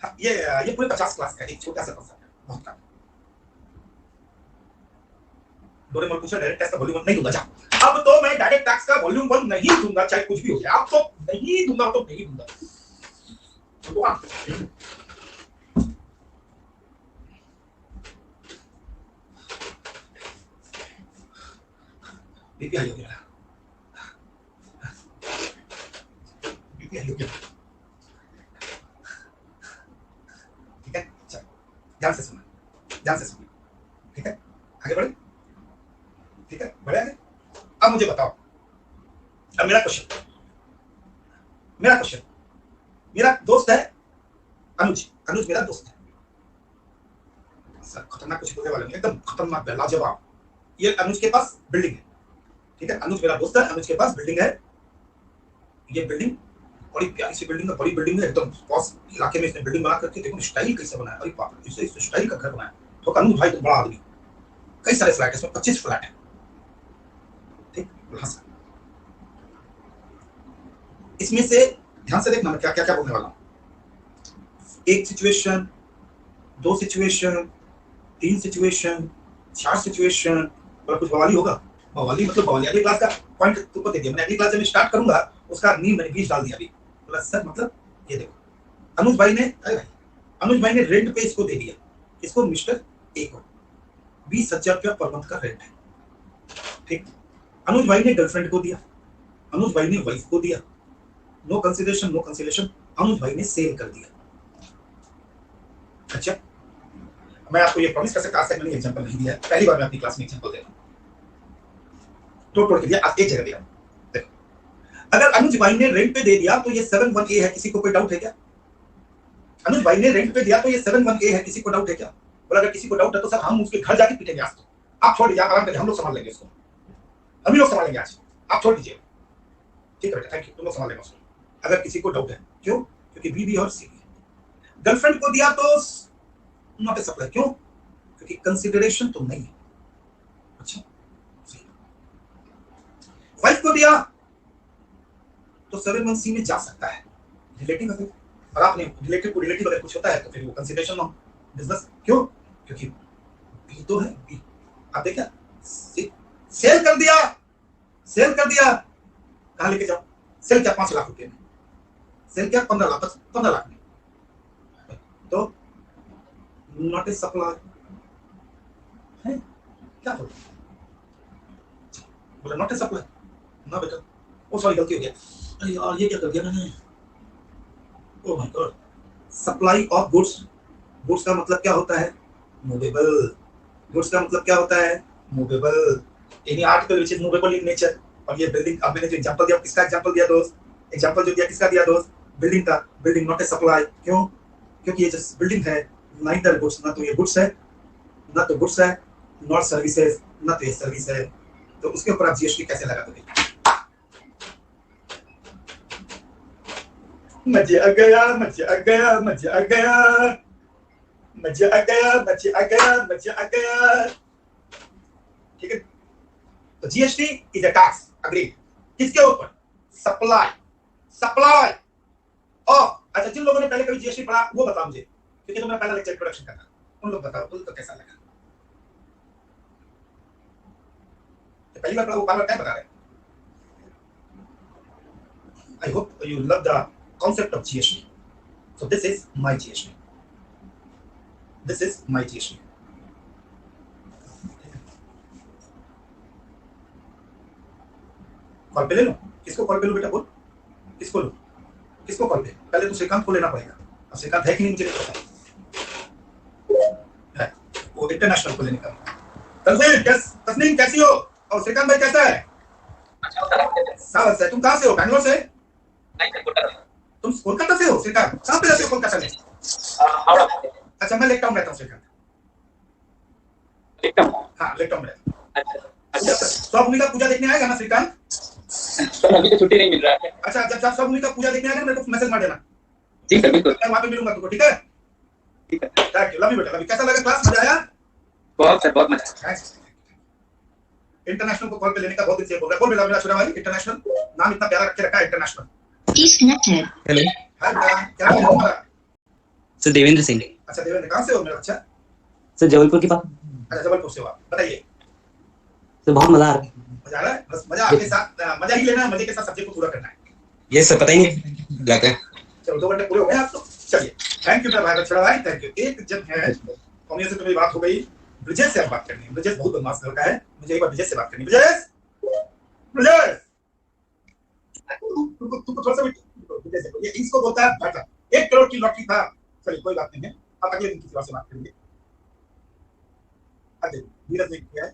हाँ, ये पूरे 50 क्लास का एक छोटा सा कंसेप्ट है, बहुत कम। डोरेमोन पूछा डायरेक्ट टैक्स का वॉल्यूम 1 नहीं दूंगा। जा, अब तो मैं डायरेक्ट टैक्स का वॉल्यूम 1 नहीं दूंगा, चाहे कुछ भी हो जाए। अब तो नहीं दूंगा, तो नहीं दूंगा। बीपी हाई हो गया, बीपी हाई हो गया। ठीक है, चल ध्यान से सुनना, ध्यान से सुनना। ठीक है, आगे बढ़े। ठीक है, बढ़े आगे। अब मुझे बताओ, अब मेरा क्वेश्चन, मेरा दोस्त है अनुज, अनुज मेरा दोस्त है। सर खतरनाक कुछ होने वाला नहीं, एकदम खतरनाक है, लाजवाब। ये अनुज के पास बिल्डिंग है, ठीक है, अनुज मेरा दोस्त है, अनुज के पास बिल्डिंग है। ये बिल्डिंग बड़ी प्यारी सी बिल्डिंग है, बड़ी बिल्डिंग है, एकदम पास इलाके में इसने बिल्डिंग बना करके देखो स्टाइल कैसे बनाया। अरे बाप रे, इसे स्टाइल का घर बनाया। तो अनुज भाई तुम बड़ा आदमी, कई सारे फ्लैट है इसमें, 25 फ्लैट है। ठीक, इसमें से ध्यान से देखना मैं क्या क्या क्या बोलने वाला हूं। एक सिचुएशन, दो सिचुएशन, तीन सिचुएशन, चार सिचुएशन, और कुछ बवाली होगा। बवाली मतलब बवाली अगली क्लास का पॉइंट तुमको दे दिया मैंने, अगली क्लास जब मैं स्टार्ट करूंगा उसका नींव मैंने बीच डाल दिया अभी। बोला सर मतलब ये देखो, अनुज भाई ने, अरे भाई अनुज भाई ने रेंट पे इसको दे दिया, इसको मिस्टर ए को 20,000 रुपया पर मंथ का रेंट है। ठीक, अनुज भाई ने गर्लफ्रेंड को दिया, अनुज भाई ने वाइफ को दिया, नो कंसिडरेशन, नो कंसिडरेशन, अनुज भाई ने सेल कर दिया। अच्छा, मैं आपको ये प्रॉमिस कर सकता हूं, आज तक मैंने एग्जांपल नहीं दिया, पहली बार मैं अपनी क्लास में एग्जांपल दे रहा हूं। तोड़ के दिया, आज एक जगह दिया। देखो, अगर अनुज भाई ने रेंट पे दे दिया तो ये 7-1 ए है, किसी को कोई डाउट है क्या? अनुज भाई ने रेंट पे दिया तो ये 7-1 ए है, किसी को डाउट है क्या? और अगर किसी को डाउट है तो सर हम उसके घर जाके पीटेंगे आज। तो आप छोड़ दीजिए, आराम करिए, हम लोग संभाल लेंगे उसको, हम ही लोग संभालेंगे आज, आप छोड़ दीजिए। ठीक है बेटा, थैंक यू, तुम लोग संभाल लेंगे उसको। अगर किसी को डाउट है, क्यों? क्योंकि बीबी और सी गर्लफ्रेंड को दिया तो नॉट ए सप्लाई, क्यों? क्योंकि कंसिडरेशन तो नहीं है। अच्छा, वाइफ को दिया तो 7-1 में जा सकता है, रिलेटिव अगर, और आपने रिलेटिव को रिलेटिव अगर कुछ होता है तो फिर वो कंसिडरेशन नो बिजनेस, क्यों? क्योंकि बी तो है, बी। आप देखा, सेल कर दिया, सेल कर दिया, कहां लेके जाओ? सेल क्या 5 लाख रुपए में, सेल क्या 15 लाख में, तो नॉट ए सप्लाई है। क्या बोला नॉट ए सप्लाई ना बेटा, ओ सॉरी गलती हो गया, अरे यार ये क्या कर दिया मैंने, oh my God. Supply of goods, goods का मतलब क्या होता है? मूवेबल। गुड्स का मतलब क्या होता है? Movable. Any article which is movable in nature. और ये बिल्डिंग, अब मैंने जो एग्जांपल दिया, किसका एग्जांपल दिया दोस्त? एग्जांपल जो दिया किसका दिया दोस्त? बिल्डिंग का। बिल्डिंग नॉट ए सप्लाई, क्यों? क्योंकि ये जो बिल्डिंग है, नाइदर गुड्स, ना तो ये गुड्स है, ना तो गुड्स है, नॉट सर्विसेज, ना तो ये सर्विस है। तो उसके ऊपर आप जीएसटी कैसे लगा दोगे? मजा आ गया, मजा आ गया, मजा आ गया, मजा आ गया, मजा आ गया, मजा आ गया। ठीक है, तो GST is a tax, agree. किसके ऊपर? Supply, supply. और अच्छा, जिन लोगों ने पहले कभी जीएसटी पढ़ा वो बताओ मुझे, क्योंकि तो मेरा पहला लेक्चर इंट्रोडक्शन का था, उन लोग बताओ उनको कैसा लगा। तो पहली बार पढ़ा वो बार-बार क्या बता रहे हैं? I hope you love the concept of GST. So this is my GST. This is my GST. Call पे ले लो। किसको कॉल पे लो बेटा, बोल किसको लो, किसको कॉल पे? पहले तो श्रीकांत को लेना पड़ेगा। अब श्रीकांत है कि नहीं मुझे नहीं पता है, वो इंटरनेशनल को लेने का। तस्नीम कैसी हो? और श्रीकांत भाई कैसा है? सावत से। तुम कहाँ से हो? बैंगलोर से? तुम कोलकाता से हो श्रीकांत? कहाँ पे रहते हो कोलकाता में? अच्छा, मैं लेक टाउन रहता हूँ श्रीकांत। हाँ, लेक टाउन रहता हूँ। स्वभूमि का पूजा देखने आएगा ना श्रीकांत? अभी तो छुट्टी नहीं मिल रहा है। अच्छा, जब स्वभूमि का पूजा देखने आएगा मेरे को मैसेज मार देना। जी सर, बिल्कुल। मैं वहाँ पे मिलूंगा तुमको, ठीक है? ठीक है। थैंक यू, लव यू बेटा, लव यू। कैसा लगा क्लास? मजा आया? बहुत सर, बहुत मजा। इंटरनेशनल को कॉल पे लेने का बहुत दिन से बोल रहा है। बोल बेटा मेरा छोटा भाई, इंटरनेशनल नाम इतना प्यारा रख के रखा है, इंटरनेशनल। Disconnected. हेलो हाय बेटा, क्या नाम है तुम्हारा? सर, देवेंद्र सिंह। अच्छा देवेंद्र, कहाँ से हो मेरा बच्चा? सर, जबलपुर के पास। अच्छा, जबलपुर से हो आप। बताइए, सर बहुत मजा आ रहा है। मजा आ रहा है? बस मजा आपके साथ, मजा ही लेना है, मजे के साथ सब्जेक्ट को पूरा करना है। ये सर पता ही नहीं जाते हैं। चलो 2 घंटे पूरे हो गए आप तो। चलिए, थैंक यू मेरा भाई, छोटा भाई, थैंक यू। एक जब है कॉमिया से तो मेरी बात हो गई, ब्रिजेश से अब बात करनी है। ब्रिजेश बहुत बदमाश लड़का है, मुझे एक बार ब्रिजेश से बात करनी है। ब्रिजेश, ब्रिजेश, तुमको थोड़ा सा ब्रिजेश देखो, ये इसको बोलता है भाटा। 1 करोड़ की लॉटरी था। चलिए कोई बात नहीं है, आप अगले दिन किसी बात से बात करेंगे। अरे धीरज ने किया है,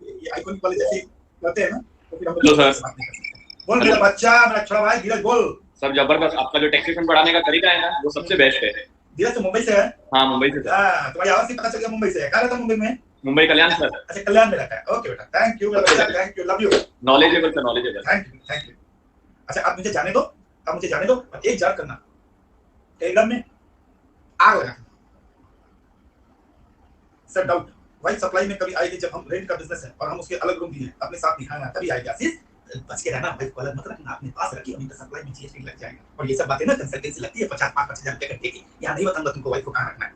ये आइकॉनिक वाले जैसे करते हैं ना, तो फिर हम हेलो सर। बात नहीं कर सकते। बोल मेरा बच्चा, मेरा छोटा भाई धीरज, बोल। सर जबरदस्त, आपका जो टैक्सेशन बढ़ाने का तरीका है ना, वो सबसे बेस्ट है। धीरज तो मुंबई से है? हाँ, मुंबई से सर। हाँ, तुम्हारी आवाज से पता चल गया मुंबई से है। कहाँ रहता मुंबई में? मुंबई कल्याण सर। अच्छा, कल्याण में रहता है। ओके बेटा, थैंक यू मेरा बच्चा, thank you, love you. Knowledgeable sir, knowledgeable. Thank you, thank you. अच्छा, अब मुझे जाने दो, अब मुझे जाने दो। और एक जार करना, टेलीग्राम में आग लगा सर। डाउट वाई सप्लाई में कभी आएगी जब हम रेंट का बिजनेस है और हम उसके अलग रूम भी है, अपने साथ दिखाना तभी आएगा। आशीष बच के रहना, वाइफ को अलग मत रखना, अपने पास रखिए, अभी सप्लाई में जीएसटी लग जाएगा। और ये सब बातें ना कंसल्टेंसी लगती है 50-5,000 रुपए घंटे की। यहाँ नहीं बताऊंगा तुमको वाइफ को कहाँ रखना है,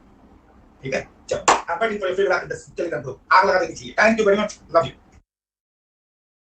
ठीक है? चलो, आप टेलीग्राम ग्रुप आग लगा देनी चाहिए। Thank you very much, love you.